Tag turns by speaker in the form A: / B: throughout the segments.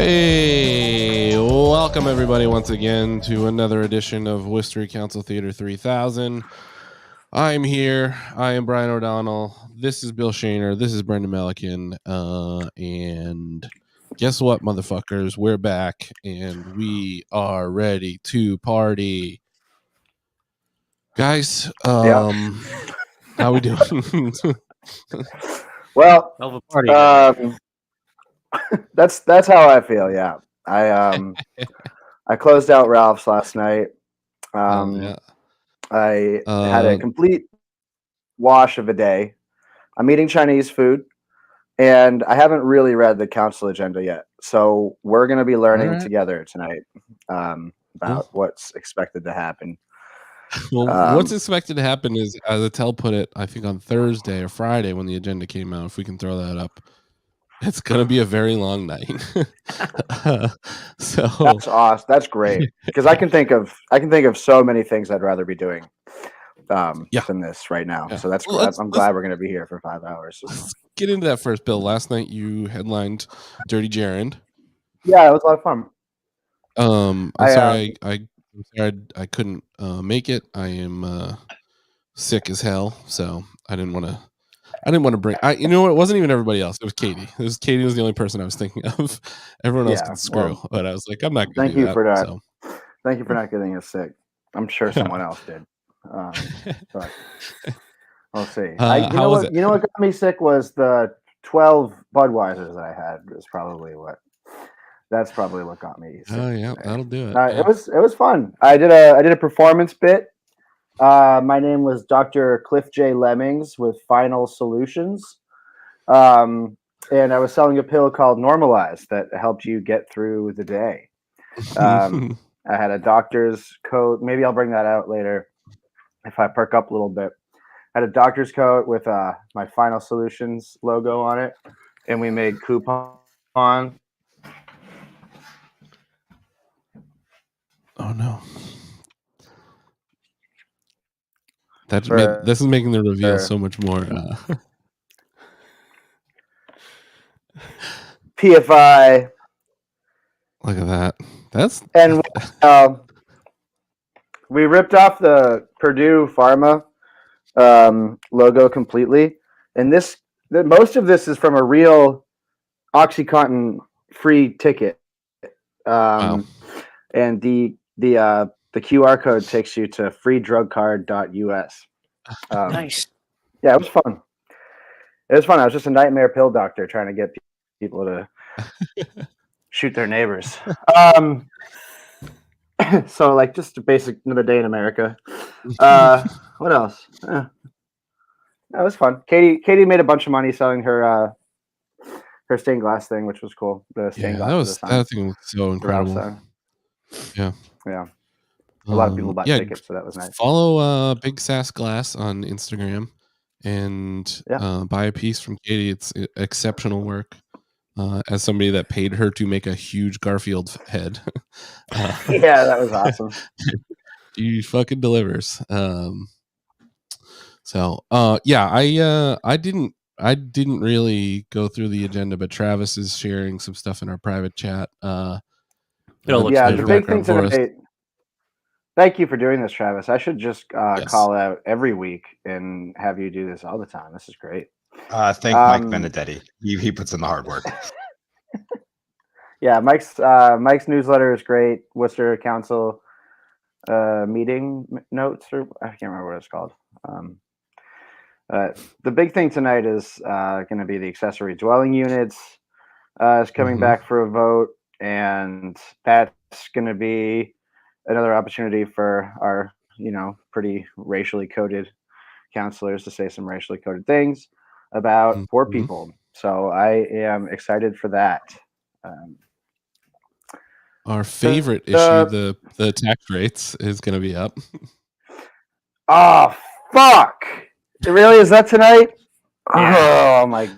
A: Hey, welcome everybody once again to another edition of Worcester Council Theater 3000. I'm here. I am Bryan O'Donnell. This is Bill Shaner. This is Brendan Melican. And guess what, motherfuckers? We're back and we are ready to party. Guys, how we doing?
B: Well, that's how I feel. Yeah, I closed out Ralph's last night. I had a complete wash of a day. I'm eating Chinese food, and I haven't really read the council agenda yet. So we're going to be learning together tonight about what's expected to happen.
A: Well, what's expected to happen is, as Attell put it, I think on Thursday or Friday when the agenda came out, if we can throw that up, it's going to be a very long night. So
B: that's awesome. That's great, because I can think of so many things I'd rather be doing than this right now. Yeah. So I'm glad we're going to be here for 5 hours.
A: Let's get into that first, Bill. Last night you headlined Dirty Gerund.
B: Yeah, it was a lot of fun.
A: I'm sorry I couldn't make it. I am sick as hell, so I didn't want to bring. You know what? It wasn't even everybody else. It was Katie. Katie was the only person I was thinking of. Everyone else can screw. But I was like, I'm not going to do that.
B: Thank you for not getting us sick. I'm sure someone else did. But we'll see. You know what got me sick was the 12 Budweisers that I had. That's probably what got me sick.
A: Oh yeah, that'll do it.
B: It was fun. I did a performance bit. My name was Dr. Cliff J. Lemmings with Final Solutions. And I was selling a pill called Normalize that helped you get through the day. I had a doctor's coat. Maybe I'll bring that out later if I perk up a little bit. I had a doctor's coat with my Final Solutions logo on it. And we made coupon.
A: Oh, no. This is making the reveal so much more.
B: PFI.
A: Look at that.
B: And we ripped off the Purdue Pharma logo completely, and most of this is from a real OxyContin free ticket. Wow. And the QR code takes you to freedrugcard.us.
C: Nice.
B: Yeah, it was fun. I was just a nightmare pill doctor trying to get people to shoot their neighbors. So like just a basic another day in America. What else? That was fun. Katie made a bunch of money selling her stained glass thing, which was cool. The stained glass.
A: That thing was so incredible. Yeah.
B: A lot of people bought tickets, so that was nice.
A: Follow Big Sass Glass on Instagram and buy a piece from Katie. It's exceptional work. As somebody that paid her to make a huge Garfield head.
B: Yeah, that was awesome.
A: She fucking delivers. I didn't really go through the agenda, but Travis is sharing some stuff in our private chat.
B: The big thing today. Thank you for doing this, Travis. I should just call out every week and have you do this all the time. This is great.
D: Thank Mike Benedetti. He puts in the hard work.
B: Yeah, Mike's newsletter is great. Worcester Council Meeting notes, or I can't remember what it's called. The big thing tonight is going to be the accessory dwelling units is coming back for a vote, and that's going to be another opportunity for our, pretty racially coded counselors to say some racially coded things about poor people. So I am excited for that.
A: Our favorite issue, the tax rates, is going to be up.
B: Oh, fuck. It really is that tonight? Yeah. Oh, my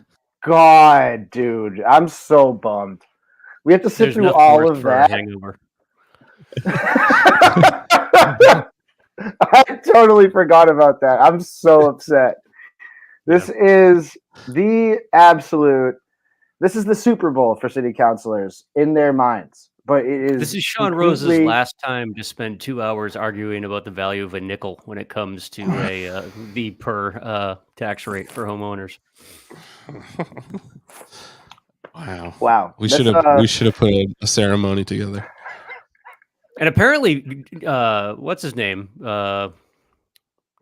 B: God, dude. I'm so bummed. We have to sit through all of that.
C: Hangover.
B: I totally forgot about that. I'm so upset. This is the absolute This is the Super Bowl for city councilors in their minds. But it is.
C: This is Sean Rose's last time to spend 2 hours arguing about the value of a nickel when it comes to the per tax rate for homeowners.
B: Wow.
A: We should have put a ceremony together.
C: And apparently, what's his name?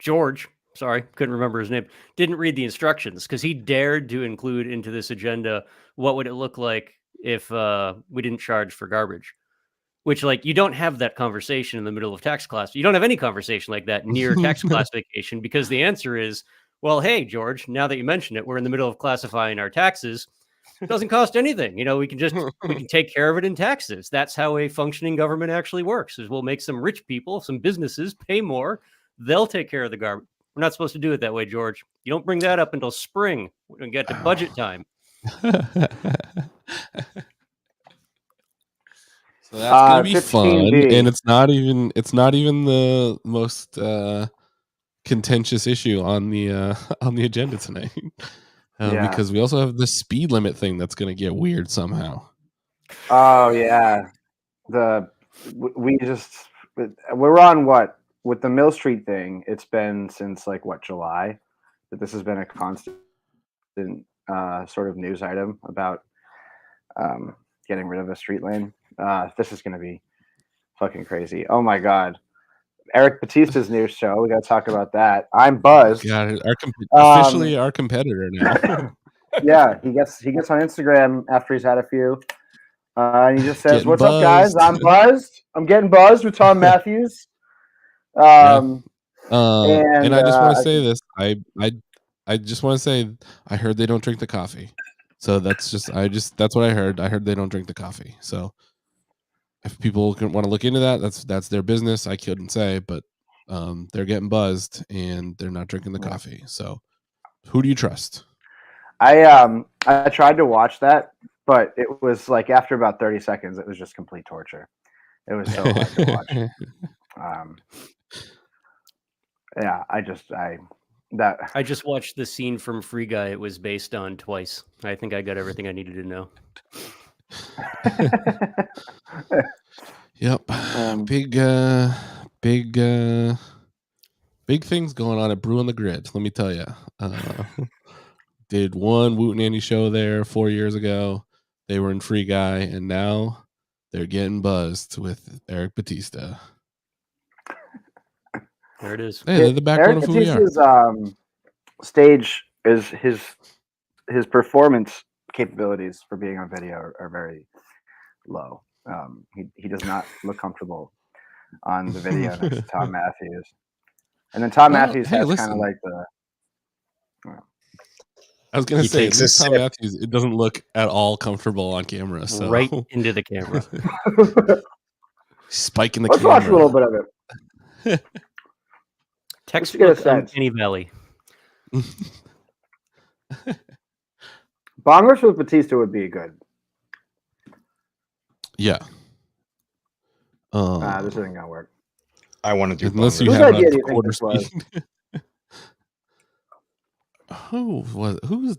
C: George. Sorry, couldn't remember his name. Didn't read the instructions because he dared to include into this agenda what would it look like if we didn't charge for garbage. Which, like, you don't have that conversation in the middle of tax class. You don't have any conversation like that near tax classification because the answer is, well, hey, George, now that you mention it, we're in the middle of classifying our taxes. It doesn't cost anything. You know, we can take care of it in taxes. That's how a functioning government actually works, is we'll make some rich people, some businesses pay more. They'll take care of the garbage. We're not supposed to do it that way, George. You don't bring that up until spring when we get to budget time.
A: So that's gonna be fun, and it's not even the most contentious issue on the agenda tonight, because we also have the speed limit thing that's gonna get weird somehow.
B: Oh yeah, we're on what with the Mill Street thing. It's been since July that this has been a constant sort of news item about getting rid of a street lane. This is going to be fucking crazy. Oh my God. Eric Batista's new show. We got to talk about that. I'm buzzed.
A: Yeah, officially our competitor now.
B: Yeah, he gets on Instagram after he's had a few. And he just says, "What's up, guys? I'm buzzed. I'm getting buzzed with Tom Matthews." And
A: I just want to say this. I just want to say I heard they don't drink the coffee. So that's what I heard. I heard they don't drink the coffee. So if people want to look into that, that's their business. I couldn't say, but they're getting buzzed and they're not drinking the coffee. So who do you trust?
B: I tried to watch that, but it was like after about 30 seconds, it was just complete torture. It was so hard to watch. Yeah, I just
C: watched the scene from Free Guy it was based on twice. I think I got everything I needed to know.
A: Yep. Big things going on at Brew on the Grid. Let me tell you. Did one Woot and Andy show there 4 years ago. They were in Free Guy, and now they're getting buzzed with Eric Batista.
C: There it is.
A: Hey, they're the backbone of who we are.
B: Stage is his performance capabilities for being on video are very low. He does not look comfortable on the video next to Tom Matthews. And then Tom Matthews has kind of like the.
A: I was going to say, Tom Matthews, it doesn't look at all comfortable on camera. So.
C: Right into the camera.
A: Spiking the
B: camera. Let's watch a little bit of it.
C: Textbook Uncanny Valley.
B: Bongers with Batista would be good.
A: Yeah.
B: This isn't gonna work.
D: I want to do
A: unless
D: bongers.
A: you have
B: idea do you
A: quarter
B: think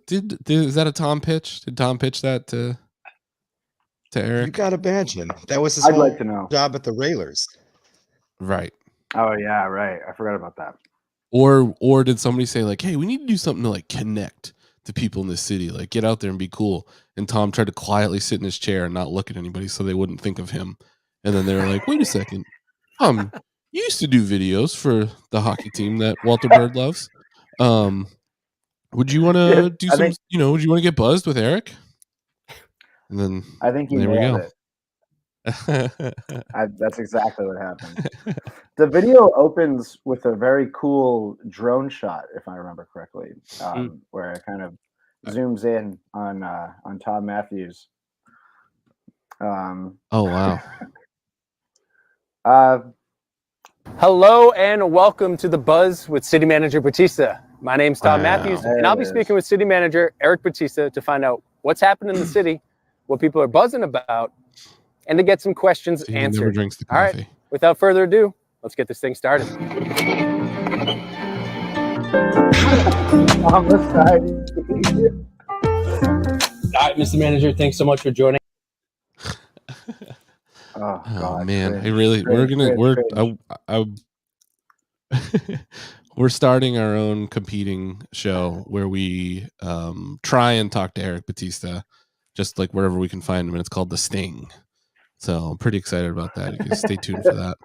A: speed. Is that a Tom pitch? Did Tom pitch that to Eric?
D: You gotta imagine that was his
B: I'd like to know.
D: job at the Railers.
A: Right.
B: Oh yeah, right. I forgot about that.
A: Or did somebody say like, hey, we need to do something to like connect to people in this city, like get out there and be cool. And Tom tried to quietly sit in his chair and not look at anybody so they wouldn't think of him. And then they were like, wait a second. You used to do videos for the hockey team that Walter Bird loves. Would you want to do some, would you want to get buzzed with Eric? And then
B: I think
A: there we go.
B: That's exactly what happened. The video opens with a very cool drone shot, if I remember correctly, where it kind of zooms in on Tom Matthews.
A: Oh wow!
E: Hello and welcome to the Buzz with City Manager Batista. My name's Tom Matthews, and I'll be speaking with City Manager Eric Batista to find out what's happening in the city, what people are buzzing about, and to get some questions answered.
A: Never drinks the
E: coffee. All right, without further ado, let's get this thing started. right, Mr. Manager, thanks so much for joining.
B: Oh, God,
A: man,
B: cringe,
A: I really
B: cringe.
A: we're starting our own competing show where we try and talk to Eric Batista, just like wherever we can find him, and it's called The Sting. So I'm pretty excited about that. You can stay tuned for that.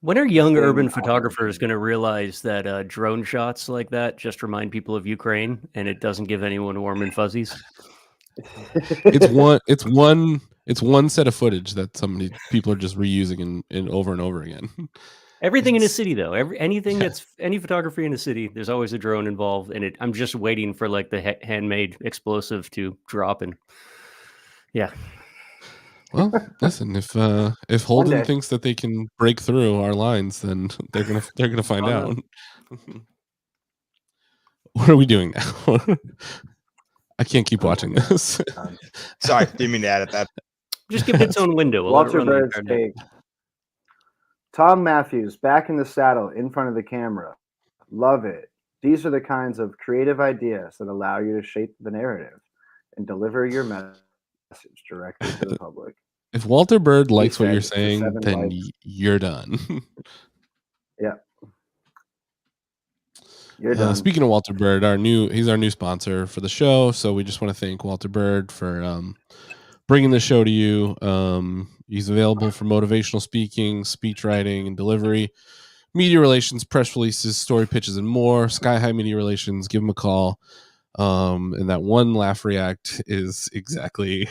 C: When are young
B: Sting
C: urban
B: awesome.
C: photographers going to realize that drone shots like that just remind people of Ukraine and it doesn't give anyone warm and fuzzies?
A: It's one set of footage that people are just reusing in over and over again.
C: Everything in a city, though, anything that's any photography in a city, there's always a drone involved in it. I'm just waiting for like the handmade explosive to drop, and yeah.
A: Well, listen, if Holden thinks that they can break through our lines, then they're gonna find out. What are we doing now? I can't keep watching this.
D: Sorry, didn't mean to add that.
C: Just give it its own window.
B: Walter Bird's take. Tom Matthews back in the saddle in front of the camera. Love it. These are the kinds of creative ideas that allow you to shape the narrative and deliver your message directly to the public.
A: If Walter Bird likes what you're saying, then you're done.
B: Yeah. You're done.
A: Speaking of Walter Bird, he's our new sponsor for the show. So we just want to thank Walter Bird for bringing the show to you. He's available for motivational speaking, speech writing, and delivery, media relations, press releases, story pitches, and more. Sky High Media Relations. Give him a call. And that one laugh react is exactly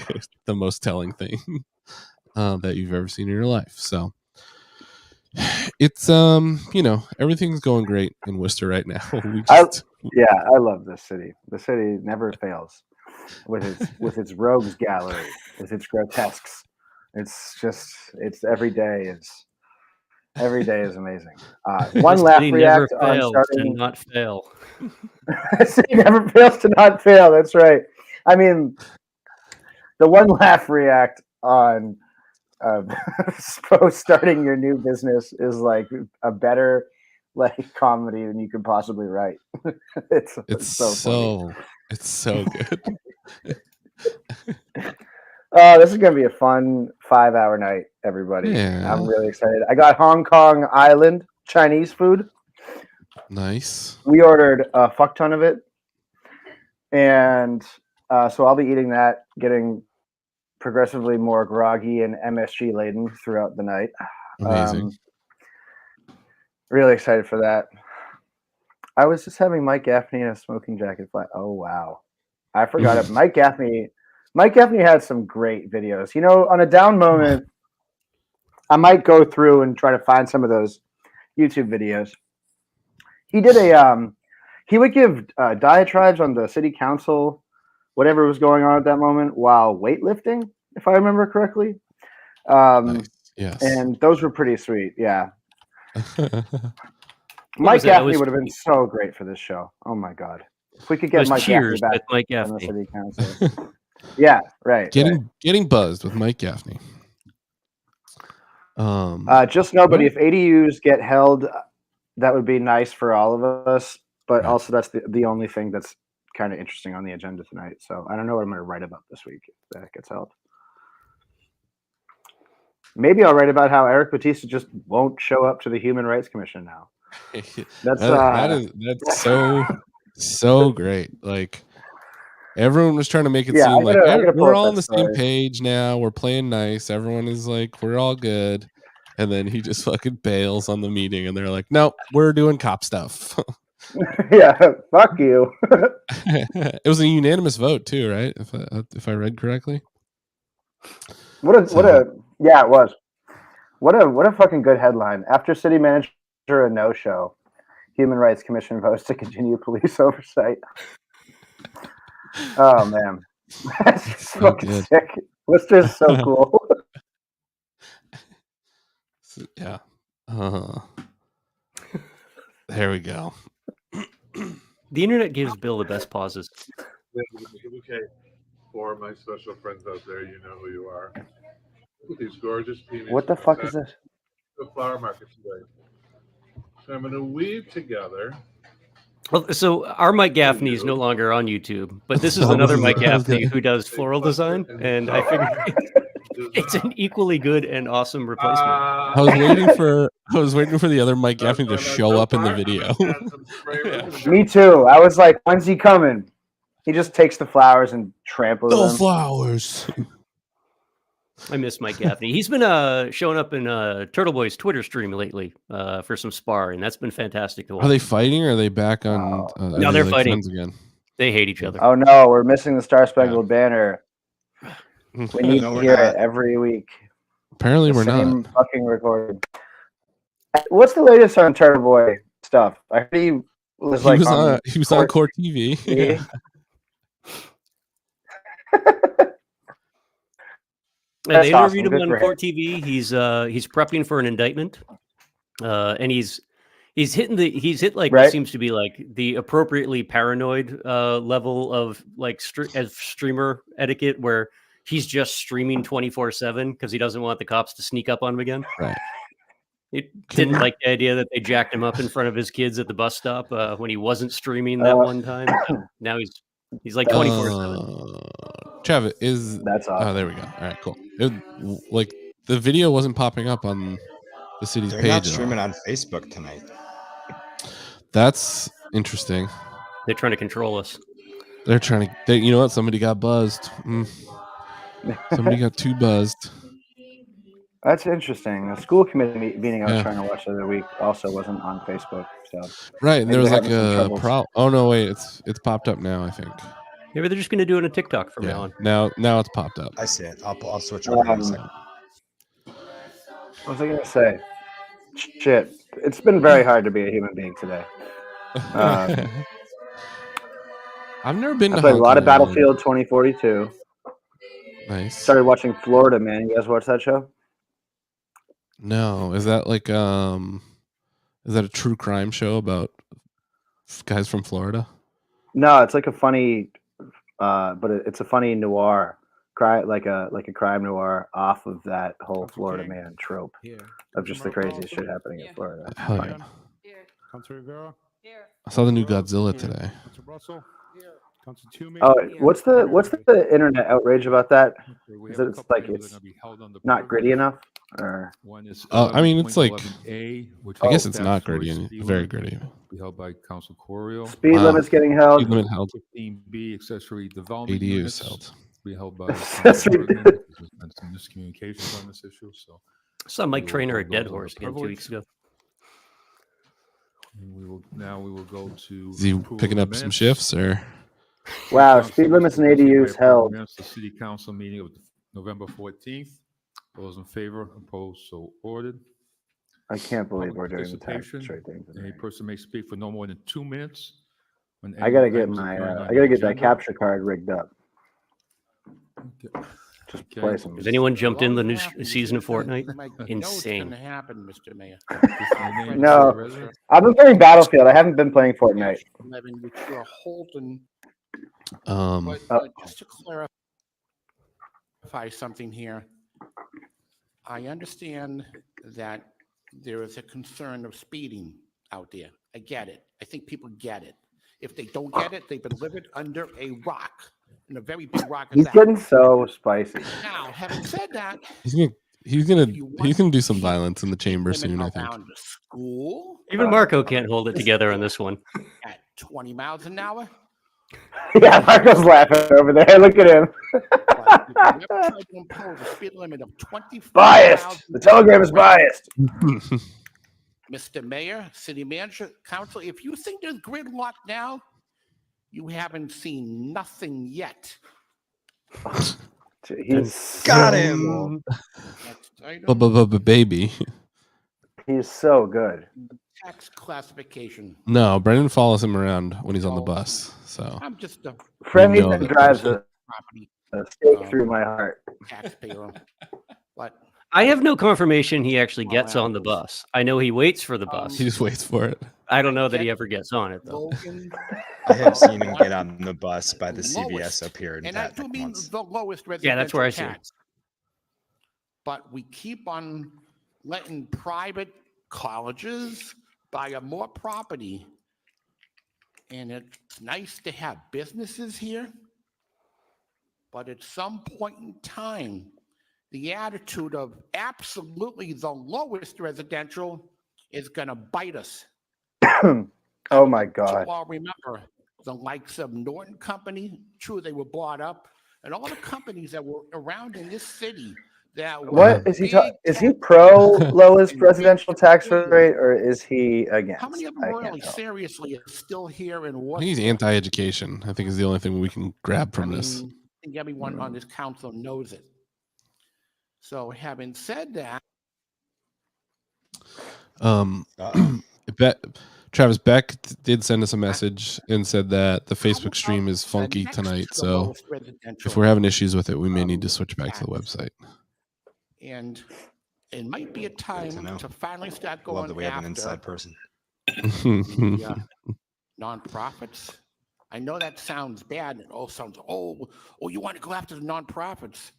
A: the most telling thing that you've ever seen in your life. So it's everything's going great in Worcester right now.
B: I love this city. The city never fails with its rogues gallery, with its grotesques. It's every day is amazing. One laugh react on starting
C: not fail.
B: The city never fails to not fail. That's right. I mean, the one laugh react on starting your new business is like a better comedy than you could possibly write. It's so
A: good.
B: Oh, this is gonna be a fun 5-hour night, everybody. Yeah. I'm really excited. I got Hong Kong Island Chinese food.
A: Nice.
B: We ordered a fuck ton of it, and so I'll be eating that, getting progressively more groggy and MSG laden throughout the night.
A: Amazing.
B: Really excited for that. I was just having Mike Gaffney in a smoking jacket flat. Oh wow, I forgot it. Mike Gaffney had some great videos. On a down moment, I might go through and try to find some of those YouTube videos. He did he would give diatribes on the city council, whatever was going on at that moment, while weightlifting, if I remember correctly.
A: Nice. Yes.
B: And those were pretty sweet. Yeah. Mike Gaffney would have been so great for this show. Oh my God. If we could get Mike Gaffney back on the city council. Yeah, right.
A: Getting buzzed with Mike Gaffney.
B: Just know, but if ADUs get held, that would be nice for all of us. But also, that's the only thing that's kind of interesting on the agenda tonight. So I don't know what I'm going to write about this week if that gets held. Maybe I'll write about how Eric Batista just won't show up to the Human Rights Commission now.
A: That's so great. Like, everyone was trying to make it seem like we're all on the same page now. We're playing nice. Everyone is like, we're all good. And then he just fucking bails on the meeting, and they're like, nope, we're doing cop stuff.
B: Yeah, fuck you.
A: It was a unanimous vote too, right? If I read correctly.
B: It was. What a fucking good headline. After city manager a no-show, Human Rights Commission votes to continue police oversight. Oh man, that's fucking sick. Worcester's so cool.
A: Yeah. There we go.
C: The internet gives Bill the best pauses.
F: Okay, for my special friends out there, you know who you are. Look at these gorgeous peonies.
B: What the fuck is this?
F: The flower market today. So I'm going to weave together
C: Well, so our Mike Gaffney is no longer on YouTube, but this is
A: Oh,
C: another
A: this is-
C: Mike
A: okay.
C: Gaffney who does floral design, and I figured it's an equally good and awesome replacement.
A: I was waiting for the other Mike Gaffney to show up in the video.
B: Me too. I was like, when's he coming? He just takes the flowers and tramples
A: No
B: them.
A: flowers.
C: I miss Mike Gaffney. He's been showing up in Turtle Boy's Twitter stream lately for some sparring. That's been fantastic to watch.
A: Are they fighting or are they back on?
C: No,
A: are they,
C: they're
A: like,
C: fighting.
A: friends again.
C: They hate each other.
B: Oh no, we're missing the Star Spangled Banner. We need
D: No,
B: to
D: we're
B: hear
D: not.
B: it every week.
A: Apparently,
B: The
A: we're
B: same
A: not.
B: fucking recording. What's the latest on Turtle Boy stuff? I heard he was
A: He
B: like
A: was
B: on
A: on Court TV.
B: TV.
C: Yeah, they
B: That's
C: interviewed
B: awesome.
C: him
B: Good
C: on
B: for
C: Court TV. He's prepping for an indictment, and he's hit like
B: Right.
C: what seems to be like the appropriately paranoid level of like as streamer etiquette, where he's just streaming 24/7 because he doesn't want the cops to sneak up on him again.
A: Right.
C: He didn't like the idea that they jacked him up in front of his kids at the bus stop when he wasn't streaming that one time. Now he's like 24/7.
A: Travis is.
B: That's awesome.
A: Oh, there we go. All right, cool. Like the video wasn't popping up on the city's
D: They're
A: page.
D: not
A: at all.
D: streaming on Facebook tonight.
A: That's interesting.
C: They're trying to control us.
A: They're trying to. You know what? Somebody got buzzed. Somebody got too buzzed.
B: That's interesting. A school committee meeting I was
A: Yeah.
B: trying to watch the other week also wasn't on Facebook. So
A: Right, and
B: Maybe
A: there was
B: they're
A: like
B: having some
A: a
B: troubles.
A: problem. Oh no, wait, it's popped up now. I think.
C: Maybe they're just going to do it on TikTok from now
A: Yeah.
C: on.
A: Now it's popped up.
D: I see it. I'll switch over in a second.
B: what was I gonna say? Shit, it's been very hard to be a human being today.
A: I've never been
B: I
A: to
B: played a lot of
A: Hong Kong.
B: Battlefield 2042.
A: Nice.
B: Started watching Florida Man. You guys watch that show?
A: No, is that like is that a true crime show about guys from Florida?
B: No, it's like a funny, but it's a funny noir, like a crime noir off of that whole Florida Man trope of just the craziest shit happening in Florida.
A: Hell
B: Funny.
A: yeah.
G: Councilor Rivera.
A: I saw the new Godzilla today.
G: Councilor Russell. Councilor Toomey.
B: Oh, what's the internet outrage about that?
G: We
B: Is
G: have a
B: it it's
G: couple
B: like
G: items
B: it's
G: that are gonna be held under
B: not gritty
G: privilege.
B: enough? Or
G: One is
A: I mean, it's like-
G: 11.11A, which
A: I
G: is
A: guess it's not
G: statutory
A: gritty, and
G: speed
A: very
G: limit,
A: gritty.
G: be held by Council Corio.
B: speed
A: Wow.
B: limits getting held.
A: Speed limit held.
G: 15B accessory development
A: ADUs
G: units
A: held.
G: be held by
B: Accessory-
G: Council Bergman. There's been some miscommunications on this issue, so
C: I saw Mike
G: We will
C: Trainer
G: hold
C: at Dead
G: those
C: Horse
G: under
C: again 2 weeks ago.
G: and we will go to
A: Is he
G: approval
A: picking
G: of
A: up some
G: minutes.
A: shifts or?
B: Wow,
G: Council
B: speed limits and
G: Russell,
B: ADUs held.
G: minutes, The city council meeting of November 14th. Those in favor, opposed, so ordered.
B: I can't believe
G: Public
B: we're doing the tax
G: participation.
B: straight thing
G: Any
B: today.
G: person may speak for no more than 2 minutes. when
B: I gotta
G: any
B: get
G: items
B: my
G: occurring on
B: I
G: the
B: gotta get that
G: agenda.
B: capture card rigged up.
G: Okay.
B: Just
G: Okay.
B: play some.
C: Has anyone jumped in the new
H: Happens,
C: season of
H: it's gonna-
C: Fortnite?
H: I know it's
C: Insane.
H: gonna happen, Mr. Mayor.
G: Just your name,
B: No.
G: Mr. President.
B: I've been playing Battlefield. I haven't been playing Fortnite.
H: 11, which you're holding,
A: Um,
H: but just to clarify something here, I understand that there is a concern of speeding out there. I get it. I think people get it. If they don't get it, they've been living under a rock, and a very big rock is
B: He's
H: that.
B: getting so spicy.
H: Now, having said that,
A: he's gonna do some violence in the chamber
H: women
A: soon. I think.
H: around the school
C: Even Marco can't hold it together on this one.
H: at 20 miles an hour.
B: Yeah, Marco's laughing over there. Look at him.
H: But if you ever try to impose a speed limit of 25
B: Biased.
H: miles
B: The Telegram is biased.
H: Mr. Mayor, City Manager, Council, if you think there's gridlock now, you haven't seen nothing yet.
B: He's
D: Got
B: so
D: him.
B: cool.
H: Next item,
A: Baby.
B: He's so good.
H: tax classification.
A: No, Brendan follows him around when he's on the bus. So
H: I'm just a
B: Friendly
A: know
B: that
A: that
B: drives a
H: property
B: stake through my heart.
H: taxpayer. But
C: I have no confirmation he actually gets on the bus. I know he waits for the bus.
A: he just waits for it.
C: I don't know that he ever gets on it though.
H: Logan,
D: I have seen him get on the bus by the CVS
H: lowest,
D: up here in
H: and I do
D: Patton
H: mean
D: once.
H: the lowest residential
C: Yeah, that's where I see him.
H: tax. But we keep on letting private colleges buy up more property And it's nice to have businesses here. But at some point in time, the attitude of absolutely the lowest residential is going to bite us.
B: Oh my God.
H: You all remember the likes of Norton Company, true, they were bought up, and all the companies that were around in this city that were
B: What is he is he pro lowest residential tax rate, or is he against?
H: How many of them really seriously are still here in
A: I
H: Worcester?
A: think he's anti-education. I think is the only thing we can grab from this.
H: I think everyone on this council knows it. So having said that,
A: Travis Beck did send us a message and said that the Facebook stream is funky tonight. So if we're having issues with it, we may need to switch back to the website.
H: And it might be a time to finally start going
D: Love that we have an
H: after
D: inside person.
H: the nonprofits. I know that sounds bad. It all sounds, you want to go after the nonprofits.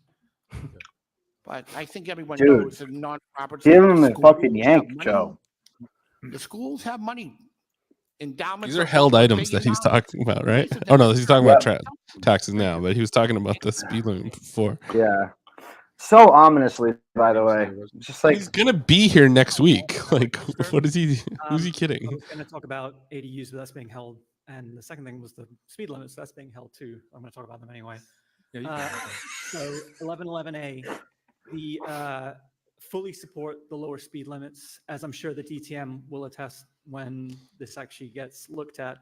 H: But I think everyone knows that nonprofits.
B: Give him a fucking yank, Joe.
H: The schools have money. Endowments.
A: These are held items that he's talking about, right? Oh no, he's talking about taxes now, but he was talking about the speed limit before.
B: Yeah. So ominously, by the way. Just like
A: he's gonna be here next week. Like, what is he? Who's he kidding?
I: I was going to talk about ADUs, but that's being held. And the second thing was the speed limits. That's being held too. I'm going to talk about them anyway. So 1111A, the fully support the lower speed limits, as I'm sure the DTM will attest when this actually gets looked at.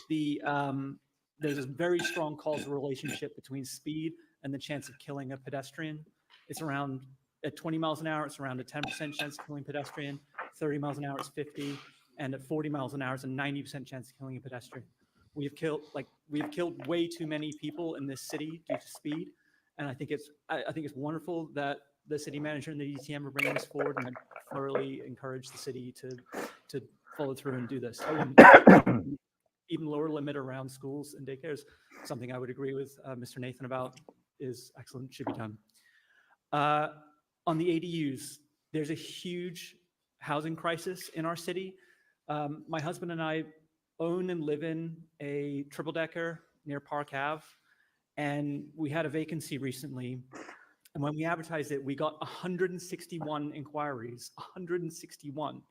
I: There's a very strong causal relationship between speed and the chance of killing a pedestrian. It's around at 20 miles an hour, it's around a 10% chance of killing a pedestrian. 30 miles an hour, it's 50. And at 40 miles an hour, it's a 90% chance of killing a pedestrian. We have killed way too many people in this city due to speed. And I think it's wonderful that the city manager and the DTM are bringing this forward, and I thoroughly encourage the city to follow through and do this. Even lower limit around schools and daycares, something I would agree with Mr. Nathan about, is excellent, should be done. On the ADUs, there's a huge housing crisis in our city. My husband and I own and live in a triple-decker near Park Ave, and we had a vacancy recently. And when we advertised it, we got 161 inquiries, 161.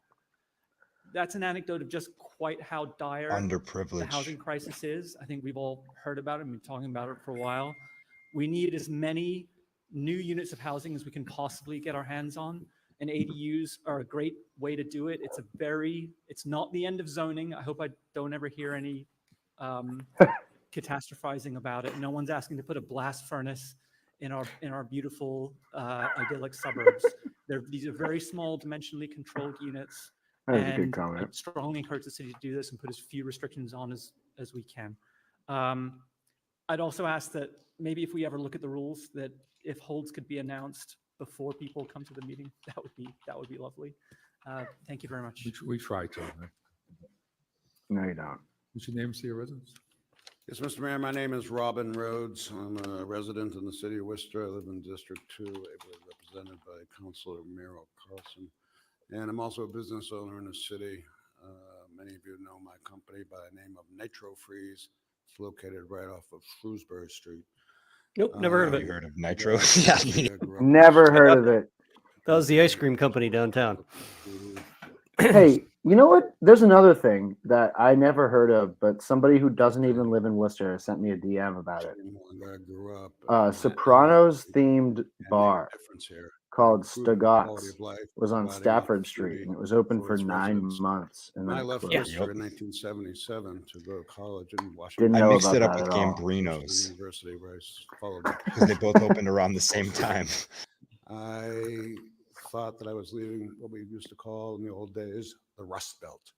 I: That's an anecdote of just quite how dire the housing crisis is. I think we've all heard about it and been talking about it for a while. We need as many new units of housing as we can possibly get our hands on, and ADUs are a great way to do it. It's not the end of zoning. I hope I don't ever hear any catastrophizing about it. No one's asking to put a blast furnace in our beautiful idyllic suburbs. These are very small, dimensionally controlled units.
B: That was a good
I: And
B: comment.
I: I strongly encourage the city to do this and put as few restrictions on as we can. I'd also ask that maybe if we ever look at the rules, that if holds could be announced before people come to the meeting, that would be lovely. Thank you very much.
G: We try to. Right?
B: No, you don't.
G: What's your name, see your residence?
J: Yes, Mr. Mayor, my name is Robin Rhodes. I'm a resident in the city of Worcester. I live in District 2, ably represented by Councilor Miro Carlson. And I'm also a business owner in the city. Many of you know my company by the name of Nitro Freeze. It's located right off of Shrewsbury Street.
C: Nope, never heard of it.
D: You heard of Nitro?
B: Never heard of it.
C: That was the ice cream company downtown.
B: Hey, you know what? There's another thing that I never heard of, but somebody who doesn't even live in Worcester sent me a DM about it. Sopranos themed bar called Stagot's was on Stafford Street, and it was open for 9 months. And then
J: I
B: it
J: left
B: closed.
J: Worcester in 1977 to go to college in Washington.
B: Didn't know
D: I mixed
B: about
D: it up
B: that
D: with
B: at all.
D: Gambrinos
J: University, where I followed.
D: because they both opened around the same time.
J: I thought that I was leaving what we used to call in the old days the Rust Belt.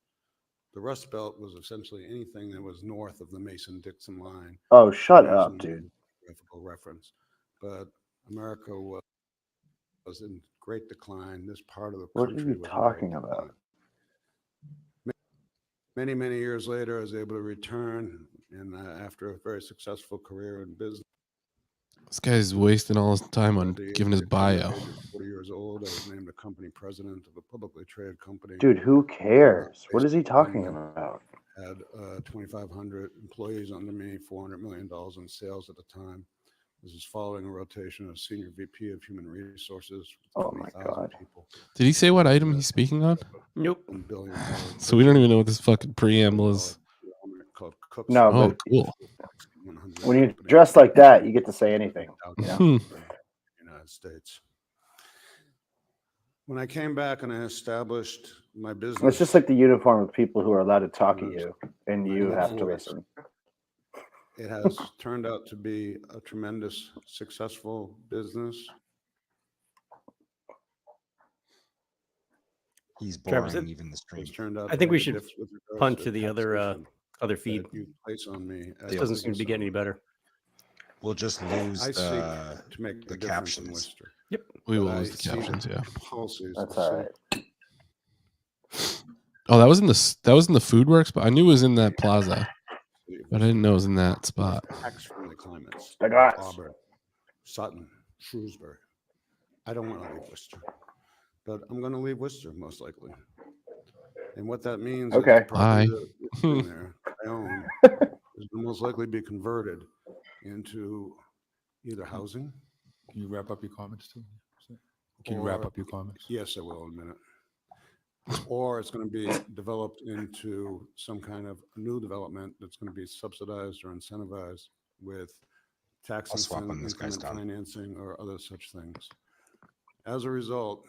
J: The Rust Belt was essentially anything that was north of the Mason-Dixon line.
B: Oh, shut up, dude.
J: Geographical reference, but America was in great decline. This part of the
B: What are
J: country
B: you
J: was in great
B: talking
J: decline.
B: about?
J: Many, many years later, I was able to return, and after a very successful career in business.
A: This guy's wasting all his time on giving his bio.
J: 40 years old, I was named a company president of a publicly traded company.
B: Dude, who cares? What is he talking about?
J: had 2,500 employees under me, $400 million in sales at the time. This is following a rotation of senior VP of human resources.
B: Oh my God.
J: People.
A: Did he say what item he's speaking on?
C: Nope.
A: So we don't even know what this fucking preamble is.
B: No,
A: Oh,
B: but
A: cool.
B: when you dress like that, you get to say anything. You know?
J: United States. When I came back and I established my business,
B: It's just like the uniform of people who are allowed to talk at you, and you have to listen.
J: it has turned out to be a tremendous, successful business.
D: He's
C: Travis,
D: boring even the stream.
J: It's turned out
C: I think
J: to
C: we
J: make a
C: should
J: difference with regards
C: punt
J: to
C: to the other
J: taxation
C: feed.
J: that you place on me. as
C: This
J: a
C: doesn't seem to be
J: business
C: getting any
J: owner.
C: better.
D: We'll just lose
J: I seek
D: the
J: to make
D: the
J: a difference in
D: captions.
J: Worcester.
C: Yep.
A: We will
J: But
A: lose
J: I
A: the
J: see
A: captions, yeah.
J: Policies.
B: That's all right.
A: Oh, that was in the food works, but I knew it was in that plaza, but I didn't know it was in that spot.
J: Tax-friendly climates.
B: I got it.
J: Auburn, Sutton, Shrewsbury. I don't want to leave Worcester, but I'm going to leave Worcester most likely. And what that means is
B: Okay.
J: the property
A: Bye.
J: that's in there I own is going to most likely be converted into either housing.
G: Can you wrap up your comments too? Can you wrap
J: or-
G: up your comments?
J: Yes, I will in a minute. Or it's going to be developed into some kind of new development that's going to be subsidized or incentivized with tax
D: I'll swap when this guy's
J: increment
D: done.
J: financing or other such things. As a result,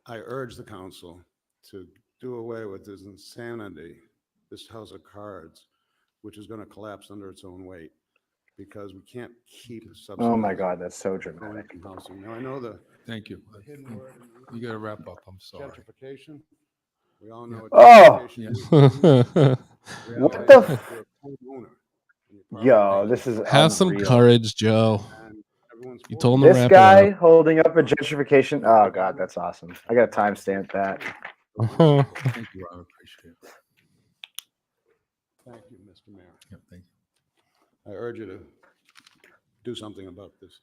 J: I urge the council to do away with this insanity, this house of cards, which is going to collapse under its own weight, because we can't keep subsidizing.
B: Oh my God, that's so dramatic.
J: low-income housing. Now, I know the
G: Thank you.
J: hidden word in
G: You got to wrap up. I'm sorry.
J: gentrification. We all know what
B: Oh!
J: gentrification
A: Have
J: is.
B: What the
J: Reality is
B: f-
J: you're a homeowner and your
B: Yo,
J: property
B: this is
A: some
B: unreal.
A: courage, Joe.
J: and everyone's
A: You
J: for
A: told
J: it.
A: him to
B: This
A: wrap
B: guy
A: it
B: holding up a gentrification. Oh God, that's awesome. I got to timestamp that.
A: up.
G: Thank you, Rob. Appreciate it.
J: Thank you, Mr. Mayor.
G: Yeah, thank you.
J: I urge you to do something about this.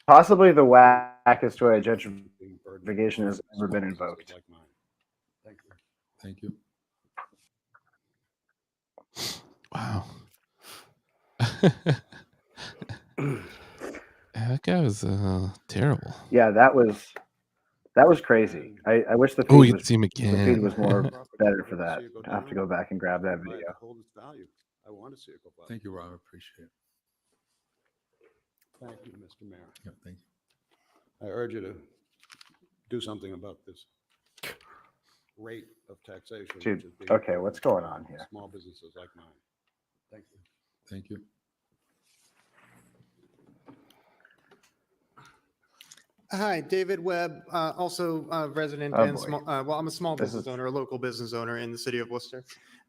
B: Possibly the wackest way gentrification
J: being burdened
B: has ever been
J: with
B: invoked.
J: like mine. Thank you.
G: Thank you.
A: Wow. That guy was terrible.
B: Yeah, that was crazy. I wish the feed,
A: Oh, we get to
B: was,
A: see him
B: the feed
A: again.
B: was more better for
J: I
B: that.
J: see it go
B: I have to
J: down.
B: go back and grab that
J: Buy it
B: video.
J: to hold its value. I want to see it go up.
G: Thank you, Rob. Appreciate it.
J: Thank you, Mr. Mayor.
G: Yeah, thank you.
J: I urge you to do something about this rate of taxation.
B: Dude,
J: which is being
B: okay,
J: burdened
B: what's going on here?
J: Small businesses like mine. Thank you.
G: Thank you.
K: Hi, David Webb, also a resident
B: Oh,
K: and
B: boy.
K: small, well, I'm a small
B: This
K: business
B: is-
K: owner, a local business owner in the city of Worcester.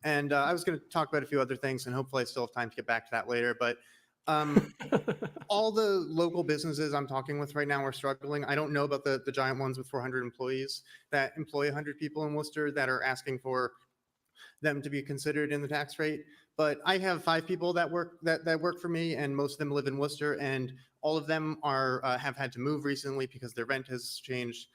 K: And I was going to talk about a few other things, and hopefully I still have time to get back to that later. But all the local businesses I'm talking with right now are struggling. I don't know about the giant ones with 400 employees that employ 100 people in Worcester that are asking for them to be considered in the tax rate. But I have 5 people that work for me, and most of them live in Worcester, and all of them are have had to move recently because their rent has changed.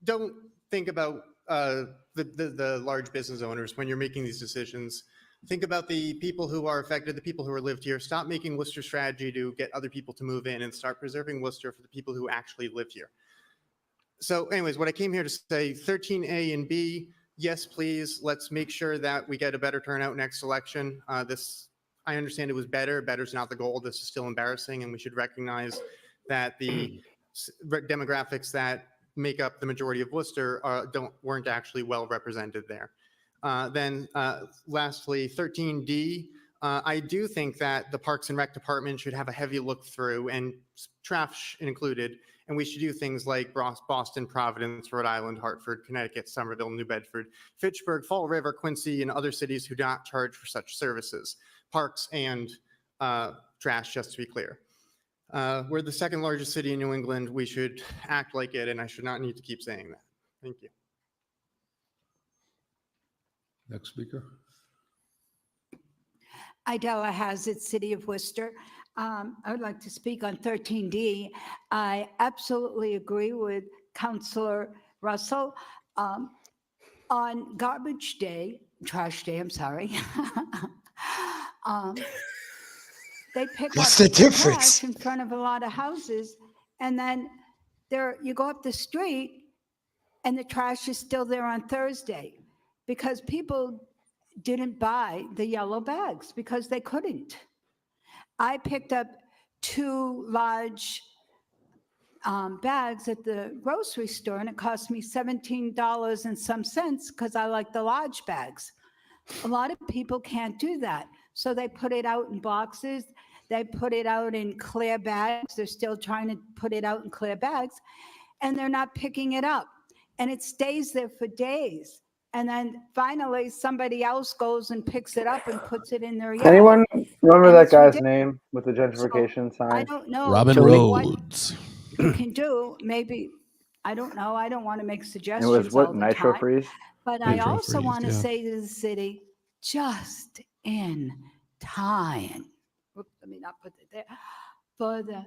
K: Don't think about the large business owners when you're making these decisions. Think about the people who are affected, the people who are lived here. Stop making Worcester strategy to get other people to move in, and start preserving Worcester for the people who actually live here. So anyways, what I came here to say, 13A and B, yes, please, let's make sure that we get a better turnout next election. I understand it was better. Better's not the goal. This is still embarrassing, and we should recognize that the demographics that make up the majority of Worcester weren't actually well represented there. Then lastly, 13D, I do think that the Parks and Rec Department should have a heavy look through, and trash included, and we should do things like Boston, Providence, Rhode Island, Hartford, Connecticut, Somerville, New Bedford, Fitchburg, Fall River, Quincy, and other cities who do not charge for such services. Parks and trash, just to be clear. We're the second largest city in New England. We should act like it, and I should not need to keep saying that. Thank you.
G: Next speaker.
L: Idella Hazard, City of Worcester. I would like to speak on 13D. I absolutely agree with Councilor Russell. On garbage day, trash day, I'm sorry. They pick
D: What's
L: up
D: the difference?
L: trash in front of a lot of houses, and then you go up the street, and the trash is still there on Thursday because people didn't buy the yellow bags because they couldn't. I picked up 2 large bags at the grocery store, and it cost me $17 and some cents because I like the large bags. A lot of people can't do that. So they put it out in boxes. They put it out in clear bags. They're still trying to put it out in clear bags, and they're not picking it up. And it stays there for days. And then finally somebody else goes and picks it up and puts it in their yard.
B: Anyone remember
L: And
B: that
L: it's
B: guy's
L: ridiculous.
B: name with the gentrification
L: I
B: sign?
L: don't know.
A: Robin
L: what
A: Rhodes.
L: you can do, maybe, I don't know. I don't want to make
B: It
L: suggestions
B: was what,
L: all the
B: Nitro
L: time.
B: Freeze?
L: But I
A: Nitro
L: also
A: Freeze,
L: want to
A: yeah.
L: say to the city, just in time. Whoops, let me not put it there. For the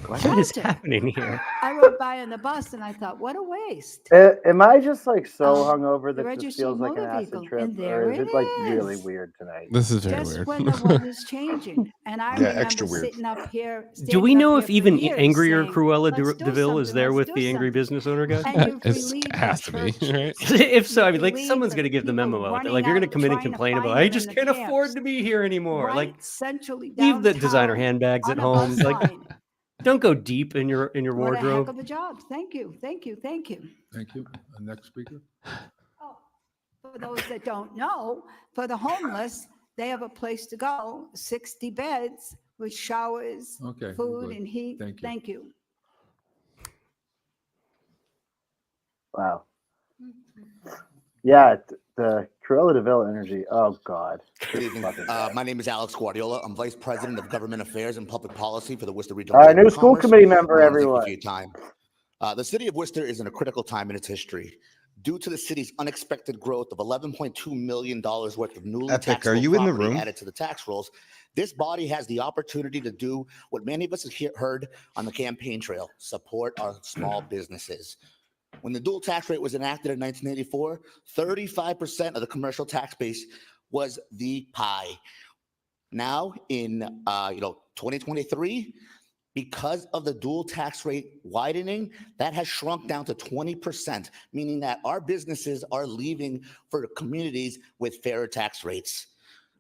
C: What is
L: shelter.
C: happening here?
L: I rode by on the bus and I thought, what a waste.
B: Am I just like so hungover
L: the
B: that this
L: registry
B: feels like an
L: motor
B: acid
L: vehicle,
B: trip,
L: and
B: or
L: there
B: is
L: it
B: it like really
L: is.
B: weird tonight?
A: This is very
L: Just
A: weird.
L: when the weather's changing. And I
D: Yeah,
L: remember
D: extra weird.
L: sitting up here.
C: Do we
L: standing
C: know
L: up
C: if
L: here for
C: even
L: years
C: angrier
L: saying,
C: Cruella
L: "Let's do
C: DeVille is
L: something,
C: there
L: let's
C: with
L: do
C: the angry
L: something."
C: business owner guy?
L: And you've
A: It's,
L: relieved
A: it
L: the
A: has to be,
L: church.
A: right?
C: If so, I mean,
L: You've
C: like
L: relieved
C: someone's going to give the
L: people
C: memo out. Like
L: running
C: you're going to
L: out,
C: come in and
L: trying to
C: complain
L: find
C: about, I
L: them in
C: just
L: the
C: can't afford
L: camps.
C: to be here anymore.
L: Right
C: Like
L: centrally
C: leave the designer
L: downtown
C: handbags
L: on
C: at
L: a bus
C: home. Like
L: line.
C: don't go deep in your
L: What a heck
C: wardrobe.
L: of a job. Thank you. Thank you. Thank you.
G: Thank you. Next speaker.
L: Oh, for those that don't know, for the homeless, they have a place to go, 60 beds with showers,
G: Okay, we're
L: food,
G: good.
L: and heat.
G: Thank you.
L: Thank you.
B: Wow. Yeah, the Cruella DeVille energy. Oh God.
M: Good evening.
B: Fucking bad.
M: My name is Alex Guardiola. I'm Vice President of Government Affairs and Public Policy for the Worcester Regional Chamber
B: New
M: of
B: school
M: Commerce.
B: committee member,
M: I wanna thank you
B: everyone.
M: for your time. The city of Worcester is in a critical time in its history. Due to the city's unexpected growth of $11.2 million worth of newly
D: Epic, are
M: taxable
D: you in the
M: property
D: room?
M: added to the tax rolls, this body has the opportunity to do what many of us have heard on the campaign trail: support our small businesses. When the dual tax rate was enacted in 1984, 35% of the commercial tax base was the pie. Now in 2023, because of the dual tax rate widening, that has shrunk down to 20%, meaning that our businesses are leaving for communities with fairer tax rates.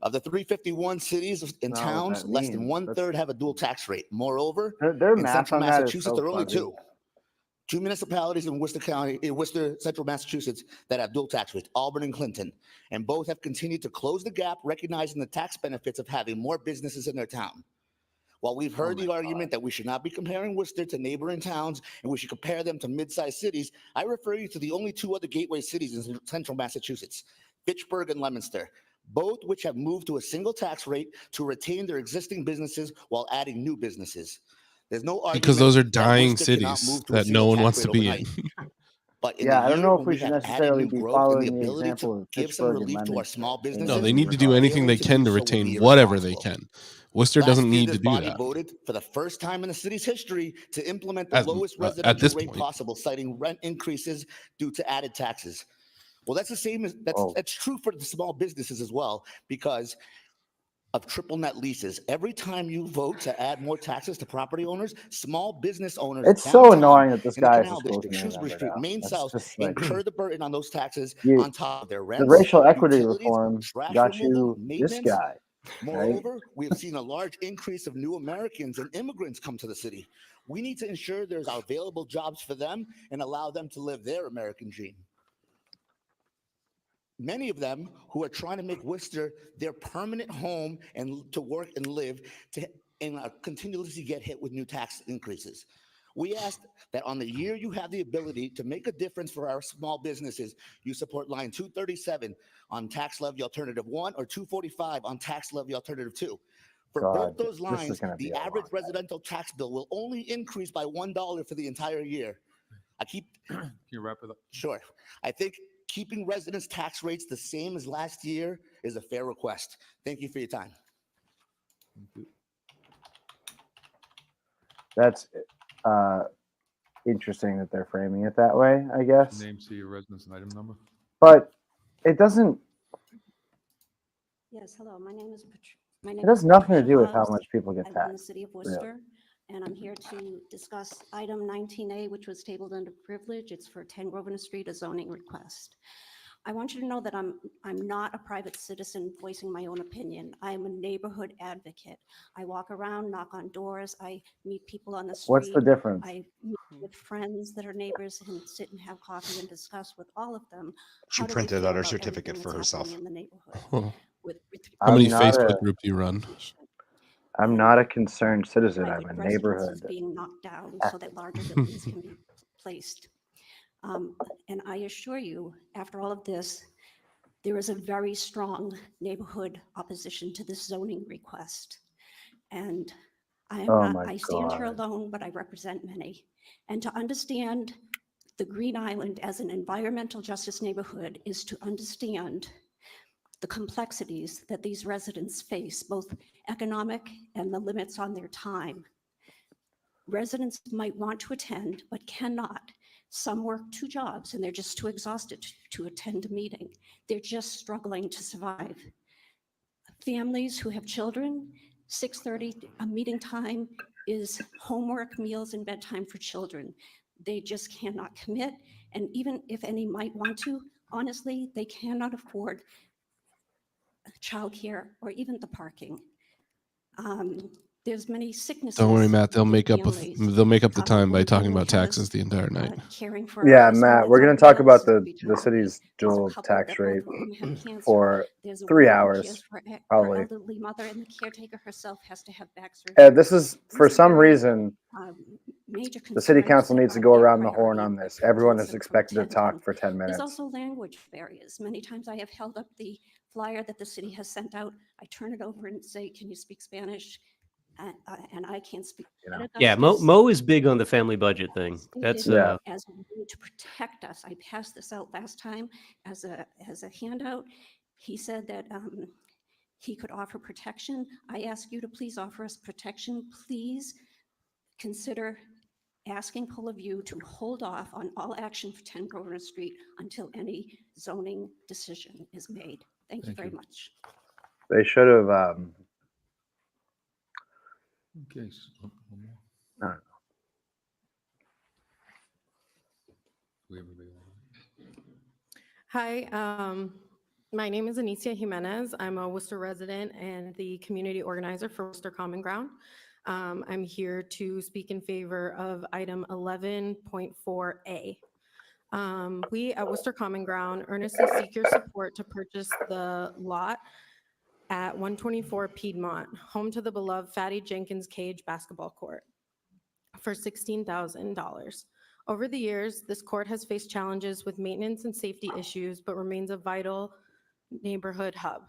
M: Of the 351 cities and towns, less than 1/3 have a dual tax rate. Moreover,
B: Their
M: in
B: math
M: central
B: on that is
M: Massachusetts,
B: so
M: there are only
B: fuzzy.
M: two municipalities in Worcester County, in Worcester, central Massachusetts, that have dual tax rates, Auburn and Clinton. And both have continued to close the gap, recognizing the tax benefits of having more businesses in their town. While we've heard the argument that we should not be comparing Worcester to neighboring towns and we should compare them to mid-sized cities, I refer you to the only 2 other gateway cities in central Massachusetts, Fitchburg and Leominster, both which have moved to a single tax rate to retain their existing businesses while adding new businesses. There's no argument
A: Because those are
M: that
A: dying
M: Worcester cannot
A: cities
M: move to a
A: that no
M: single
A: one
M: tax
A: wants
M: rate
A: to be in.
M: overnight. But in
B: Yeah,
M: the
B: I don't
M: year
B: know if
M: when
B: we
M: we
B: should
M: have added
B: necessarily
M: new
B: be
M: growth and the
B: following the
M: ability
B: example
M: to
B: of
M: give some
B: Pittsburgh and
M: relief to our
B: Leominster.
M: small businesses,
A: No, they need to do anything they can to retain whatever they can. Worcester
M: Last
A: doesn't
M: year,
A: need
M: this
A: to do
M: body
A: that.
M: voted for the first time in the city's history to implement the lowest
A: At
M: residential
A: this
M: rate
A: point.
M: possible, citing rent increases due to added taxes. Well, that's the same as that's true for the small businesses as well, because of triple net leases. Every time you vote to add more taxes to property owners, small business owners,
B: It's so
M: downtown,
B: annoying that this
M: in the
B: guy is a
M: Canal
B: school
M: District,
B: committee
M: Shrewsbury
B: member
M: Street,
B: now.
M: Main
B: That's
M: South,
B: just like
M: incur the burden on those taxes
B: you,
M: on top of their
B: the
M: rents,
B: racial equity
M: utilities,
B: reform
M: trash
B: got
M: removal,
B: you this
M: maintenance.
B: guy. Right?
M: Moreover, we have seen a large increase of new Americans and immigrants come to the city. We need to ensure there's available jobs for them and allow them to live their American dream. Many of them who are trying to make Worcester their permanent home and to work and live and continuously get hit with new tax increases. We ask that on the year you have the ability to make a difference for our small businesses, you support line 237 on tax levy alternative 1 or 245 on tax levy alternative 2. For both those lines, the average residential tax bill will only increase by $1 for the entire year.
G: Can you wrap it up?
M: Sure. I think keeping residents' tax rates the same as last year is a fair request. Thank you for your time.
G: Thank you.
B: That's interesting that they're framing it that way, I guess.
G: Name, see your residence and item number.
B: but it doesn't.
N: Yes, hello. My name is
B: It has nothing to
N: Patricia
B: do with how
N: Hobbs.
B: much people get
N: I live in the
B: taxed.
N: city of
B: really.
N: Worcester, and I'm here to discuss item 19A, which was tabled under privilege. It's for 10 Grosvenor Street, a zoning request. I want you to know that I'm not a private citizen voicing my own opinion. I am a neighborhood advocate. I walk around, knock on doors, I meet people on the street.
B: What's the difference?
N: I meet with friends that are neighbors and sit and have coffee and discuss with all of them.
D: She
N: how do they
D: printed
N: feel
D: out her
N: about
D: certificate
N: everything
D: for
N: that's happening
D: herself.
N: in the neighborhood.
A: Huh. How
B: I'm
A: many
B: not
A: Facebook
B: a-
A: groups do you run?
B: I'm not a concerned citizen. I'm
N: Private
B: a
N: residences
B: neighborhood.
N: being knocked down so that larger buildings can be placed. And I assure you, after all of this, there is a very strong neighborhood opposition to this zoning request. And I stand here alone, but I represent many. And to understand the Green Island as an environmental justice neighborhood is to understand the complexities that these residents face, both economic and the limits on their time. Residents might want to attend, but cannot. Some work 2 jobs and they're just too exhausted to attend a meeting. They're just struggling to survive. Families who have children, 6:30, a meeting time is homework, meals, and bedtime for children. They just cannot commit. And even if any might want to, honestly, they cannot afford childcare or even the parking. There's many sicknesses.
A: Don't worry, Matt. They'll
N: in
A: make up
N: families.
A: they'll make up the time by
N: One
A: talking
N: family
A: about taxes
N: has,
A: the entire night.
N: caring for
B: Yeah,
N: a husband
B: Matt,
N: that's
B: we're going
N: on
B: to talk about
N: wheels,
B: the
N: retired.
B: city's
N: There's a
B: dual
N: couple
B: tax
N: that
B: rate
N: both of whom have cancer.
B: for
N: There's a
B: 3
N: woman who
B: hours,
N: cares for her
B: probably.
N: elderly mother, and the caretaker herself has to have back surgery.
B: This is, for
N: These are
B: some
N: very,
B: reason,
N: major
B: the city
N: concerns
B: council
N: that
B: needs to
N: are
B: go
N: their
B: around the horn
N: priority
B: on
N: and
B: this.
N: what
B: Everyone
N: prevents
B: is
N: them from
B: expected to talk
N: attending.
B: for 10
N: There's
B: minutes.
N: also language barriers. Many times I have held up the flyer that the city has sent out. I turn it over and say, "Can you speak Spanish?" And I can't speak.
C: Yeah, Mo is big on the family budget thing. That's
N: As a way to protect us. I passed this out last time as a handout. He said that he could offer protection. I ask you to please offer us protection. Please consider asking all of you to hold off on all action for 10 Grosvenor Street until any zoning decision is made. Thank you very much.
B: They should have,
G: Okay. So, one more.
B: I don't know.
G: We have everybody on?
O: Hi, my name is Anicia Jimenez. I'm a Worcester resident and the community organizer for Worcester Common Ground. I'm here to speak in favor of item 11.4A. We at Worcester Common Ground earnestly seek your support to purchase the lot at 124 Piedmont, home to the beloved Fatty Jenkins Cage basketball court, for $16,000. Over the years, this court has faced challenges with maintenance and safety issues, but remains a vital neighborhood hub.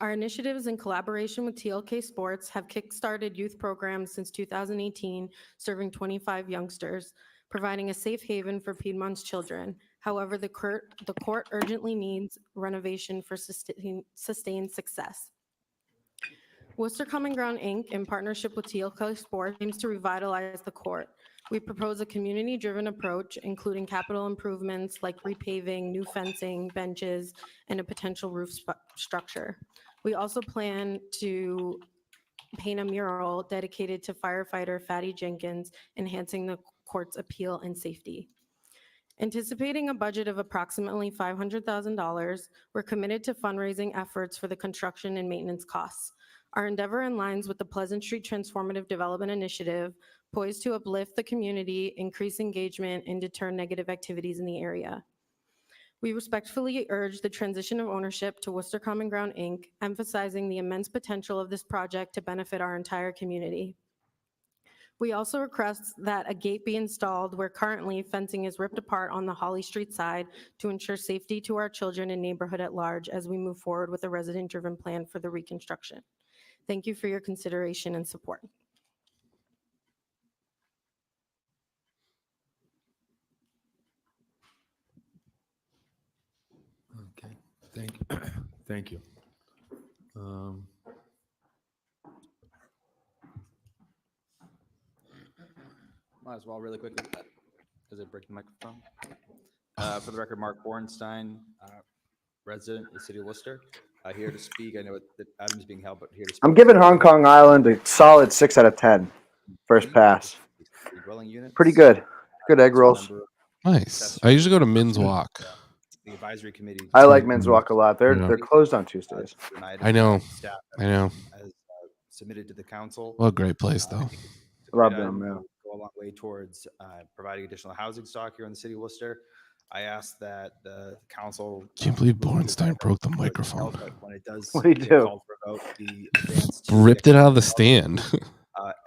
O: Our initiatives in collaboration with TLK Sports have kickstarted youth programs since 2018, serving 25 youngsters, providing a safe haven for Piedmont's children. However, the court urgently needs renovation for sustained success. Worcester Common Ground, Inc., in partnership with TLK Sports, aims to revitalize the court. We propose a community-driven approach, including capital improvements like repaving, new fencing, benches, and a potential roof structure. We also plan to paint a mural dedicated to firefighter Fatty Jenkins, enhancing the court's appeal and safety. Anticipating a budget of approximately $500,000, we're committed to fundraising efforts for the construction and maintenance costs. Our endeavor aligns with the Pleasant Street Transformative Development Initiative, poised to uplift the community, increase engagement, and deter negative activities in the area. We respectfully urge the transition of ownership to Worcester Common Ground, Inc., emphasizing the immense potential of this project to benefit our entire community. We also request that a gate be installed where currently fencing is ripped apart on the Holly Street side to ensure safety to our children and neighborhood at large as we move forward with a resident-driven plan for the reconstruction. Thank you for your consideration and support.
G: Okay, thank you. Thank you.
P: Might as well really quickly. Does it break the microphone? For the record, Mark Bornstein, resident of the city of Worcester, here to speak. I know that item is being held, but here to speak.
B: I'm giving Hong Kong Island a solid 6 out of 10. First pass.
P: Dwelling units.
B: Pretty good. Good egg rolls.
A: Nice. I usually go to Men's Walk.
P: The advisory committee.
B: I like Men's Walk a lot. They're closed on Tuesdays.
A: I know. I know.
P: As submitted to the council.
A: What a great place, though.
B: Love them. Yeah.
P: Go a long way towards providing additional housing stock here in the city of Worcester. I ask that the council.
A: Can't believe Bornstein broke the microphone.
P: When it does,
B: what do you do?
P: Call for a vote, the advance to
A: Ripped it out of the stand.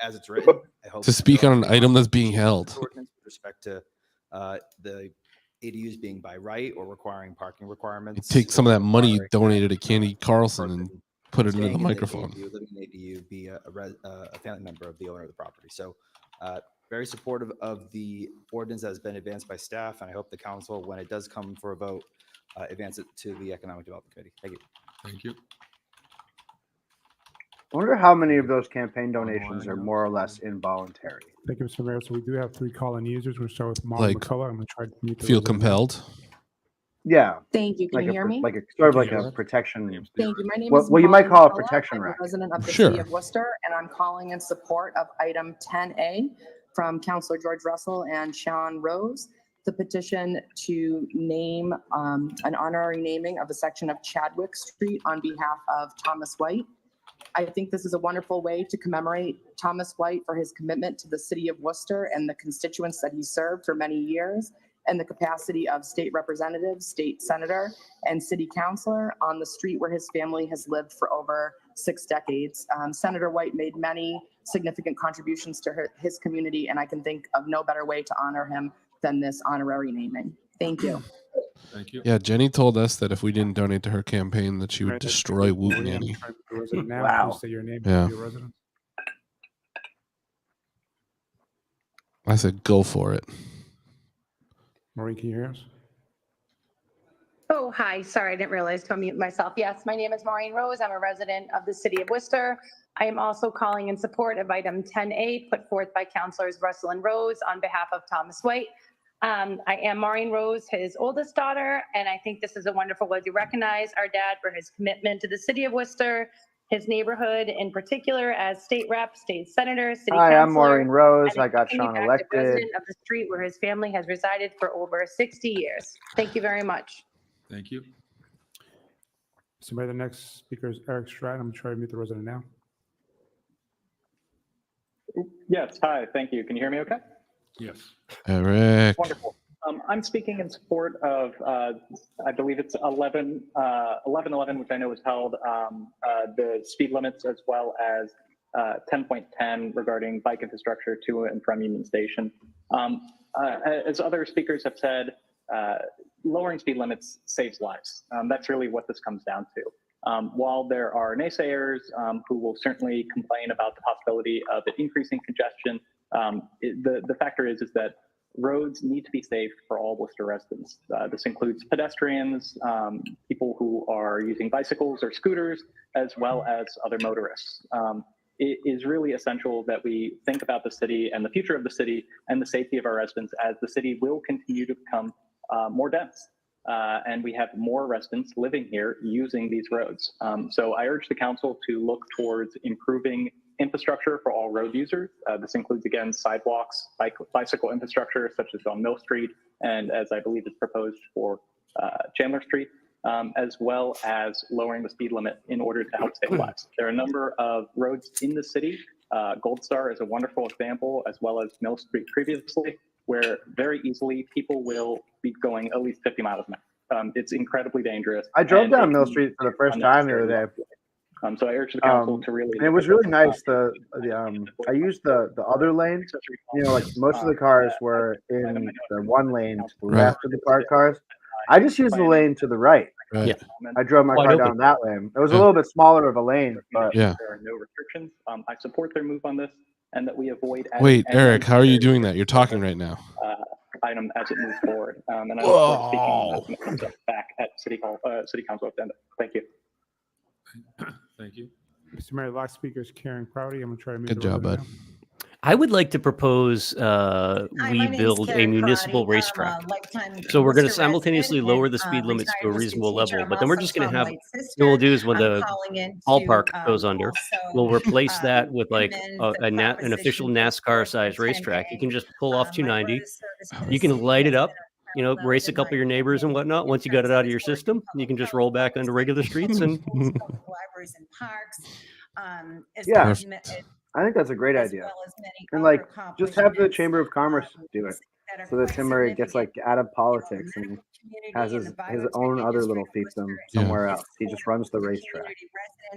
P: As it's written, I hope
A: to speak on an item that's being held.
P: With respect to the ADUs being by right or requiring parking requirements.
A: Take some of that money you donated to Candy Carlson and put it into the microphone.
P: Living in ADU, be a family member of the owner of the property. So very supportive of the ordinance that has been advanced by staff, and I hope the council, when it does come for a vote, advance it to the Economic Development Committee. Thank you.
G: Thank you.
B: I wonder how many of those campaign donations are more or less involuntary.
Q: Thank you, Mr. Mayor. So we do have 3 call-in users. We'll start with Molly
A: Like,
Q: McCullough. I'm going to try to mute the
A: feel
Q: resident.
A: compelled.
B: Yeah.
R: Thank you. Can
B: like
R: you
B: a,
R: hear me?
B: Like a sort of like a protection.
R: Thank you. My name
B: Well,
R: is
B: you might
R: Molly
B: call it
R: McCullough.
B: protection
R: I'm a
B: rack.
R: resident of the
A: Sure.
R: city of Worcester, and I'm calling in support of item 10A from Councilor George Russell and Shaun Rose, the petition to name an honorary naming of a section of Chadwick Street on behalf of Thomas White. I think this is a wonderful way to commemorate Thomas White for his commitment to the city of Worcester and the constituents that he served for many years, and the capacity of state representative, state senator, and city councilor on the street where his family has lived for over 6 decades. Senator White made many significant contributions to his community, and I can think of no better way to honor him than this honorary naming. Thank you.
G: Thank you.
A: Yeah, Jenny told us that if we didn't donate to her campaign, that she would destroy Woot Nanny.
Q: Wow. Say your name.
A: Yeah.
Q: Your residence.
A: I said, go for it.
Q: Maureen, can you hear us?
S: Oh, hi. Sorry, I didn't realize to unmute myself. Yes, my name is Maureen Rose. I'm a resident of the city of Worcester. I am also calling in support of item 10A put forth by Councilors Russell and Rose on behalf of Thomas White. I am Maureen Rose, his oldest daughter, and I think this is a wonderful way to recognize our dad for his commitment to the city of Worcester, his neighborhood in particular as state rep, state senator, city councilor.
B: Hi, I'm Maureen Rose.
S: and
B: I got
S: continued
B: Shaun
S: active
B: elected.
S: resident of the street where his family has resided for over 60 years. Thank you very much.
G: Thank you.
Q: So the next speaker is Eric Stratton. I'm going to try to mute the resident now.
T: Yes, hi, thank you. Can you hear me okay?
G: Yes.
A: Eric.
T: Wonderful. I'm speaking in support of, I believe it's 1111, which I know was held, the speed limits, as well as 10.10 regarding bike infrastructure to and from Union Station. As other speakers have said, lowering speed limits saves lives. That's really what this comes down to. While there are naysayers who will certainly complain about the possibility of it increasing congestion, the factor is that roads need to be safe for all Worcester residents. This includes pedestrians, people who are using bicycles or scooters, as well as other motorists. It is really essential that we think about the city and the future of the city and the safety of our residents, as the city will continue to become more dense. And we have more residents living here using these roads. So I urge the council to look towards improving infrastructure for all road users. This includes, again, sidewalks, bicycle infrastructure, such as on Mill Street, and as I believe is proposed for Chandler Street, as well as lowering the speed limit in order to help save lives. There are a number of roads in the city. Gold Star is a wonderful example, as well as Mill Street previously, where very easily people will be going at least 50 miles an hour. It's incredibly dangerous.
B: I drove
T: and
B: down
T: it
B: Mill
T: can
B: Street for the
T: be
B: first time the
T: unnecessary.
B: other day.
T: So I urge the council to really.
B: And it was really nice. I used the other lane. You know, like most of the cars were in the one lane to the left of the parked cars. I just used the lane to the right.
A: Yeah.
B: I drove my car down that lane. It was a little bit smaller of a lane, but
A: Yeah.
T: There are no restrictions. I support their move on this, and that we avoid. adding
A: Wait,
T: any
A: Eric, how are you doing that? You're talking right now.
T: Item as it moves forward, and I look forward to speaking on this when it comes up back at City Council agenda. Thank you.
G: Thank you.
Q: Mr. Mayor, the last speaker is Karen Crowdy. I'm going to try to mute
A: Good
Q: the
A: job,
Q: resident
C: I would like to propose
U: Hi, my
C: we
U: name's
C: build a
U: Karen
C: municipal
U: Karate.
C: racetrack.
U: I'm a lifetime
C: So we're going to
U: Worcester
C: simultaneously
U: resident
C: lower
U: and
C: the speed limits to a
U: retired history
C: reasonable
U: teacher.
C: level,
U: I'm
C: but then we're
U: also
C: just going to
U: Tom
C: have,
U: White's
C: what
U: sister.
C: we'll do is when
U: I'm
C: the
U: calling in
C: ballpark
U: to
C: goes under, we'll replace that with like an official NASCAR size racetrack. You can just pull off 290. You can light it up, you know, race a couple of your neighbors and whatnot. Once you got it out of your system, you can just roll back onto regular streets and
U: libraries and parks.
B: Yeah,
U: as
B: I think that's a great idea.
U: well as many
B: And
U: other
B: like, just have the Chamber of Commerce do it,
U: that are
B: so that
U: quite
B: Tim Murray gets like out of politics and has his own other little fiefdom somewhere else. He just runs the racetrack.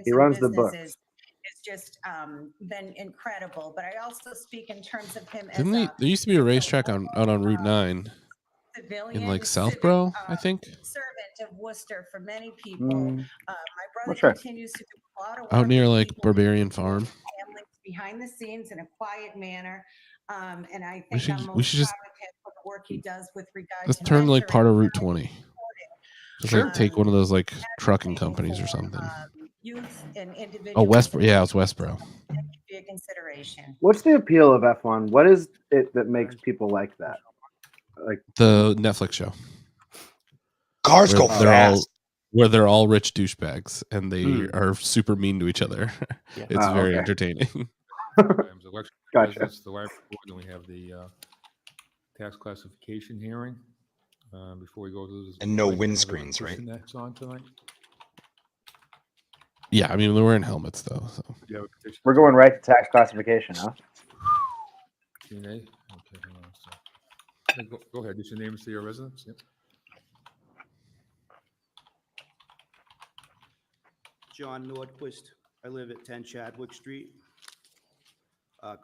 B: He runs the books.
U: It's just been incredible. But I also speak in terms of him as
A: Didn't they, there used to be a racetrack out on Route 9
U: civilian,
A: in like Southborough, I think.
U: servant of Worcester for many people.
B: Mm,
U: My brother
B: sure.
U: continues to do a lot of work
A: Out near
U: with
A: like
U: people
A: Barbarian Farm.
U: families behind the scenes in a quiet manner. And I
A: We
U: think
A: should,
U: I'm
A: we
U: most
A: should just,
U: proud of him for the work he does with regard
A: let's
U: to
A: turn like
U: mentoring
A: part of Route 20. Just
C: Sure.
A: like take one of those like trucking companies or something.
U: youth and
A: Oh,
U: individuals.
A: Westboro. Yeah, it's Westboro.
U: Thank you for your consideration.
B: What's the appeal of F1? What is it that makes people like that? Like
A: The Netflix show.
D: Cars
A: Where
D: go
A: they're all
D: fast.
A: where they're all rich douchebags and they are super mean to each other.
C: Yeah.
A: It's
B: Oh,
A: very
B: okay.
A: entertaining.
G: Election
B: Gotcha.
G: residents, the library board, and we have the tax classification hearing. Before we go to this.
D: And no
G: like, another
D: windscreens, right?
G: petition That's on tonight.
A: Yeah, I mean they're wearing helmets though. So
G: Do you have a petition?
B: We're going right to tax classification, huh?
G: Q&A? Okay, hang on a sec. Go ahead. Just your names to your residents. Yep.
V: John Nordquist. I live at 10 Chadwick Street.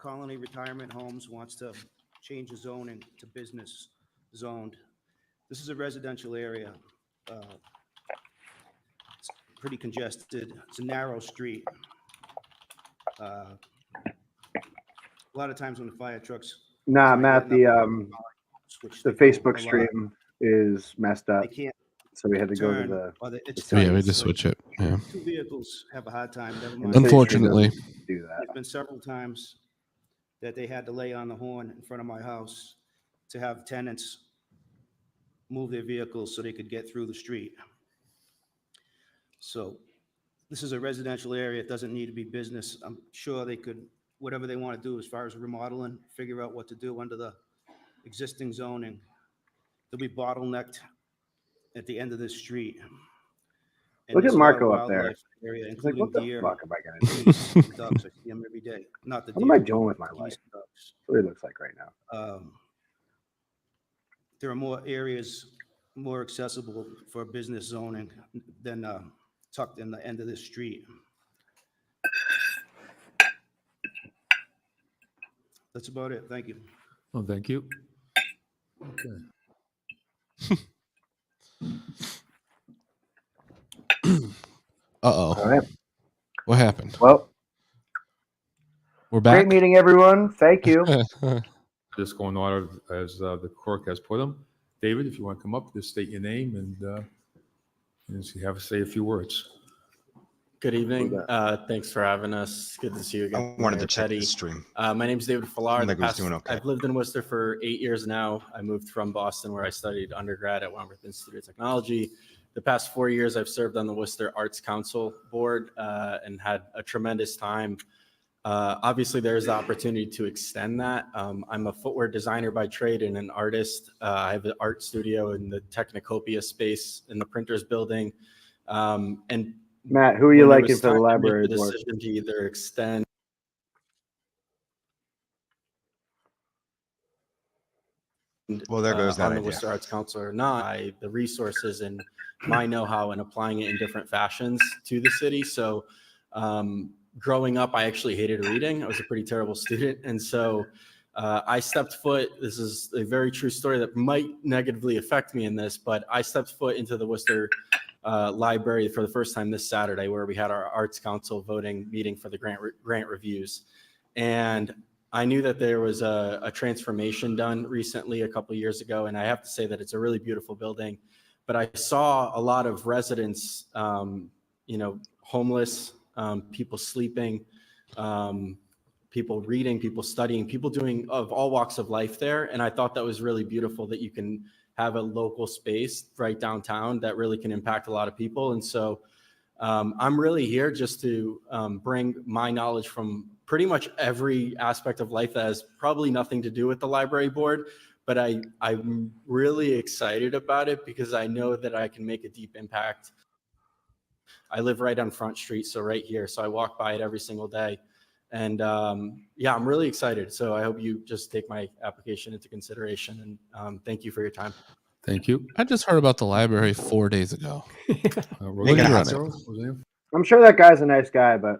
V: Colony Retirement Homes wants to change the zoning to business zoned. This is a residential area. It's pretty congested. It's a narrow street. A lot of times when the fire trucks.
B: Nah,
V: start
B: Matt,
V: getting up,
B: the Facebook stream is messed up,
V: They can't
B: so we had to go to
V: turn,
B: the.
V: or it's
A: yeah,
V: tight.
A: we
V: It's
A: just
V: like
A: switch it. Yeah.
V: Two vehicles have a hard time. Never mind.
A: Unfortunately.
B: Do that.
V: There's been several times that they had to lay on the horn in front of my house to have tenants move their vehicles so they could get through the street. So this is a residential area. It doesn't need to be business. I'm sure they could, whatever they want to do as far as remodeling, figure out what to do under the existing zoning. They'll be bottlenecked at the end of this street. And
B: Look at
V: there's a lot of
B: Marco up there.
V: wildlife Area,
B: He's like,
V: including
B: what the
V: deer.
B: fuck am I gonna do?
V: geese, ducks. I see them every day. Not the
B: What am I
V: deer,
B: doing with my
V: geese,
B: life?
V: ducks.
B: That's what it looks like right now.
V: There are more areas more accessible for business zoning than tucked in the end of this street. That's about it. Thank you.
G: Oh, thank you. Okay.
A: Uh-oh.
B: All right.
A: What happened?
B: Well,
A: we're back.
B: great meeting, everyone. Thank you.
G: Just going on as the clerk has put them. David, if you want to come up, just state your name and if you have to say a few words.
W: Good evening. Thanks for having us. Good to see you again.
D: I wanted to
W: Mayor
D: check
W: Petty.
D: the stream.
W: My name is David Falar.
D: Like it was doing okay.
W: I've lived in Worcester for 8 years now. I moved from Boston where I studied undergrad at Wentworth Institute of Technology. The past 4 years, I've served on the Worcester Arts Council board and had a tremendous time. Obviously, there's the opportunity to extend that. I'm a footwear designer by trade and an artist. I have an art studio in the Technicopia space in the printers building. And
B: Matt, who are you
W: when it
B: liking
W: was
B: for the
W: time to make
B: library
W: the
B: board?
W: decision to either extend
D: Well, there goes that
W: on the
D: idea.
W: Worcester Arts Council or not, the resources and my know-how and applying it in different fashions to the city. So growing up, I actually hated reading. I was a pretty terrible student. And so I stepped foot, this is a very true story that might negatively affect me in this, but I stepped foot into the Worcester Library for the first time this Saturday, where we had our Arts Council voting meeting for the grant reviews. And I knew that there was a transformation done recently a couple of years ago, and I have to say that it's a really beautiful building. But I saw a lot of residents, homeless, people sleeping, people reading, people studying, people doing of all walks of life there. And I thought that was really beautiful that you can have a local space right downtown that really can impact a lot of people. And so I'm really here just to bring my knowledge from pretty much every aspect of life that has probably nothing to do with the library board. But I'm really excited about it because I know that I can make a deep impact. I live right on Front Street, so right here. So I walk by it every single day. And yeah, I'm really excited. So I hope you just take my application into consideration. And thank you for your time.
G: Thank you.
A: I just heard about the library 4 days ago.
G: Roseanne,
A: Make it run
G: Hansel,
A: it.
G: Roseanne?
B: I'm sure that guy's a nice guy, but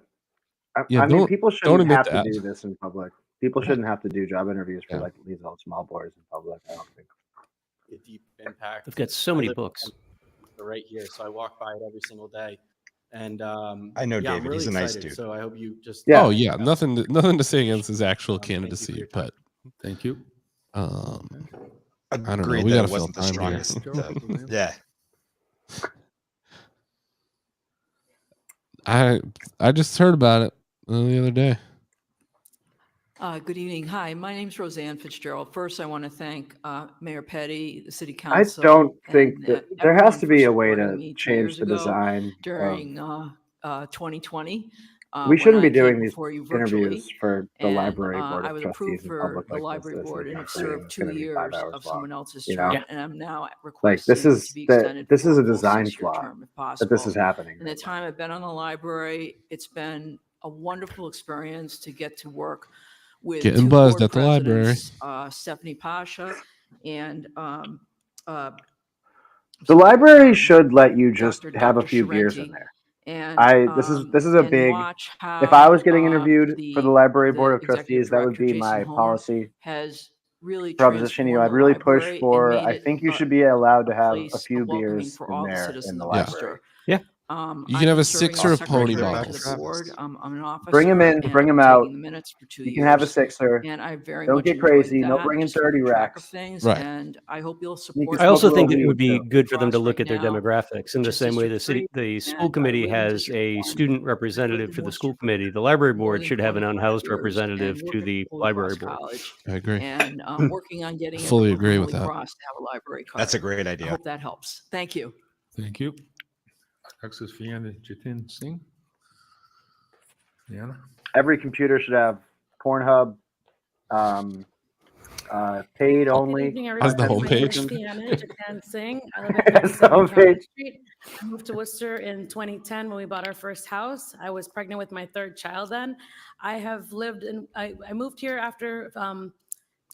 A: Yeah,
B: I mean,
A: don't-
B: people
A: don't
B: shouldn't
A: admit
B: have to
A: that.
B: do this in public. People shouldn't have to do job interviews for like these old small boards in public. I don't think.
W: A deep impact.
C: They've got so
W: I
C: many
W: live
C: books.
W: right here, so I walk by it every single day. And
D: I know
W: yeah, I'm
D: David.
W: really
D: He's a nice
W: excited.
D: dude.
W: So I hope you just
A: Oh yeah, nothing to say against his actual candidacy, but
G: thank you.
A: I don't know.
D: Agreed
A: We
D: that
A: gotta
D: it
A: fill
D: wasn't the
A: time here.
D: strongest. Yeah.
A: I just heard about it the other day.
E: Good evening. Hi, my name's Roseanne Fitzgerald. First, I want to thank Mayor Petty, the City
B: I
E: Council.
B: don't think
E: and,
B: that there
E: everyone
B: has to
E: for
B: be a way
E: supporting
B: to
E: me 2
B: change
E: years
B: the
E: ago
B: design.
E: during 2020.
B: We
E: when
B: shouldn't
E: I
B: be doing
E: came
B: these
E: before you virtually,
B: interviews for the
E: and,
B: library board
E: I
B: of
E: was
B: trustees
E: approved
B: in
E: for
B: public
E: the
B: like this.
E: library
B: This
E: board
B: is
E: and
B: not
E: have
B: fair.
E: served
B: It's
E: 2
B: going to be 5
E: years
B: hours
E: of
B: long.
E: someone else's
B: You know,
E: term, and I'm now
B: like
E: requesting
B: this is
E: to be
B: that
E: extended
B: this
E: for
B: is a
E: full
B: design
E: 6-year
B: flaw
E: term if
B: that this is
E: possible.
B: happening.
E: In the time I've been on the library, it's been a wonderful experience to get to work with
A: Getting
E: 2
A: buzzed
E: board
A: at the library.
E: presidents, Stephanie Pasha and
B: The library should let you just have a
E: Dr.
B: few beers in
E: Sharenti,
B: there.
E: and
B: This is a
E: and
B: big.
E: watch
B: If I was
E: how
B: getting interviewed for the library board of
E: executive
B: trustees, that would
E: director,
B: be
E: Jason
B: my
E: Homer,
B: policy
E: has really
B: proposition. You know,
E: transformed
B: I'd
E: the
B: really push
E: library and
B: for.
E: made
B: I
E: it
B: think you should be allowed to have a
E: place
B: few
E: of welcoming
B: beers
E: for
B: in
E: all the
B: there
E: citizens
B: in the
E: of
B: library.
E: Worcester.
C: Yeah.
A: You can
E: I've
A: have
E: been
A: a
E: serving
A: sixer
E: as
A: of pony
E: secretary to
A: bottles.
E: the board. I'm an officer.
B: Bring them in,
E: and
B: bring
E: I've
B: them
E: been
B: out.
E: taking the minutes for 2
B: You
E: years.
B: can have a sixer.
E: And I very
B: Don't
E: much
B: get
E: enjoyed
B: crazy. No
E: that,
B: bringing
E: just keeping
B: 30
E: track of
B: racks.
E: things.
A: Right.
E: And I hope you'll
B: You
E: support.
B: can
C: I also
B: smoke a
C: think
B: little
C: that it would
B: weed
C: be
B: too.
C: good for them to
E: Across
C: look
E: right
C: at their
E: now,
C: demographics in the
E: which is
C: same way
E: District 3,
C: the school
E: and I
C: committee
E: live in
C: has
E: District
C: a
E: 1.
C: student representative to the school committee. The library
E: More
C: board
E: than
C: should have an
E: 25
C: unhoused
E: years and
C: representative to
E: working
C: the
E: at Holy
C: library
E: Cross
C: board.
E: College,
A: I agree.
E: and working on getting
A: I fully
E: everyone
A: agree
E: from
A: with
E: Holy
A: that.
E: Cross to have a library card.
D: That's a great
E: I
D: idea.
E: hope that helps. Thank you.
G: Thank you. Next is Fiona Jitin Singh. Fiona.
B: Every computer should have Pornhub, paid
F: Good
B: only.
F: evening,
A: How's the
F: everybody. My name is
A: homepage?
F: Fiona Jitan Singh. I live at
B: That's
F: 37
B: the
F: Travis
B: homepage.
F: Street. I moved to Worcester in 2010 when we bought our first house. I was pregnant with my 3rd child then. I have lived in, I moved here after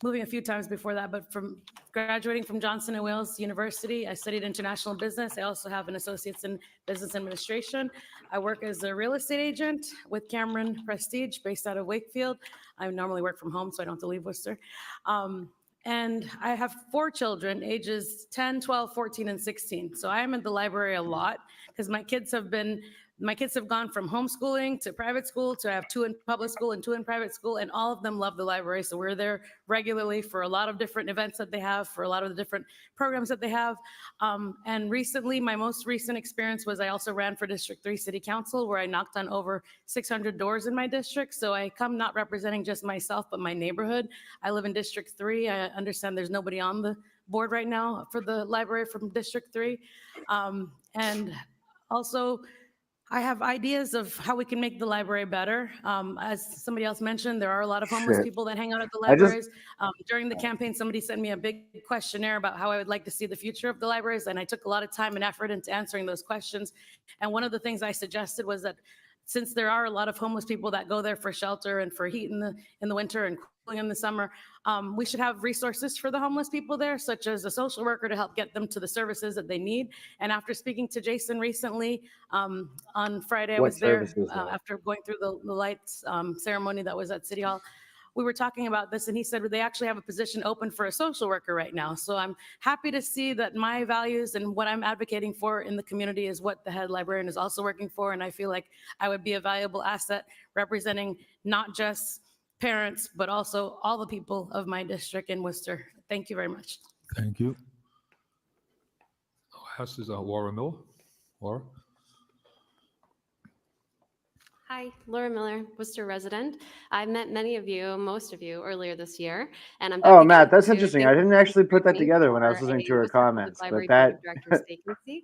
F: moving a few times before that, but from graduating from Johnson & Wales University, I studied international business. I also have an associate's in business administration. I work as a real estate agent with Cameron Prestige based out of Wakefield. I normally work from home, so I don't have to leave Worcester. And I have 4 children, ages 10, 12, 14, and 16. So I am at the library a lot because my kids have gone from homeschooling to private school to I have 2 in public school and 2 in private school, and all of them love the library. So we're there regularly for a lot of different events that they have, for a lot of the different programs that they have. And recently, my most recent experience was I also ran for District 3 City Council, where I knocked on over 600 doors in my district. So I come not representing just myself, but my neighborhood. I live in District 3. I understand there's nobody on the board right now for the library from District 3. And also, I have ideas of how we can make the library better. As somebody else mentioned, there are a lot of homeless
B: Shit.
F: people that hang out at the
B: I just-
F: libraries. During the campaign, somebody sent me a big questionnaire about how I would like to see the future of the libraries, and I took a lot of time and effort into answering those questions. And one of the things I suggested was that since there are a lot of homeless people that go there for shelter and for heat in the winter and cooling in the summer, we should have resources for the homeless people there, such as a social worker to help get them to the services that they need. And after speaking to Jason recently, on Friday, I
B: What
F: was there
B: services, though?
F: after going through the lights ceremony that was at City Hall. We were talking about this, and he said they actually have a position open for a social worker right now. So I'm happy to see that my values and what I'm advocating for in the community is what the head librarian is also working for. And I feel like I would be a valuable asset representing not just parents, but also all the people of my district in Worcester. Thank you very much.
G: Thank you. Last is Laura Miller. Laura.
H: Hi, Laura Miller, Worcester resident. I've met many of you, most of you, earlier this year, and I'm
B: Oh,
H: definitely
B: Matt,
H: going
B: that's
H: to
B: interesting. I
H: thank
B: didn't
H: you
B: actually put that
H: me
B: together when I was
H: for
B: listening
H: a
B: to her
H: Worcester Public
B: comments, but
H: Library Board
B: that
H: of Directors vacancy.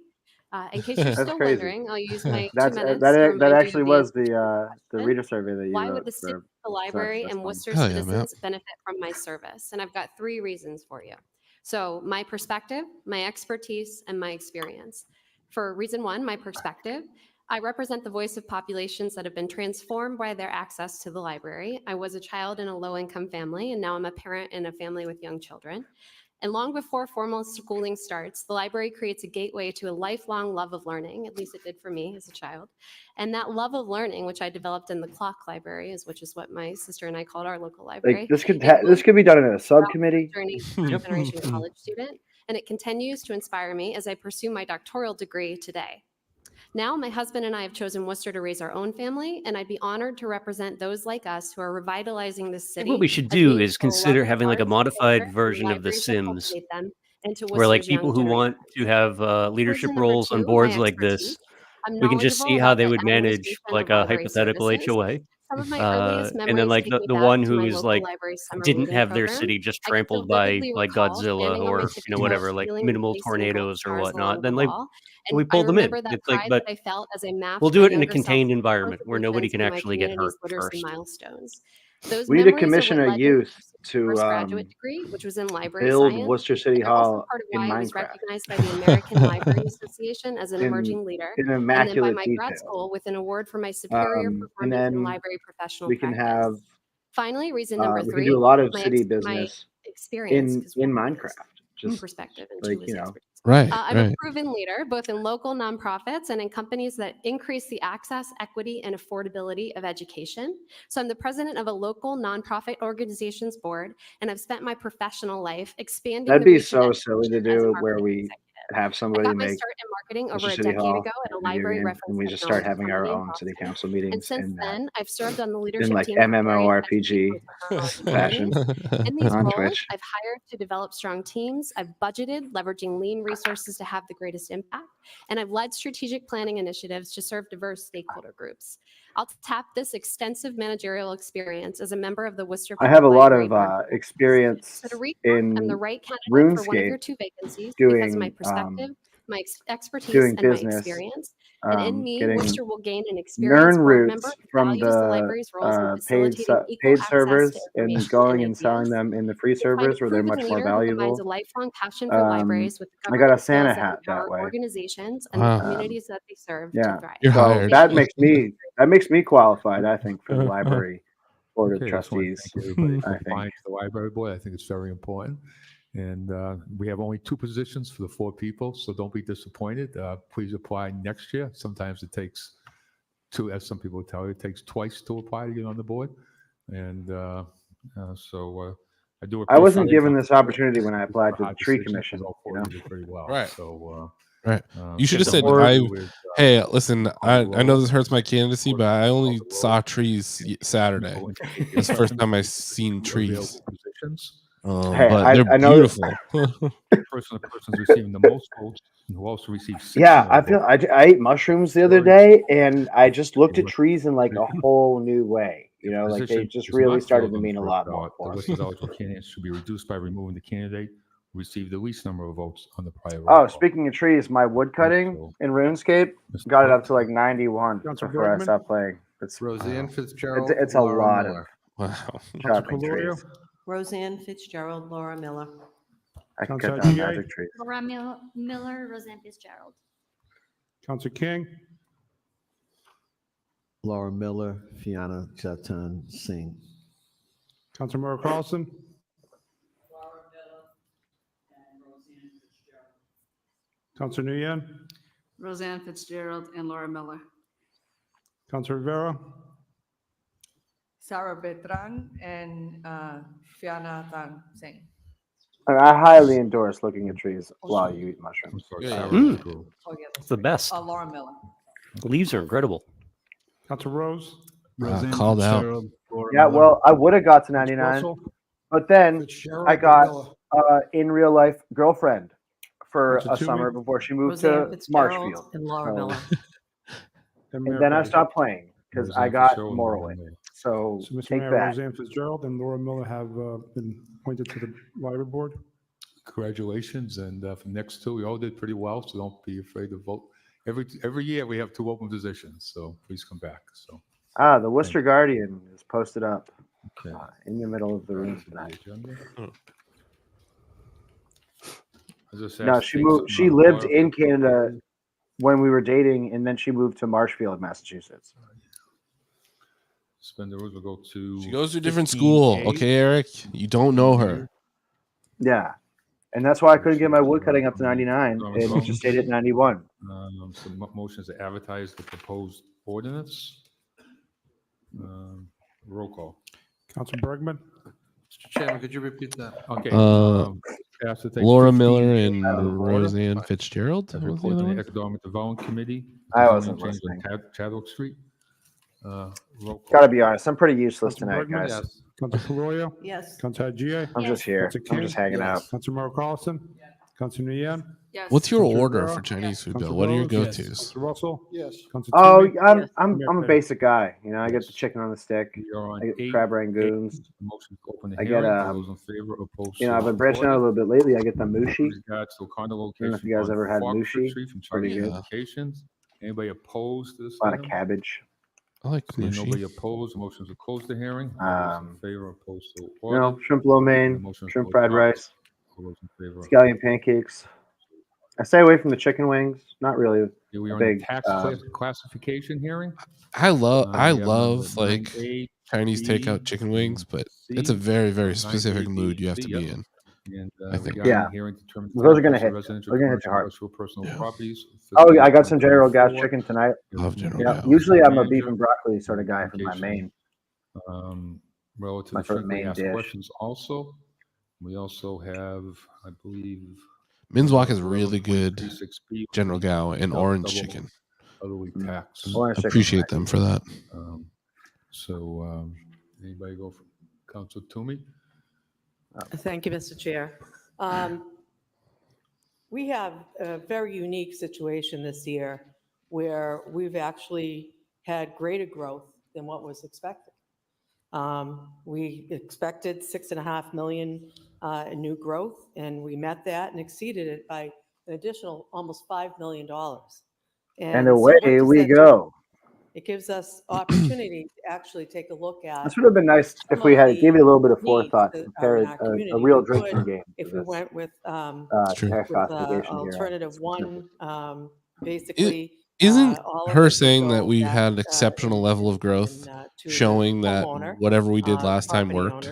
H: In case you're
B: that's
H: still
B: crazy.
H: wondering, I'll use my 2
B: That's
H: minutes to
B: that
H: remind you
B: actually
H: of
B: was
H: the
B: the reader survey that you
H: why would
B: wrote
H: the city,
B: for.
H: the
B: Sorry,
H: library,
B: that's
H: and
B: fine.
H: Worcester
A: Hell yeah, Matt.
H: citizens benefit from my service? And I've got 3 reasons for you. So my perspective, my expertise, and my experience. For reason 1, my perspective, I represent the voice of populations that have been transformed by their access to the library. I was a child in a low-income family, and now I'm a parent in a family with young children. And long before formal schooling starts, the library creates a gateway to a lifelong love of learning, at least it did for me as a child. And that love of learning, which I developed in the Clock Library, which is what my sister and I called our local library.
B: Like this could
H: it
B: this could be done in a subcommittee.
H: journey as a generation college student, and it continues to inspire me as I pursue my doctoral degree today. Now, my husband and I have chosen Worcester to raise our own family, and I'd be honored to represent those like us who are revitalizing this
C: I
H: city.
C: think what we should
H: as
C: do
H: we
C: is
H: instill a love
C: consider
H: for
C: having like a
H: arts and
C: modified
H: culture, and
C: version of The
H: libraries that
C: Sims,
H: cultivate them into
C: where like
H: Worcester's young
C: people who want
H: generation.
C: to have leadership
H: Reason number
C: roles on
H: 2,
C: boards
H: my
C: like this,
H: expertise. I'm
C: we can just
H: knowledgeable
C: see how
H: about
C: they
H: the
C: would manage
H: administration
C: like
H: of
C: a
H: library
C: hypothetical
H: services.
C: HOA.
H: Some of my earliest
C: And then
H: memories
C: like
H: take
C: the
H: me
C: the
H: back
C: one
H: to my
C: who's
H: local
C: like
H: library summer
C: didn't
H: reading
C: have their
H: program.
C: city just
H: I can
C: trampled
H: still
C: by
H: vividly
C: like
H: recall
C: Godzilla
H: standing on my
C: or
H: tippy
C: you know whatever,
H: toes,
C: like
H: feeling
C: minimal
H: and placing gold
C: tornadoes or
H: stars
C: whatnot.
H: along the
C: Then like
H: wall.
C: we
H: And I
C: pulled them in.
H: remember that
C: It's like,
H: pride
C: but
H: that I felt as I mapped
C: we'll
H: my
C: do it in a
H: younger self
C: contained environment where nobody
H: contributions
C: can
H: through my
C: actually get hurt
H: community's literacy
C: first.
H: milestones. Those
B: We need to
H: memories are
B: commission
H: what
B: a
H: led me to
B: youth
H: pursue my
B: to
H: first graduate degree, which was in library
B: build
H: science.
B: Worcester City
H: And they're also
B: Hall
H: part of
B: in
H: why I was
B: Minecraft
H: recognized by the American Library Association as an
B: in
H: emerging leader, and then by
B: immaculate
H: my grad
B: detail.
H: school with an award for my superior
B: And
H: performance in
B: then
H: library professional
B: we can
H: practice.
B: have
H: Finally, reason number
B: we can do a
H: 3,
B: lot of
H: my
B: city
H: my
B: business
H: experience,
B: in
H: because 1 was
B: Minecraft. Just
H: perspective and 2
B: like
H: was expertise.
A: Right,
H: I'm a
A: right.
H: proven leader, both in local nonprofits and in companies that increase the access, equity, and affordability of education. So I'm the president of a local nonprofit organizations board, and I've spent my professional life expanding
B: That'd
H: the
B: be
H: reach of
B: so silly to
H: education as a
B: do where
H: marketing
B: we
H: executive.
B: have
H: I
B: somebody
H: got my
B: make
H: start in marketing over
B: Worcester
H: a
B: City
H: decade
B: Hall
H: ago at a
B: a video
H: library
B: game,
H: reference
B: and we just start
H: technology
B: having our
H: company in
B: own city
H: Boston.
B: council
H: And
B: meetings
H: since
B: in
H: then, I've served on the
B: in
H: leadership
B: like
H: team for various
B: MMORPG fashion
H: in these
B: on
H: roles,
B: Twitch.
H: I've hired to develop strong teams. I've budgeted, leveraging lean resources to have the greatest impact. And I've led strategic planning initiatives to serve diverse stakeholder groups. I'll tap this extensive managerial experience as a member of the Worcester
B: I have
H: Public
B: a lot
H: Library
B: of
H: Board.
B: experience
H: So to recap, I'm the
B: in
H: right candidate for one of your
B: RuneScape
H: 2 vacancies because of my
B: doing
H: perspective, my expertise,
B: doing
H: and my
B: business,
H: experience. And in me,
B: getting
H: Worcester will gain an
B: Nern
H: experienced board member
B: roots
H: who
B: from
H: values the
B: the
H: library's roles in
B: paid
H: facilitating equal
B: paid
H: access
B: servers
H: to
B: and
H: information
B: going
H: and
B: and selling
H: ideas.
B: them in the free
H: You'll find
B: servers
H: a
B: where they're
H: proven
B: much more
H: leader who combines a
B: valuable.
H: lifelong passion for libraries with the
B: I got a
H: governance
B: Santa
H: skills that
B: hat that
H: empower
B: way.
H: organizations and the
A: Wow.
H: communities that they serve to
B: Yeah,
H: thrive.
A: You're
B: so
A: hired.
B: that makes me qualified, I think, for the library board of
G: Okay, I just want to
B: trustees.
G: thank everybody for
B: I think.
G: applying to the library board. I think it's very important. And we have only 2 positions for the 4 people, so don't be disappointed. Please apply next year. Sometimes it takes 2, as some people tell you, it takes twice to apply to get on the board. And so I do
B: I wasn't
G: appreciate
B: given this opportunity when I applied to the
G: hard
B: tree
G: decisions,
B: commission.
G: because all 4
B: You know?
G: of you did pretty well.
A: Right.
G: So
A: Right. You should have
G: so
A: said,
G: what I'll
A: I,
G: do is,
A: hey, listen, I know
G: roll.
A: this hurts my candidacy, but I only saw trees Saturday. It's the first time I seen trees.
G: Positions.
B: Hey,
A: But
B: I
A: they're
B: know
A: beautiful.
G: Person's receiving the most votes, and who also receives 6
B: Yeah,
G: more
B: I feel
G: votes.
B: I ate mushrooms the other day, and I just looked at trees in like a whole new way. You know, like they
G: Position
B: just
G: is
B: really
G: not
B: started
G: filled
B: to
G: on the
B: mean a
G: first
B: lot
G: ballot.
B: more
G: The
B: for
G: list
B: me.
G: of eligible candidates should be reduced by removing the candidate who received the least number of votes on the prior roll
B: Oh,
G: call.
B: speaking of trees, my wood cutting in RuneScape got it up to like 91
Q: Councilor
B: before I
Q: Bergman?
B: stopped playing. It's
I: Roseanne Fitzgerald,
B: it's a
I: Laura
B: lot
I: Miller.
B: of
A: Wow.
B: chopping
Q: Calorio?
B: trees.
J: Roseanne Fitzgerald, Laura Miller.
B: I can
Q: Councilor
B: cut down
Q: DA?
B: magic trees.
X: Laura Miller, Roseanne Fitzgerald.
Q: Councilor King?
I: Laura Miller, Fiona Chatan Singh.
Q: Councilor Maura Carlson? Councilor Nguyen?
Y: Roseanne Fitzgerald and Laura Miller.
Q: Councilor Rivera?
Z: Sarah Bertrand and Fiona Tan Singh.
B: And I highly endorse looking at trees while you eat mushrooms.
C: It's the best.
Z: Laura Miller.
C: The leaves are incredible.
Q: Councilor Rose?
A: Called out.
B: Yeah, well, I would have got to 99,
Q: Russell?
B: but then
I: Fitzgerald,
B: I got
I: Miller.
B: in real life girlfriend for
Q: Councilor
B: a summer
Q: Toomey?
B: before she moved
Z: Roseanne
B: to
Z: Fitzgerald
B: Marshfield.
Z: and Laura
B: So-
Z: Miller.
B: and then I stopped playing because I got Morrowind. So
Q: So, Mr.
B: take
Q: Mayor,
B: that.
Q: Roseanne Fitzgerald and Laura Miller have been appointed to the library board.
G: Congratulations, and for the next two, we all did pretty well, so don't be afraid to vote. Every year we have 2 open positions, so please come back. So
B: The Worcester Guardian is posted up in the middle of the room tonight. No, she moved. She lived in Canada when we were dating, and then she moved to Marshfield, Massachusetts.
G: Spend the rules. We'll go to.
A: She goes to a different school. Okay, Eric, you don't know her.
B: Yeah, and that's why I couldn't get my wood cutting up to 99, and it just stayed at 91.
G: Some motions to advertise the proposed ordinance. Roll call.
Q: Council Bergman.
K: Mr. Chairman, could you repeat that?
G: Okay.
A: Laura Miller and Roseanne Fitzgerald.
G: As
A: What was the
G: reported
A: other
G: in the
A: one?
G: Economic Development Committee.
B: I wasn't
G: Zoning change on
B: listening.
G: Chadwick Street. Roll call.
B: Gotta be honest, I'm pretty useless
Q: Council
B: tonight,
Q: Bergman?
B: guys.
Q: Yes. Council Pelorio?
U: Yes.
Q: Council Haji?
B: I'm just here.
Q: Council
B: I'm just hanging out.
Q: Council Merrill Carlson? Council Nguyen?
U: Yes.
A: What's your
Q: Councilor
A: order
Q: Rivera?
A: for Chinese food,
Q: Council
A: Bill? What are your
Q: Rose?
A: go-tos?
Q: Council Russell?
K: Yes.
Q: Council
B: Oh,
Q: Toomey?
B: I'm
Q: Mayor
B: a
Q: Petty?
B: basic guy. You know, I get the chicken on the stick.
G: We are on
B: I get
G: 8,
B: crab rangoons.
G: Motion to open the
B: I get,
G: hearing. All those in favor, opposed.
B: You know,
G: so
B: I've been branching out a
G: reported.
B: little bit lately. I get the mushi.
G: With regards to Condo
B: I don't
G: location.
B: know if you guys
G: on
B: ever had
G: Fox
B: mushi.
G: Street from
B: Pretty
G: Chinese
B: good.
G: Applications. Anybody opposed to this?
B: A lot of
G: item?
B: cabbage.
A: I like
G: Seeing
A: mushy.
G: nobody opposed, motion to close the hearing. All those in favor, opposed, so
B: You know,
G: ordered.
B: shrimp lo mein,
G: Motion to
B: shrimp
G: close
B: fried
G: the
B: rice,
G: All those in favor.
B: scallion pancakes. I stay away from the chicken wings. Not really
G: Here we
B: a
G: are in
B: big.
G: the tax classification hearing.
A: I love
G: We have
A: love
G: number
A: like
G: 9A,
A: Chinese
G: B,
A: takeout chicken wings, but it's a
G: C,
A: very, very
G: 9A,
A: specific
G: B,
A: mood you have
G: C,
A: to
G: yep.
A: be in.
G: And
A: I think.
G: regarding
B: Yeah.
G: hearing determined
B: Those are gonna
G: for
B: hit.
G: residential,
B: They're gonna hit you
G: commercial,
B: hard.
G: industrial, personal properties.
B: Oh, yeah, I got some
G: fiscal
B: General Gas
G: 24.
B: chicken tonight.
A: Love General
B: Yeah,
A: Gas.
B: usually I'm a beef
G: Manager,
B: and broccoli sort of guy for my
G: application,
B: main.
G: Relative
B: My
G: to
B: sort of
G: frequently
B: main
G: asked
B: dish.
G: questions also. We also have, I believe.
A: Minzwalk is really good
G: 36B,
A: General Gao and orange
G: double
A: chicken.
G: elderly tax.
B: Orange chicken.
A: Appreciate them for that.
G: Anybody go for Council Toomey?
L: Thank you, Mr. Chair. We have a very unique situation this year where we've actually had greater growth than what was expected. We expected 6.5 million in new growth, and we met that and exceeded it by an additional almost $5 million.
B: And
L: so
B: away
L: what does
B: we
L: that do?
B: go.
L: It gives us opportunity to actually take a look at.
B: This would have been nice if we had gave you a little bit of forethought to
L: needs
B: compare
L: in our community.
B: a real
L: We
B: drinking
L: could
B: game.
L: if
B: to
L: we
B: this,
L: went with
B: tax classification here.
L: alternative one, basically.
A: Isn't
L: all of
A: her
L: it would
A: saying
L: go
A: that we've
L: back,
A: had an exceptional level of growth,
L: to the
A: showing that
L: homeowner,
A: whatever we did last time
L: property
A: worked?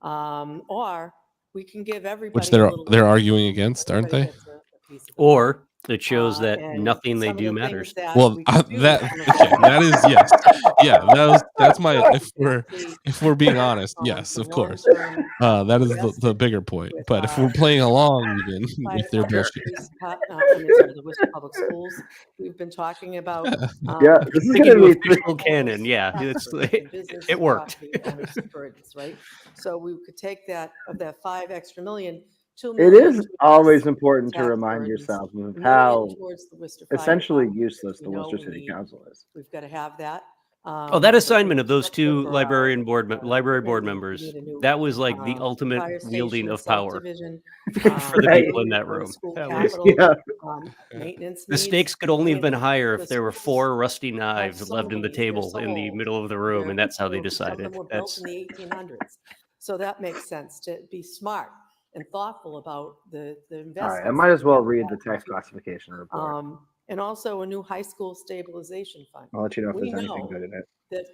L: owners, or we can give everybody
A: Which
L: a
A: they're
L: little
A: they're
L: bit.
A: arguing against, aren't
L: Everybody
A: they?
L: gets a piece of it.
C: Or it shows that
L: And
C: nothing they
L: some of
C: do
L: the things
C: matters.
L: that
A: Well,
L: we can do
A: that
L: some of
A: okay,
L: them
A: that is yes, yeah. That's my if we're being honest, yes,
L: some
A: of course.
L: long-term
A: That is the bigger point. But if we're playing along, even
L: fire
A: if they're
L: department,
A: bullshit,
L: police department, the Worcester Public Schools. We've been talking about.
B: Yeah, this is
C: Sticking
B: gonna
C: to
B: be
C: official canon, yeah, it worked.
L: Right? So we could take that, of that 5 extra million, 2
B: It
L: million.
B: is
L: towards
B: always important to
L: tax
B: remind
L: burdens,
B: yourselves of
L: 1 million
B: how
L: towards the Worcester Fire
B: essentially
L: Department,
B: useless
L: which
B: the
L: we know
B: Worcester
L: we
B: City
L: need.
B: Council is.
L: We've got to have that.
C: Oh, that
L: for
C: assignment of those two
L: infrastructure for
C: library board
L: we
C: members,
L: need a new,
C: that was like the ultimate
L: fire
C: wielding
L: station,
C: of power
L: subdivision,
C: for the
B: Right.
C: people in that
L: for the
C: room.
L: school
C: That was-
L: capital, maintenance
C: The
L: needs,
C: stakes could only have been
L: and
C: higher
L: the
C: if there were
L: schools
C: 4 rusty
L: have
C: knives
L: so
C: left in the
L: many- they're
C: table
L: so
C: in the
L: old.
C: middle of the room, and that's how they
L: Some of
C: decided.
L: them were built
C: That's
L: in the 1800s. So that makes sense to be smart and thoughtful about the investments.
B: All right, I might as
L: that we
B: well
L: have
B: read
L: to
B: the tax classification report.
L: and also a new high school stabilization fund.
B: I'll let you know if
L: We
B: there's anything
L: know
B: good in it.
L: that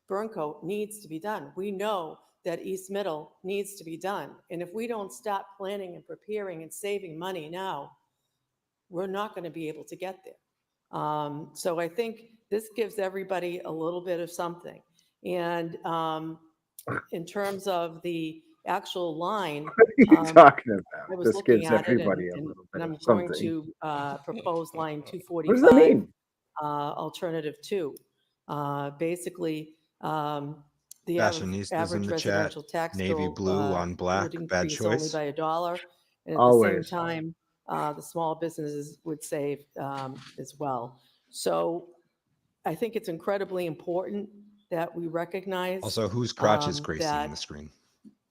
L: Burncoat needs to be done. We know that East Middle needs to be done. And if we don't stop planning and preparing and saving money now, we're not going to be able to get there. So I think this gives everybody a little bit of something. And in terms of the actual line,
B: What are you talking about?
L: I was
B: This
L: looking
B: gives
L: at it
B: everybody a
L: and
B: little bit
L: I'm
B: of
L: going
B: something.
L: to propose line
B: What does that
L: 245,
B: mean?
L: alternative 2. Basically, the
D: Fashionistas in
L: average
D: the chat.
L: residential tax
D: Navy
L: bill
D: blue on black.
L: would
D: Bad
L: increase only
D: choice.
L: by $1, and at
B: Always.
L: the same time, the small businesses would save as well. So I think it's incredibly important that we recognize.
D: Also, whose crotch is
L: that
D: gracing the screen?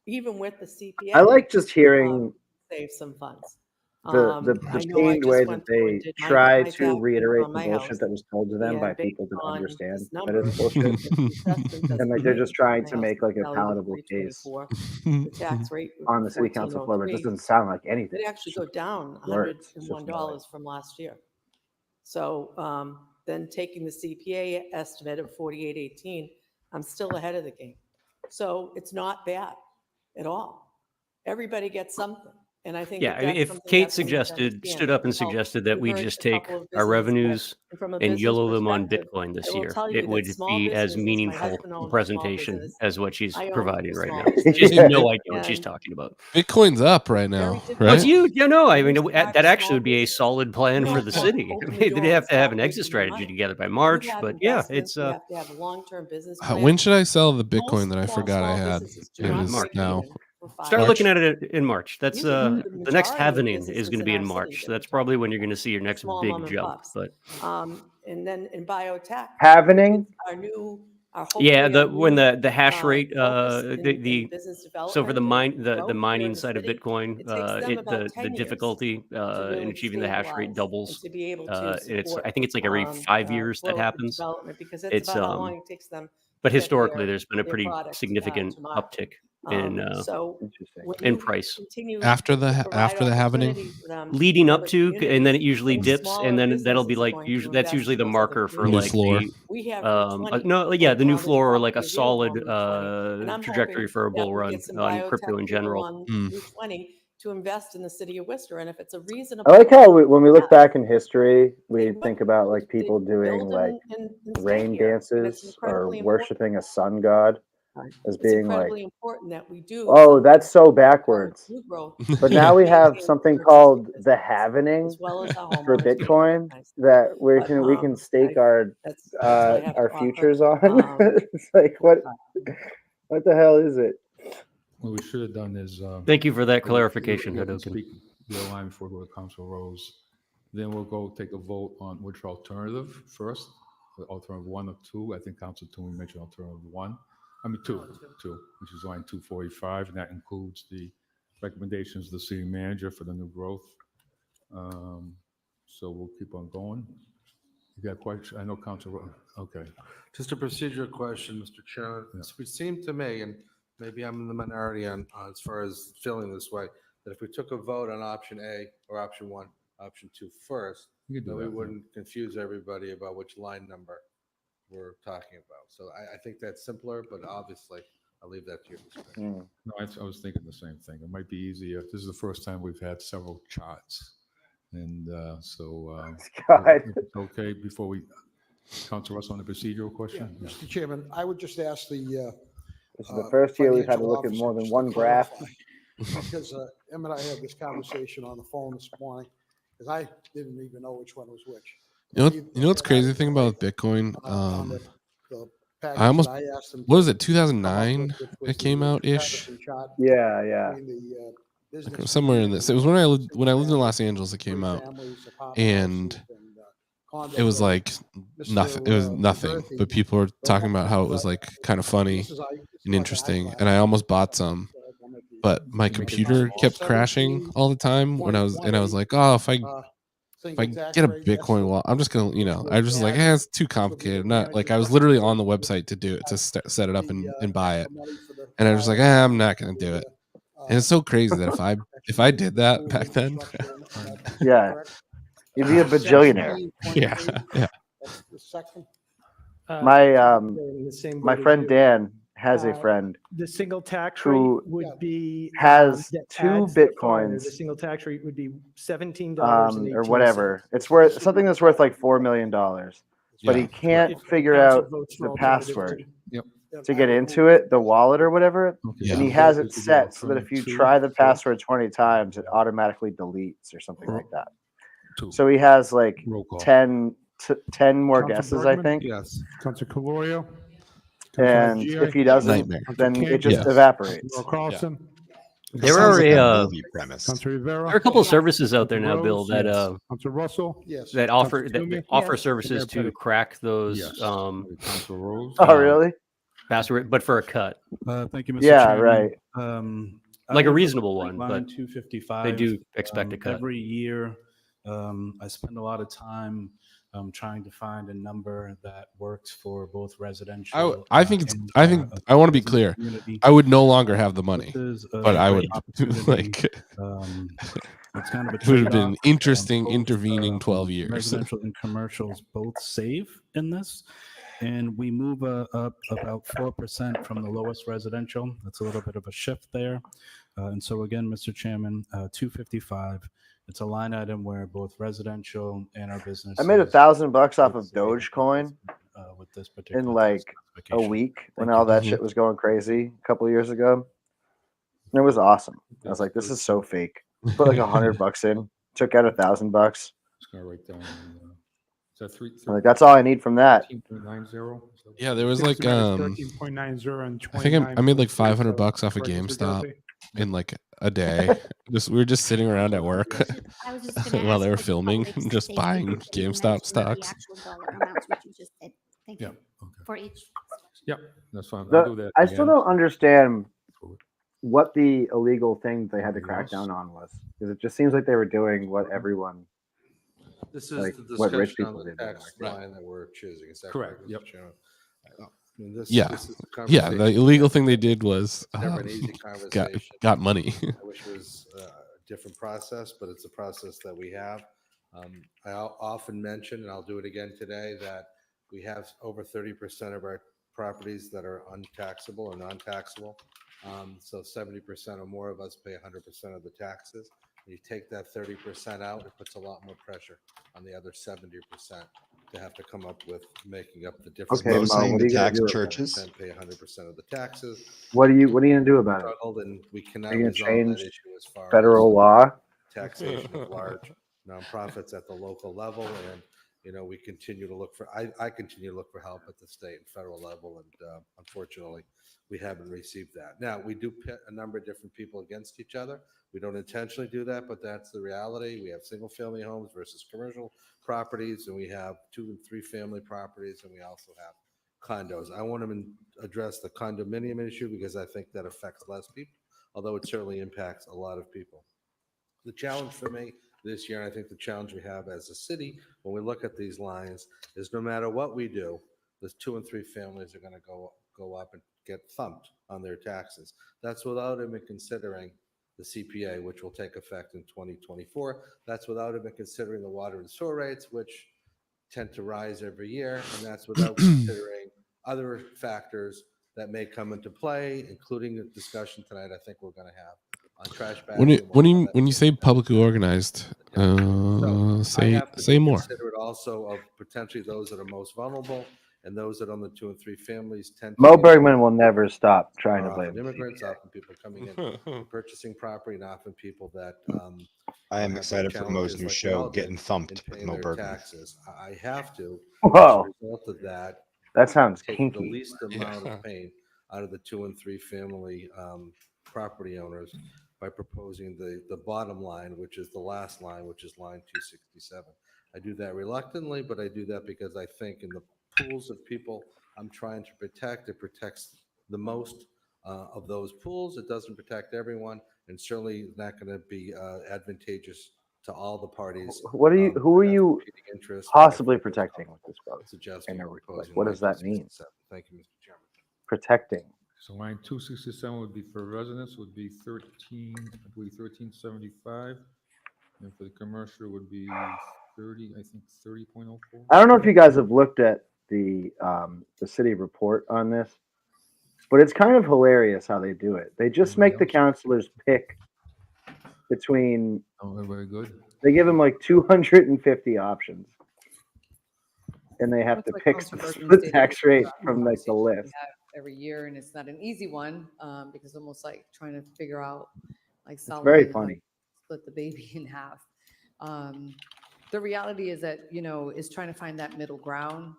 L: Even with the CPA.
B: I like just hearing
L: save some funds.
B: the
L: I know I
B: pained
L: just
B: way that
L: went through and
B: they
L: did my
B: try
L: tax
B: to reiterate
L: on
B: the
L: my
B: bullshit
L: house,
B: that was told to them by
L: and based
B: people that
L: on
B: understand
L: this
B: that
L: number,
B: it's bullshit.
L: the assessment doesn't
B: And like they're
L: make
B: just trying
L: my
B: to
L: house
B: make like a
L: valued at
B: palatable case
L: 324. The tax rate would
B: on
L: be
B: the city council floor, but it just
L: 1403.
B: doesn't sound like anything.
L: It actually go down
B: Words. It's just
L: $101 from last year. So then taking the CPA estimate of 4818, I'm still ahead of the game. So it's not bad at all. Everybody gets something. And I think
C: Yeah,
L: that
C: I mean,
L: that's
C: if
L: something
C: Kate
L: that we need to
C: stood
L: understand.
C: up and
L: Now,
C: suggested that we
L: heard
C: just
L: a
C: take
L: couple of
C: our
L: businesses,
C: revenues
L: and from a
C: and
L: business
C: YOLO them on
L: perspective,
C: Bitcoin this
L: I will
C: year,
L: tell you
C: it
L: that
C: would
L: small
C: be as
L: businesses, my
C: meaningful
L: husband owns a small
C: presentation
L: business.
C: as what she's
L: I own
C: providing
L: a
C: right
L: small
C: now.
L: business.
C: She has
B: Yeah.
C: no idea what she's
L: And
C: talking about.
A: Bitcoin's up right now,
L: difficult.
C: Well,
A: right?
C: it's huge. You know, I mean,
L: Used to have
C: that
L: a
C: actually
L: small
C: would be a
L: business.
C: solid plan
L: You
C: for
L: don't
C: the
L: just
C: city.
L: open the
C: They
L: door
C: have
L: and
C: to have
L: start
C: an exit
L: making
C: strategy
L: money.
C: together by
L: You
C: March,
L: have
C: but yeah,
L: investments,
C: it's
L: you have to have a long-term business plan.
A: When should I sell the Bitcoin
L: Most
A: that I forgot I
L: small
A: had?
L: businesses do
A: It
L: not
A: is
L: break
A: now
L: even for 5
C: start
A: March.
C: looking at it in March. That's
L: These are the
C: the next
L: majority of
C: halvening is
L: businesses
C: going to
L: in
C: be in
L: our city
C: March.
L: that
C: So
L: we're
C: that's probably
L: talking
C: when you're
L: about.
C: going to see your next
L: Small
C: big
L: mom and
C: jump.
L: pops.
C: But
L: And then in biotech,
B: Happening?
L: our
C: yeah,
L: hopefully our
C: when
L: new
C: the hash rate,
L: focus in
C: the
L: business
C: so for
L: development and
C: the
L: growth here
C: mining
L: in the
C: side of
L: city,
C: Bitcoin,
L: it takes them about
C: the
L: 10 years
C: difficulty
L: to
C: in
L: really
C: achieving the hash rate
L: stabilize and
C: doubles.
L: to be able to
C: And it's
L: support
C: I think it's like every 5 years that
L: growth and
C: happens.
L: development, because that's
C: It's
L: about how long it takes them
C: but
L: to get
C: historically there's been a
L: their
C: pretty
L: product
C: significant
L: to market.
C: uptick in
L: So
B: Interesting.
L: when
C: in
L: you
C: price
L: continue
A: After
L: to
A: the
L: provide
A: happening,
L: opportunity for them
C: leading
L: in
C: up
L: other
C: to, and then it
L: communities,
C: usually
L: those
C: dips, and
L: smaller
C: then that'll be
L: businesses are
C: like
L: going to
C: usually that's
L: invest
C: usually
L: in
C: the
L: those other
C: marker for
A: new
C: like
A: floor.
C: the
L: we have Route 20.
C: no, yeah, the new
L: There's
C: floor or like a
L: probably available
C: solid
L: on Route 20. And I'm
C: trajectory
L: hoping
C: for a
L: that
C: bull
L: we
C: run
L: get some
C: on
L: biotech
C: crypto in
L: people
C: general.
L: on
A: Mm.
L: Route 20 to invest in the city of Worcester. And if it's a
B: I
L: reasonable,
B: like how when we look back in history,
L: they
B: we
L: would.
B: think about like
L: They
B: people doing
L: build
B: like
L: and stay
B: rain
L: here. And it's
B: dances or
L: incredibly important.
B: worshiping a sun god as
L: It's
B: being like,
L: incredibly important that we do
B: oh,
L: something
B: that's so
L: for
B: backwards.
L: new growth.
B: But now we have
L: maintain
B: something
L: our
B: called
L: existing
B: the
L: businesses,
B: halvening
L: as well as our
B: for
L: homeowners being
B: Bitcoin
L: recognized.
B: that
L: But
B: we can stake our
L: that's what I have to offer.
B: futures on. It's like what the hell is it?
G: What we should have done is.
C: Thank you for that
G: we'll-
C: clarification,
G: we'll
C: Hadoken.
G: speak the line before we go to Council Rose. Then we'll go take a vote on which alternative first, alternative 1 or 2. I think Council Toomey mentioned alternative 1. I mean 2, which is line 245, and that includes the recommendations of the city manager for the new growth. So we'll keep on going. You got questions? I know Council. Okay.
K: Just a procedural question, Mr. Chairman.
G: Yeah.
K: It would seem to me, and maybe I'm in the minority on as far as feeling this way, that if we took a vote on option A or option 1, option 2 first,
G: You can do
K: then we
G: that, yeah.
K: wouldn't confuse everybody about which line number we're talking about. So I think that's simpler, but obviously I'll leave that to your discretion.
G: No, I was thinking the same thing. It might be easier. This is the first time we've had several charts. And so,
B: God.
G: if it's okay, before we, Councilor Russell, on the procedural question? Yeah.
M: Mr. Chairman, I would just ask the.
B: This is the first year we've had to
M: financial
B: look at more than
M: officer
B: one
M: just to
B: graph.
M: clarify, Because Em and I had this conversation on the phone this morning, because I didn't even know which one was which.
A: You know what's crazy thing about Bitcoin?
M: The package
A: I almost,
M: that I asked them
A: what was
M: to
A: it, 2009 it came out ish?
B: Yeah.
A: Like somewhere in this. It was when I lived in Los Angeles. It came out, and it was like nothing. It was nothing. But people were talking about how it was like kind of funny and interesting, and I almost bought some. But my computer kept crashing all the time when I was like, oh, if I get a Bitcoin wallet, I'm just gonna, I was just like, it's too complicated. Not like I was literally on the website to do it, to set it up and buy it, and I was just like, I'm not gonna do it. And it's so crazy that if I did that back then,
B: yeah, you'd be a bajillionaire.
A: Yeah.
B: My friend Dan has a friend.
N: The single tax rate
B: who
N: would be
B: has
N: that
B: 2
N: adds the fire.
B: Bitcoins.
N: The single tax rate would be $17
B: Or whatever. It's worth something that's worth like $4 million, but he can't figure out the password to get into it, the wallet or whatever. And he has it set so that if you try the password 20 times, it automatically deletes or something like that. So he has like 10 more guesses, I think.
Q: Yes. Councilor Calorio.
B: And if he doesn't, then it just evaporates.
Q: Carlson.
C: There are a
D: premise.
Q: Councilor Rivera.
C: there are a couple of services out there now,
Q: Councilor
C: Bill,
Q: Rose,
C: that
Q: yes. Councilor Russell.
M: Yes.
C: that offer
Q: Councilor
C: that
Q: Toomey?
C: offer
Q: Yes.
C: services
Q: Mayor
C: to
Q: Petty?
C: crack those
G: Yes. Councilor Rose.
B: Oh, really?
C: password, but for a cut,
O: Thank you, Mr.
B: Yeah,
O: Chairman.
B: right.
O: I
C: like a
O: live
C: reasonable
O: on
C: one,
O: Line
C: but
O: 255.
C: they do expect a cut.
O: Every year, I spend a lot of time trying to find a number that works for both residential.
A: I think I want to be clear. I would no longer have the money, but I would like.
O: It's kind of a
A: It would have been
O: trade-off.
A: interesting
O: Both,
A: intervening 12 years.
O: Residential and commercials both save in this. And we move up about 4% from the lowest residential. That's a little bit of a shift there. And so again, Mr. Chairman, 255, it's a line item where both residential and our business.
B: I made $1,000 off of Dogecoin
O: with this particular
B: in like a
O: specification.
B: week when
O: Thank
B: all
O: you.
B: that shit was going crazy a couple of years ago. And it was awesome. I was like, this is so fake. Put like $100 in, took out $1,000.
G: Just gonna write down. Is that
B: I'm like, that's all I need from that.
G: 13.90?
A: Yeah, there was like
Q: 13.90 and
A: I think I made like
Q: 29.3
A: $500 off of
Q: correct, Mr.
A: GameStop
Q: Gelsey?
A: in like a day. We were just sitting around at work
X: I was just gonna
A: while
X: ask,
A: they were
X: like,
A: filming,
X: public
A: just
X: safety
A: buying
X: group that you
A: GameStop
X: mentioned,
A: stocks.
X: The actual dollar amounts which you just did. Thank
G: Yeah.
X: you
G: Okay.
X: for each.
G: Yep. That's fine. I'll do that.
B: I still
G: again.
B: don't understand what the illegal thing they had to crack down on was. Because it just seems like they were doing what everyone,
K: This is
B: like
K: the
B: what rich
K: discussion on
B: people
K: the
B: did.
K: tax line that we're choosing. Is that
G: Correct.
K: correct? Mr. Chairman? I mean, this
A: Yeah,
K: is a
A: yeah. The
K: conversation
A: illegal
K: that
A: thing they did was
K: it's never an easy conversation.
A: got money.
K: I wish it was a different process, but it's a process that we have. I often mention, and I'll do it again today, that we have over 30% of our properties that are untaxable or non-taxable. So 70% or more of us pay 100% of the taxes. You take that 30% out, it puts a lot more pressure on the other 70% to have to come up with making up the difference.
B: Okay, Mo, what are you gonna do about
D: churches.
B: it?
K: Pay 100% of the taxes.
B: What are you gonna do about it?
K: Struggled, and we cannot
B: Are you gonna
K: resolve
B: change
K: that issue as far
B: federal
K: as
B: law?
K: taxation of large nonprofits at the local level. And, you know, we continue to look for, I continue to look for help at the state and federal level. And unfortunately, we haven't received that. Now, we do pit a number of different people against each other. We don't intentionally do that, but that's the reality. We have single family homes versus commercial properties, and we have 2 and 3 family properties, and we also have condos. I want to address the condominium issue because I think that affects less people, although it certainly impacts a lot of people. The challenge for me this year, and I think the challenge we have as a city when we look at these lines, is no matter what we do, the 2 and 3 families are going to go up and get thumped on their taxes. That's without even considering the CPA, which will take effect in 2024. That's without even considering the water and sewer rates, which tend to rise every year. And that's without considering other factors that may come into play, including the discussion tonight I think we're going to have on trash bags.
A: When you say publicly organized, say more.
K: Consider it also of potentially those that are most vulnerable and those that on the 2 and 3 families tend to
B: Mo
K: be-
B: Bergman will never stop trying to
K: are
B: blame
K: often
B: the
K: immigrants,
B: CPA.
K: often people coming in, purchasing property, and often people that
D: I am
K: have
D: excited for Mo's
K: challenges
D: new
K: like we
D: show,
K: all did
D: Getting Thumped
K: in
D: with
K: paying
D: Mo
K: their
D: Bergman.
K: taxes. I have to,
B: Whoa.
K: as a result of that,
B: That sounds
K: take
B: kinky.
K: the least amount of pain out of the 2 and 3 family property owners by proposing the bottom line, which is the last line, which is line 267. I do that reluctantly, but I do that because I think in the pools of people I'm trying to protect, it protects the most of those pools. It doesn't protect everyone, and certainly not going to be advantageous to all the parties.
B: What are you? Who are you
K: competing interests.
B: possibly protecting with this vote?
K: Suggesting
B: And
K: or
B: like,
K: proposing
B: what
K: line
B: does that mean?
K: 267. Thank you, Mr. Chairman.
B: Protecting.
G: So line 267 would be for residents, would be 13, I believe 1375. And for the commercial would be 30, I think 30.04.
B: I don't know if you guys have looked at the city report on this, but it's kind of hilarious how they do it. They just make the councilors pick between.
G: Oh, very good.
B: They give them like 250 options, and they have to
Z: Like
B: pick
Z: Councilor Bergman
B: the
Z: stated,
B: tax
Z: it's a
B: rate from like the
Z: conversation we
B: list.
Z: have every year, and it's not an easy one because almost like trying to figure out like
B: very
Z: solidly,
B: funny.
Z: split the baby in half. The reality is that, you know, is trying to find that middle ground.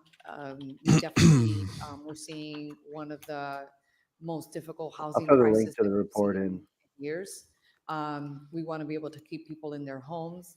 Z: We definitely, we're seeing one of the most difficult
B: I'll
Z: housing
B: put a
Z: crises
B: link to the
Z: that we've
B: report
Z: seen
B: in.
Z: years. We want to be able to keep people in their homes.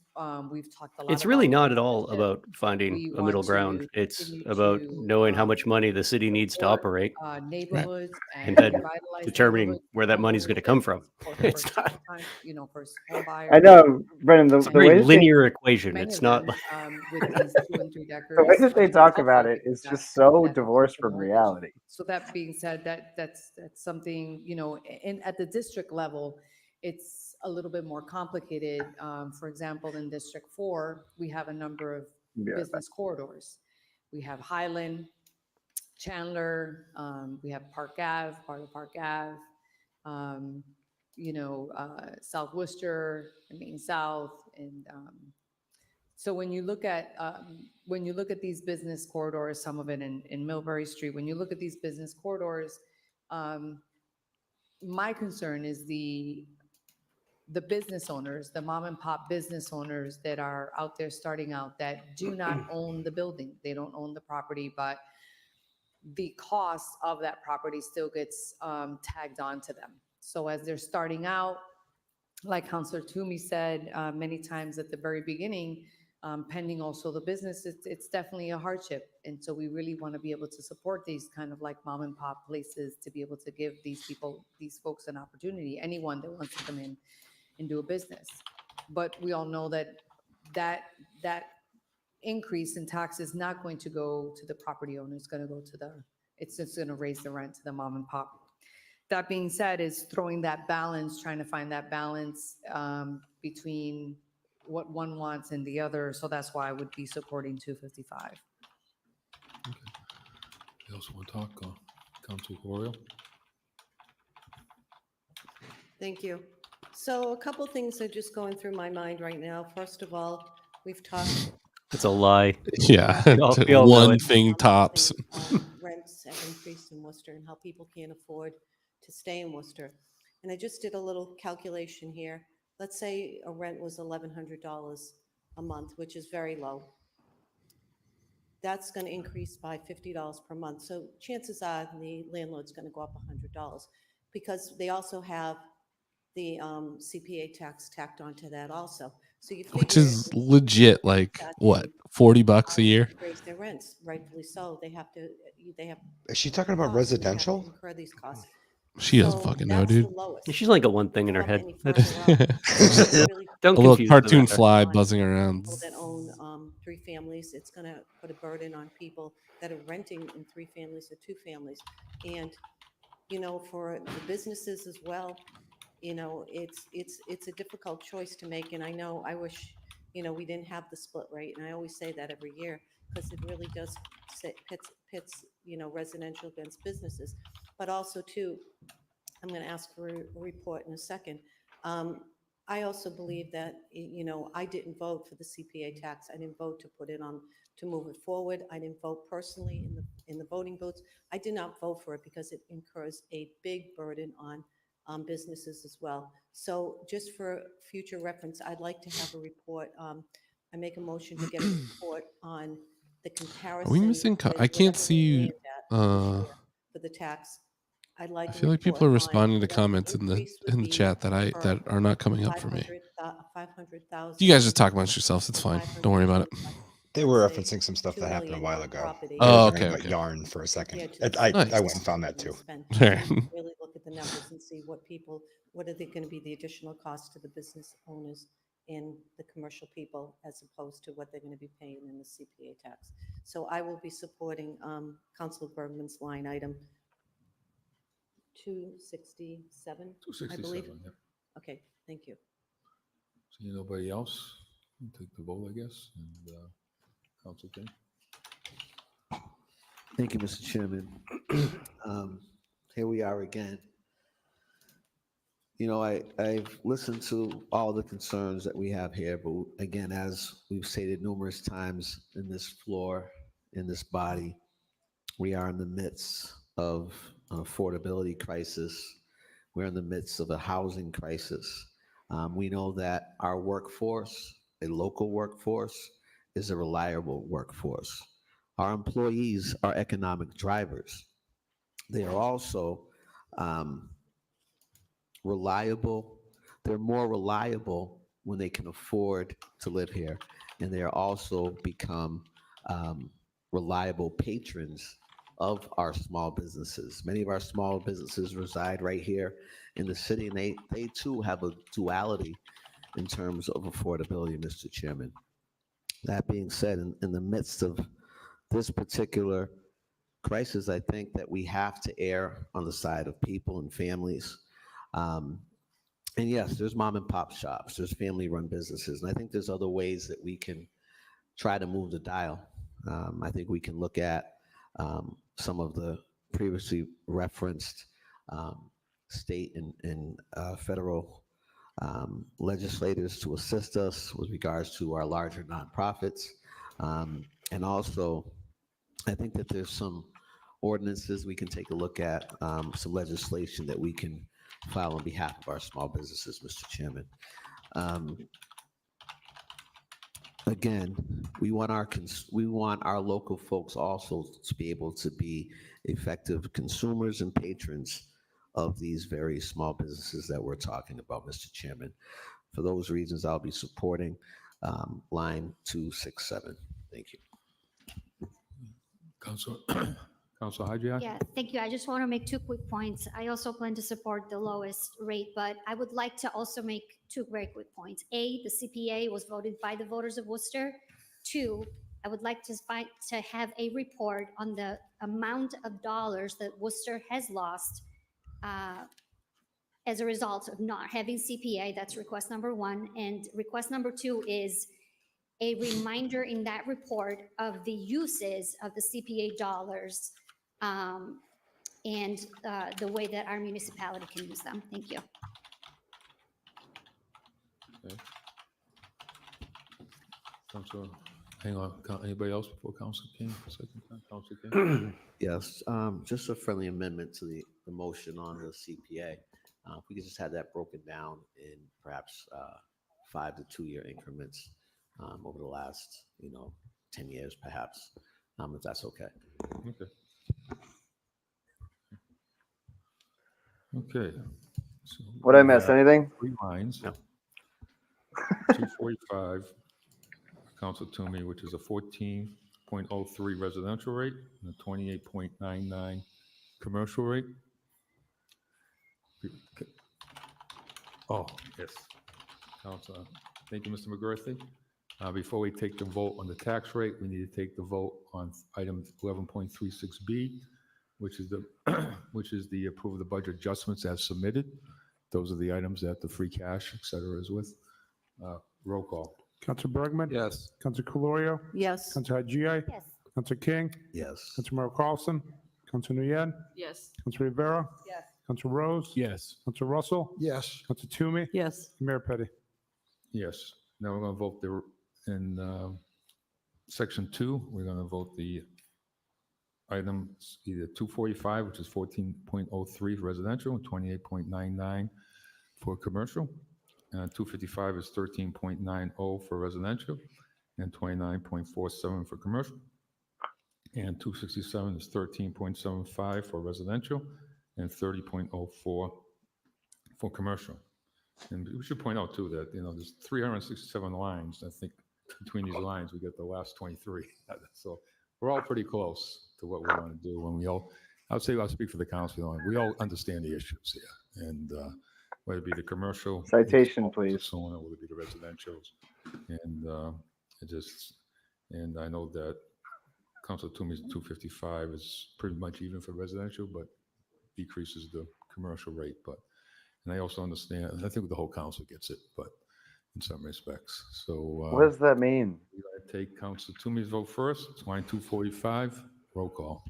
Z: We've talked a lot.
C: It's really
Z: about
C: not at all
Z: membership.
C: about finding
Z: We
C: a middle
Z: want
C: ground.
Z: to
C: It's
Z: continue
C: about
Z: to,
C: knowing how much money the city needs to
Z: support,
C: operate
Z: neighborhoods
C: and
Z: and
C: then
Z: revitalize
C: determining
Z: neighborhoods
C: where
Z: for
C: that money's going to
Z: homeowners
C: come
Z: and
C: from.
Z: for
C: It's
Z: first
C: not.
Z: time, first home buyers.
B: I know, Brendan,
C: It's a
B: the way
C: very
B: that they,
C: linear equation.
Z: Many
C: It's
Z: of
C: not
Z: them, with these 2 and 3
B: the way
Z: deckers.
B: that they talk about it is just so divorced
Z: the
B: from
Z: mortgage.
B: reality.
Z: So that being said, that's something, at the district level, it's a little bit more complicated. For example, in District 4, we have a number of business corridors. We have Highland, Chandler, we have Park Ave, part of Park Ave, South Worcester, Main South, and so when you look at these business corridors, some of it in Millbury Street, when you look at these business corridors, my concern is the business owners, the mom and pop business owners that are out there starting out that do not own the building. They don't own the property, but the cost of that property still gets tagged on to them. So as they're starting out, like Councilor Toomey said many times at the very beginning, pending also the business, it's definitely a hardship. And so we really want to be able to support these kind of like mom and pop places to be able to give these folks an opportunity, anyone that wants to come in and do a business. But we all know that increase in tax is not going to go to the property owner. It's going to go to it's just going to raise the rent to the mom and pop. That being said, is throwing that balance, trying to find that balance between what one wants and the other. So that's why I would be supporting 255.
G: You also want to talk, Councilor Oriole?
J: Thank you. So a couple things are just going through my mind right now. First of all, we've talked.
C: It's a lie.
A: Yeah,
C: We all know
A: one
C: it.
A: thing tops.
J: Rents have increased in Worcester and how people can't afford to stay in Worcester. And I just did a little calculation here. Let's say a rent was $1,100 a month, which is very low. That's going to increase by $50 per month. So chances are the landlord's going to go up $100 because they also have the CPA tax tacked onto that also. So you figure,
A: Which is legit, like what, $40 a year?
J: raise their rents, rightfully so. They have.
D: Is she talking about
J: costs, they have to
D: residential?
J: incur these costs.
A: She doesn't fucking know,
J: that's
A: dude.
J: the lowest.
C: She's like got one thing in her head.
A: A
C: Don't
A: little
C: confuse
A: cartoon
C: the matter.
A: fly buzzing around.
J: People that own 3 families, it's going to put a burden on people that are renting in 3 families or 2 families. And, for the businesses as well, it's a difficult choice to make. And I wish, we didn't have the split rate. And I always say that every year because it really does pits, residential against businesses. But also too, I'm going to ask for a report in a second. I also believe that, I didn't vote for the CPA tax. I didn't vote to put it on, to move it forward. I didn't vote personally in the voting booths. I did not vote for it because it incurs a big burden on businesses as well. So just for future reference, I'd like to have a report. I make a motion to get a report on the comparison.
A: Are we missing? I can't see you.
J: For the tax. I'd like
A: I feel like people are responding to comments in the chat that are not coming up for me.
J: 500,000.
A: You guys just talk amongst yourselves. It's fine. Don't worry about it.
D: They were referencing some stuff that happened a while ago.
A: Oh, okay.
D: But yarn for a second.
J: Nice.
D: I went and found that too.
J: Really look at the numbers and see what are they going to be the additional costs to the business owners and the commercial people as opposed to what they're going to be paying in the CPA tax. So I will be supporting Councilor Bergman's line item 267, I believe.
G: Yep.
J: Okay, thank you.
G: See nobody else? We'll take the vote, I guess. And Council King.
I: Thank you, Mr. Chairman. Here we are again. I've listened to all the concerns that we have here, but again, as we've stated numerous times in this floor, in this body, we are in the midst of an affordability crisis. We're in the midst of a housing crisis. We know that our workforce, a local workforce, is a reliable workforce. Our employees are economic drivers. They are also reliable they're more reliable when they can afford to live here, and they are also become reliable patrons of our small businesses. Many of our small businesses reside right here in the city, and they too have a duality in terms of affordability, Mr. Chairman. That being said, in the midst of this particular crisis, I think that we have to err on the side of people and families. And yes, there's mom and pop shops, there's family run businesses, and I think there's other ways that we can try to move the dial. I think we can look at some of the previously referenced state and federal legislators to assist us with regards to our larger nonprofits. And also, I think that there's some ordinances we can take a look at, some legislation that we can file on behalf of our small businesses, Mr. Chairman. Again, we want our local folks also to be able to be effective consumers and patrons of these very small businesses that we're talking about, Mr. Chairman. For those reasons, I'll be supporting line 267. Thank you.
G: Councilor Hyde?
X: Yeah, thank you. I just want to make 2 quick points. I also plan to support the lowest rate, but I would like to also make 2 very quick points. A, the CPA was voted by the voters of Worcester. 2, I would like to have a report on the amount of dollars that Worcester has lost as a result of not having CPA. That's request number 1. And request number 2 is a reminder in that report of the uses of the CPA dollars and the way that our municipality can use them. Thank you.
G: Okay. Councilor, hang on. Anybody else before Councilor King? Councilor King?
I: Yes, just a friendly amendment to the motion on the CPA. If we could just have that broken down in perhaps 5 to 2 year increments over the last, 10 years, perhaps, if that's okay.
G: Okay. Okay. So
B: What I miss? Anything?
G: 3 lines.
I: No.
G: 245, Council Toomey, which is a 14.03 residential rate and a 28.99 commercial rate. Oh, yes. Councilor, thank you, Mr. McGurthy. Before we take the vote on the tax rate, we need to take the vote on item 11.36B, which is the approval of the budget adjustments as submitted. Those are the items that the free cash, et cetera, is with. Roll call.
Q: Councilor Bergman?
A: Yes.
Q: Councilor Calorio?
J: Yes.
Q: Councilor Hyde?
X: Yes.
Q: Councilor King?
I: Yes.
Q: Councilor Merrill Carlson? Councilor Nguyen?
Y: Yes.
Q: Councilor Rivera?
Y: Yes.
Q: Councilor Rose?
O: Yes.
Q: Councilor Russell?
M: Yes.
Q: Councilor Toomey?
J: Yes.
Q: Mayor Petty?
G: Yes. Now we're going to vote in section 2. We're going to vote the items either 245, which is 14.03 for residential, and 28.99 for commercial. 255 is 13.90 for residential, and 29.47 for commercial. And 267 is 13.75 for residential, and 30.04 for commercial. And we should point out too that, there's 367 lines. I think between these lines, we get the last 23. So we're all pretty close to what we want to do. When we all, I'll speak for the council, we all understand the issues here. And whether it be the commercial.
B: Citation, please.
G: So on, whether it be the residentials. And I know that Council Toomey's 255 is pretty much even for residential, but decreases the commercial rate. And I also understand, and I think the whole council gets it, but in some respects. So
B: What does that mean?
G: we're going to take Council Toomey's vote first. It's line 245. Roll call.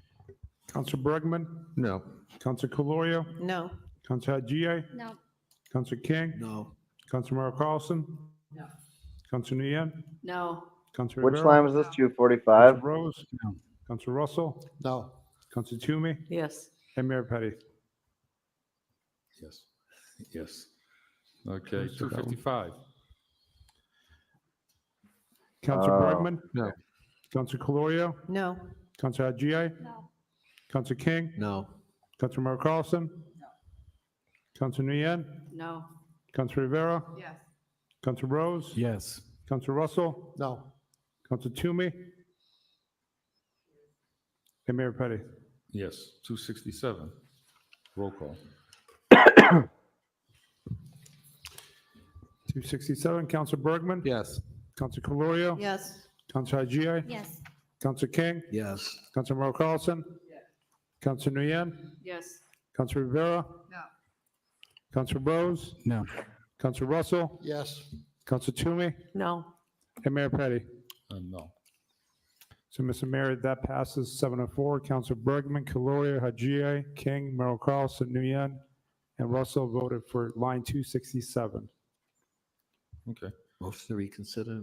Q: Councilor Bergman?
I: No.
Q: Councilor Calorio?
J: No.
Q: Councilor Hyde?
X: No.
Q: Councilor King?
I: No.
Q: Councilor Merrill Carlson?
Y: No.
Q: Councilor Nguyen?
Y: No.
Q: Councilor
B: Which
Q: Rivera?
B: line was this? 245?
Q: Councilor Rose? Councilor Russell?
M: No.
Q: Councilor Toomey?
J: Yes.
Q: And Mayor Petty?
G: Yes. Yes. Okay,
Q: Who's that one?
G: 255.
Q: Councilor Bergman?
G: No.
Q: Councilor Calorio?
J: No.
Q: Councilor Hyde?
X: No.
Q: Councilor King?
I: No.
Q: Councilor Merrill Carlson?
Y: No.
Q: Councilor Nguyen?
Y: No.
Q: Councilor Rivera,
Y: Yes.
Q: Councilor Rose,
O: Yes.
Q: Councilor Russell,
M: No.
Q: Councilor Toomey, and Mayor Petty.
G: Yes. 267. Roll call.
Q: 267, Councilor Bergman,
K: Yes.
Q: Councilor Calorio,
L: Yes.
Q: Councilor Haji,
X: Yes.
Q: Councilor King,
I: Yes.
Q: Councilor Merrill Carlson, Councilor Nguyen,
Y: Yes.
Q: Councilor Rivera,
Y: No.
Q: Councilor Rose,
O: No.
Q: Councilor Russell,
M: Yes.
Q: Councilor Toomey,
L: No.
Q: and Mayor Petty.
G: No.
Q: So, Mr. Mayor, that passes 7-4. Councilor Bergman, Caloria, Haji, King, Merrill Carlson, Nguyen, and Russell voted for line 267.
G: Okay.
I: Motion to reconsider.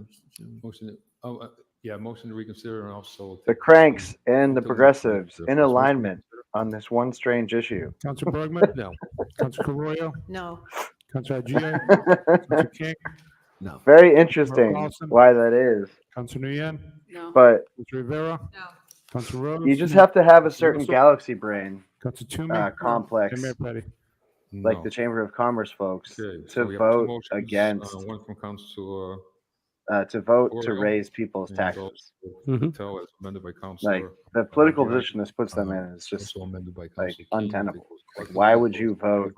G: Motion. Motion to reconsider and also.
B: The cranks and the progressives in alignment on this one strange issue.
Q: Councilor Bergman?
K: No.
Q: Councilor Caloria?
L: No.
Q: Councilor Haji? Councilor King?
I: No.
B: Very interesting
Q: Carlson?
B: why that is.
Q: Councilor Nguyen?
Y: No.
B: But
Q: Councilor Rivera?
Y: No.
Q: Councilor Rose?
B: you just have to have a certain
Q: Russell?
B: galaxy brain
Q: Councilor Toomey?
B: complex,
Q: And Mayor Petty.
B: like
G: No.
B: the Chamber of Commerce folks,
G: Okay,
B: to
G: so we have two
B: vote
G: motions,
B: against,
G: one from Councilor
B: to vote to
G: Calorio
B: raise people's
G: and
B: taxes.
G: also Patel, as amended by Councilor.
B: Like, the political
G: Haji,
B: position this puts them in is just
G: also amended by
B: like
G: Councilor King.
B: untenable. Like, why would you vote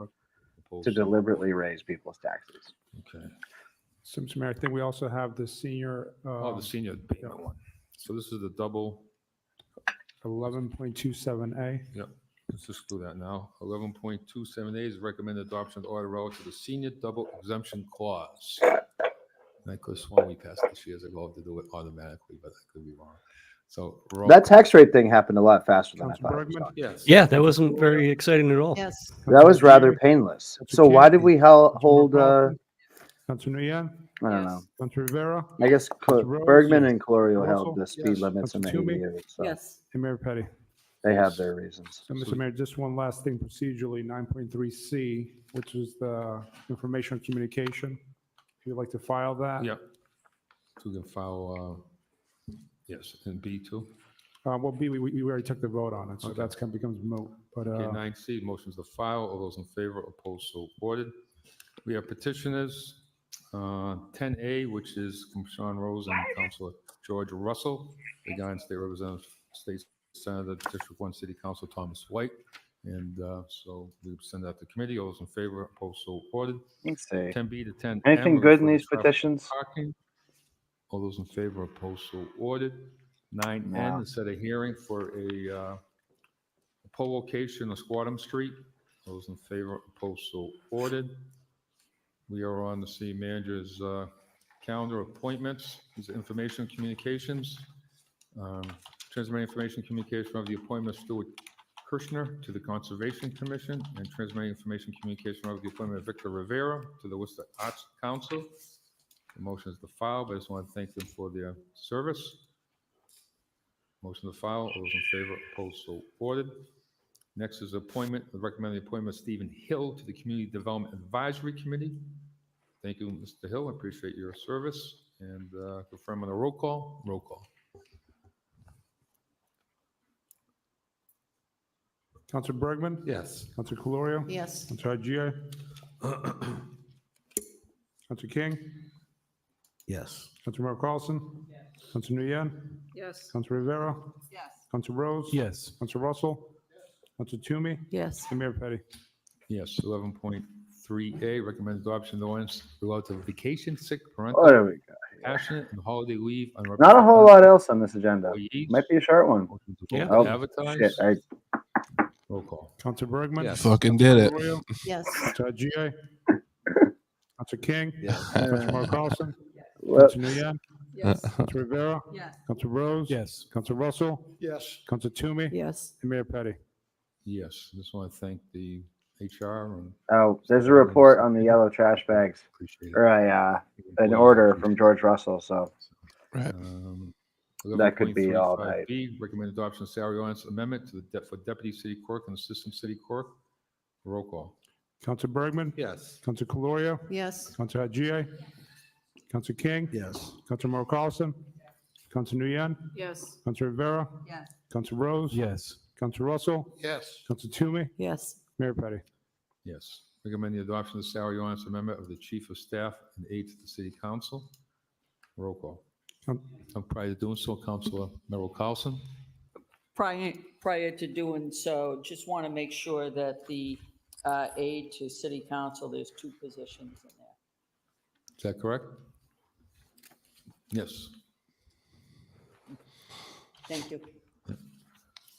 B: to deliberately raise people's taxes?
G: Okay.
Q: So, Mr. Mayor, I think we also have the senior.
G: The senior payment one. So this is the double.
Q: 11.27A.
G: Yep. Let's just do that now. 11.27A is recommended adoption of the order relative to the senior double exemption clause. And I could have sworn we passed this years ago to do it automatically, but I could be wrong. So
B: That tax rate thing happened a lot faster than I
Q: Councilor
B: thought. it was
Q: Bergman?
B: going to.
K: Yes.
C: Yeah, that wasn't very exciting at all.
L: Yes.
B: That was rather painless. So why did we hold,
Q: Councilor Nguyen?
B: I don't know.
Q: Councilor Rivera?
B: I guess
Q: Rose?
B: Bergman and Calorio
Q: Russell?
B: held the speed
Q: Yes.
B: limits in the
Q: Councilor Toomey?
B: ADU, so
L: Yes.
Q: And Mayor Petty.
B: they have their reasons.
Q: So, Mr. Mayor, just one last thing procedurally, 9.3C, which is the information communication. If you'd like to file that.
G: Yep. So we can file, yes, and B too.
Q: Well, B, we already took the vote on it, so
G: Okay.
Q: that's kind of becomes moot. But
G: Okay, 9C, motions to file. All those in favor, opposed, so ordered. We have petitioners, 10A, which is from Shaun Rose and Councilor George Russell, regarding State Representative, State Senator, District 1 City Council Thomas White. And so we send that to committee. All those in favor, opposed, so ordered.
B: Let's see.
G: 10B to 10M.
B: Anything good in
G: refer to
B: these
G: traffic
B: petitions?
G: Parking. All those in favor, opposed, so ordered. 9N,
B: Wow.
G: to set a hearing for a pole location on Squatham Street. Those in favor, opposed, so ordered. We are on the city manager's calendar appointments. These are information communications. Transmitting information communication of the appointment of Stuart Kirshner to the Conservation Commission, and transmitting information communication of the appointment of Victor Rivera to the Worcester Arts Council. The motion is to file, but I just want to thank them for their service. Motion to file. All those in favor, opposed, so ordered. Next is appointment, the recommended appointment of Stephen Hill to the Community Development Advisory Committee. Thank you, Mr. Hill. I appreciate your service. And confirm on a roll call. Roll call.
Q: Councilor Bergman?
K: Yes.
Q: Councilor Calorio?
L: Yes.
Q: Councilor Haji? Councilor King?
I: Yes.
Q: Councilor Merrill Carlson? Councilor Nguyen?
Y: Yes.
Q: Councilor Rivera?
Y: Yes.
Q: Councilor Rose?
O: Yes.
Q: Councilor Russell? Councilor Toomey?
L: Yes.
Q: And Mayor Petty.
G: Yes, 11.3A, recommended adoption of the ordinance relative to vacation, sick,
B: What do
G: parental,
B: we got?
G: passionate, and holiday leave.
B: Not a whole lot else on this agenda.
G: Employees.
B: Might be a short one.
G: Yeah.
B: Oh,
G: Advertise.
B: shit,
G: Roll call.
Q: Councilor Bergman?
K: Yes.
A: Fucking did it.
Q: Calorio?
L: Yes.
Q: Councilor Haji? Councilor King?
K: Yes.
Q: Councilor Merrill Carlson?
B: Well,
Q: Councilor Nguyen?
Y: Yes.
Q: Councilor Rivera?
Y: Yes.
Q: Councilor Rose?
O: Yes.
Q: Councilor Russell?
M: Yes.
Q: Councilor Toomey?
L: Yes.
Q: And Mayor Petty.
G: Yes, just want to thank the HR and
B: oh, there's a report on the yellow trash bags,
G: appreciate it.
B: or an order from George Russell, so
A: Right.
B: That could be all
G: 11.35B, recommend adoption of salary ordinance amendment to the for deputy city clerk and assistant city clerk. Roll call.
Q: Councilor Bergman?
K: Yes.
Q: Councilor Calorio?
L: Yes.
Q: Councilor Haji? Councilor King?
I: Yes.
Q: Councilor Merrill Carlson? Councilor Nguyen?
Y: Yes.
Q: Councilor Rivera?
Y: Yes.
Q: Councilor Rose?
O: Yes.
Q: Councilor Russell?
M: Yes.
Q: Councilor Toomey?
L: Yes.
Q: Mayor Petty.
G: Yes, Recommend the adoption of the salary ordinance amendment of the chief of staff and aide to the city council. Roll call. Prior to doing so, Councilor Merrill Carlson.
P: Prior to doing so, just want to make sure that the aide to city council, there's 2 positions in there.
G: Is that correct? Yes.
P: Thank you.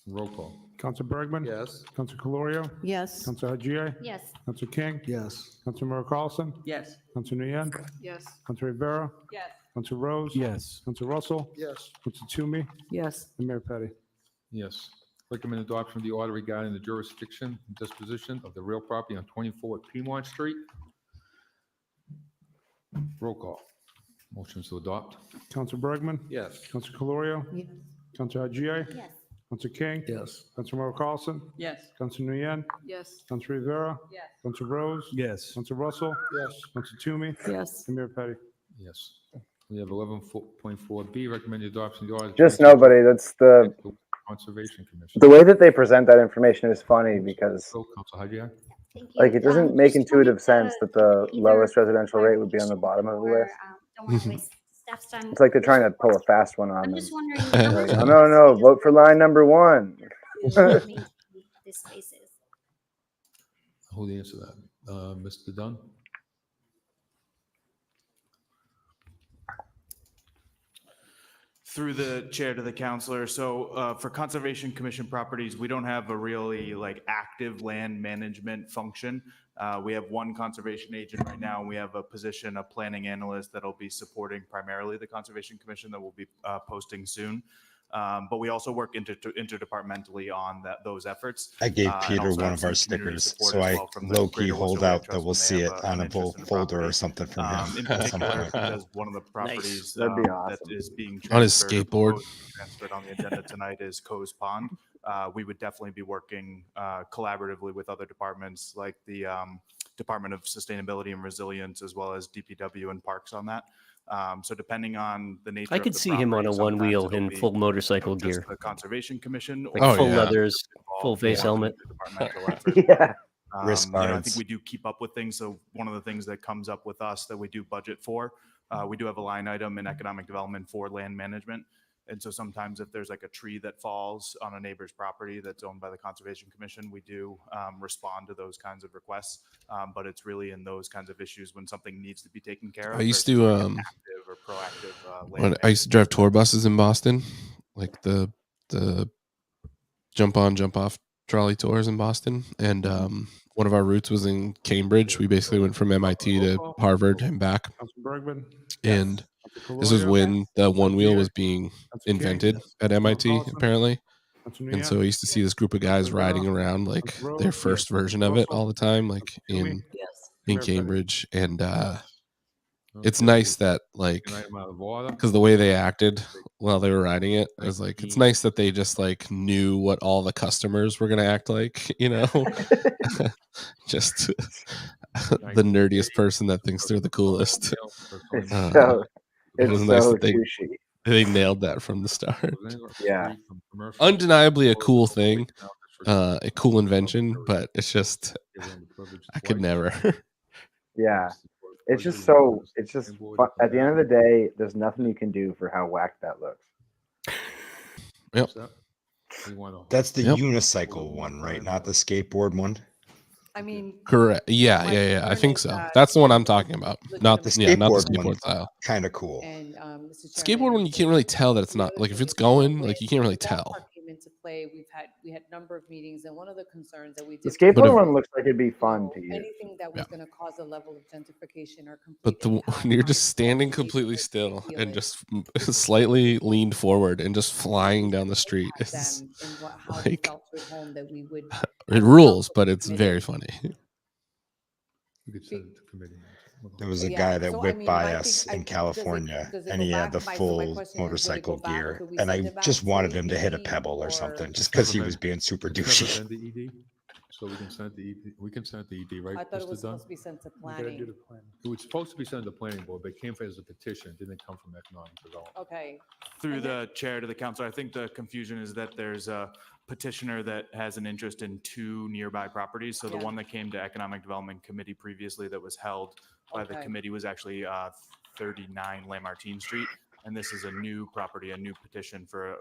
G: Roll call.
Q: Council Bergman?
K: Yes.
Q: Council Calorio?
J: Yes.
Q: Council Haji?
X: Yes.
Q: Council King?
I: Yes.
Q: Council Merrill Carlson?
P: Yes.
Q: Council Nguyen?
Y: Yes.
Q: Council Rivera?
P: Yes.
Q: Council Rose?
O: Yes.
Q: Council Russell?
M: Yes.
Q: Council Toomey?
J: Yes.
Q: And Mayor Petty.
G: Yes. Recommend adoption of the order regarding the jurisdiction and disposition of the real property on 24 Piedmont Street. Roll call. Motions to adopt.
Q: Council Bergman?
K: Yes.
Q: Council Calorio?
J: Yes.
Q: Council Haji?
X: Yes.
Q: Council King?
I: Yes.
Q: Council Merrill Carlson?
P: Yes.
Q: Council Nguyen?
Y: Yes.
Q: Council Rivera?
P: Yes.
Q: Council Rose?
O: Yes.
Q: Council Russell?
M: Yes.
Q: Council Toomey?
J: Yes.
Q: And Mayor Petty.
G: Yes. We have 11.4B, recommend the adoption of the order.
B: Just nobody. That's the
G: Conservation Commission.
B: the way that they present that information is funny because
G: Council Haji.
X: Thank you.
B: like it doesn't make
X: just
B: intuitive
X: wanted
B: sense
X: to
B: that the
X: either
B: lowest residential rate would be on the bottom of the
X: or,
B: list.
X: Don't want to waste staff's time.
B: It's like they're trying to pull a fast one on
X: I'm
B: them.
X: just wondering how much
B: Like, oh, no, vote for line number 1.
X: to maintain these spaces.
G: Who the answer that? Mr. Dunn?
R: Through the chair to the counselor. So for Conservation Commission properties, we don't have a really like active land management function. We have one conservation agent right now. And we have a position, a planning analyst that'll be supporting primarily the Conservation Commission that will be posting soon. But we also work interdepartmentally on those efforts.
D: I gave
R: and
D: Peter
R: also
D: one
R: have
D: of our
R: some community
D: stickers,
R: support
D: so
R: as
D: I
R: well from the
D: low-key
R: Greater
D: hold
R: Worcester Area
D: out that
R: Trust
D: we'll
R: when they
D: see
R: have
D: it
R: an
D: on a
R: interest in the
D: folder or
R: property.
D: something from him
R: In
D: at some
R: particular,
D: point.
R: because one of the properties
B: That'd be
R: that
B: awesome.
R: is being
A: On his
R: transferred or
A: skateboard.
R: proposed to be transferred on the agenda tonight is Coes Pond. We would definitely be working collaboratively with other departments like the Department of Sustainability and Resilience, as well as DPW and Parks on that. So depending on the nature
C: I
R: of
C: could
R: the
C: see him on
R: property,
C: a one
R: sometimes
C: wheel
R: it'll
C: in
R: be,
C: full motorcycle
R: just
C: gear,
R: the Conservation Commission,
C: like
R: or
C: full
A: yeah.
C: leathers,
R: involved
C: full face
R: more
C: helmet.
R: interdepartmental effort.
B: Yeah.
D: Wrist
R: I
D: guards.
R: think we do keep up with things. So one of the things that comes up with us that we do budget for, we do have a line item in economic development for land management. And so sometimes if there's like a tree that falls on a neighbor's property that's owned by the Conservation Commission, we do respond to those kinds of requests. But it's really in those kinds of issues when something needs to be taken care of.
A: I used
R: versus
A: to
R: like an active or proactive land
A: when I used to drive tour buses in Boston, like the jump on, jump off trolley tours in Boston, and one of our routes was in Cambridge. We basically went from MIT to Harvard and back,
Q: Council Bergman?
A: and
Q: Council
A: this was
Q: Calorio?
A: when the one wheel was being
Q: Council King?
A: invented at MIT
Q: Carlson?
A: apparently.
Q: Council
A: And so
Q: Nguyen?
A: I used to see this group of guys
Q: Rivera?
A: riding around like
Q: Council Rose?
A: their first version of it all the time, like in
J: Yes.
A: in
Q: Mayor Petty.
A: Cambridge. And it's
G: Okay,
A: nice that like
G: an item out of order.
A: because the way they acted while they were riding it, I was like, it's nice that they just like knew what all the customers were gonna act like, you know. Just the nerdiest person that thinks they're the coolest.
B: It's
A: Uh,
B: so
A: it was
B: it's
A: nice
B: so
A: that
B: douchey.
A: they nailed that from the start.
B: Yeah.
A: Undeniably a cool thing, a cool invention, but it's just I could never.
B: Yeah. It's just so it's just fun. At the end of the day, there's nothing you can do for how whack that looks.
A: Yep.
D: That's the
A: Yep.
D: unicycle one, right? Not the skateboard one.
J: I mean,
A: Correct. Yeah,
J: my
A: yeah, yeah. I
J: concern
A: think
J: is
A: so.
J: that
A: That's the one I'm talking about. Not
D: The
A: yeah, not the
D: skateboard one,
A: skateboard style.
D: kind of cool.
J: and Mr.
A: Skateboard
J: Chairman,
A: one you can't really tell that it's not like if it's going, like you can't really
J: that
A: tell.
J: part came into play. We had a number of meetings, and one of the concerns that we
B: The
J: did.
B: skateboard
A: if-
B: one looks like it'd be fun to use.
J: Anything that was
A: Yeah.
J: going to cause a level of gentrification or complete.
A: But the when you're just standing completely still and just slightly leaned forward and just flying down the street, it's
J: them and how they
A: like
J: felt at home that we would.
A: it rules, but it's very funny.
G: You could send it to committee.
D: There was a
J: Yeah,
D: guy that
J: so I
D: whipped
J: mean,
D: by
J: my thing-
D: us
J: I
D: in
J: think,
D: California,
J: does it
D: and
J: go
D: he had the
J: back? My
D: full
J: question is, would it
D: motorcycle
J: go back?
D: gear,
J: Could we
D: and
J: send
D: I
J: it back
D: just
J: to
D: wanted him to hit a
J: ED
D: pebble or
J: or-
D: something, just
G: It's
D: because
G: never
D: he
G: been-
D: was being super
G: it's never
D: douchey.
G: been the ED? So we can send it to ED, we can send it to ED, right?
L: I thought it
G: Mr.
L: was
G: Dunn?
L: supposed to be sent to
Q: We gotta do
L: planning.
Q: the plan.
G: It was supposed to be sent to the planning board, but it came as a petition, it didn't come from economic development.
L: Okay.
R: Through the chair to the council, I think the confusion is that there's a petitioner that has an interest in two nearby properties. So the
L: Yeah.
R: one that came to Economic Development Committee previously that was held by the
L: Okay.
R: committee was actually 39 Lamartine Street. And this is a new property, a new petition for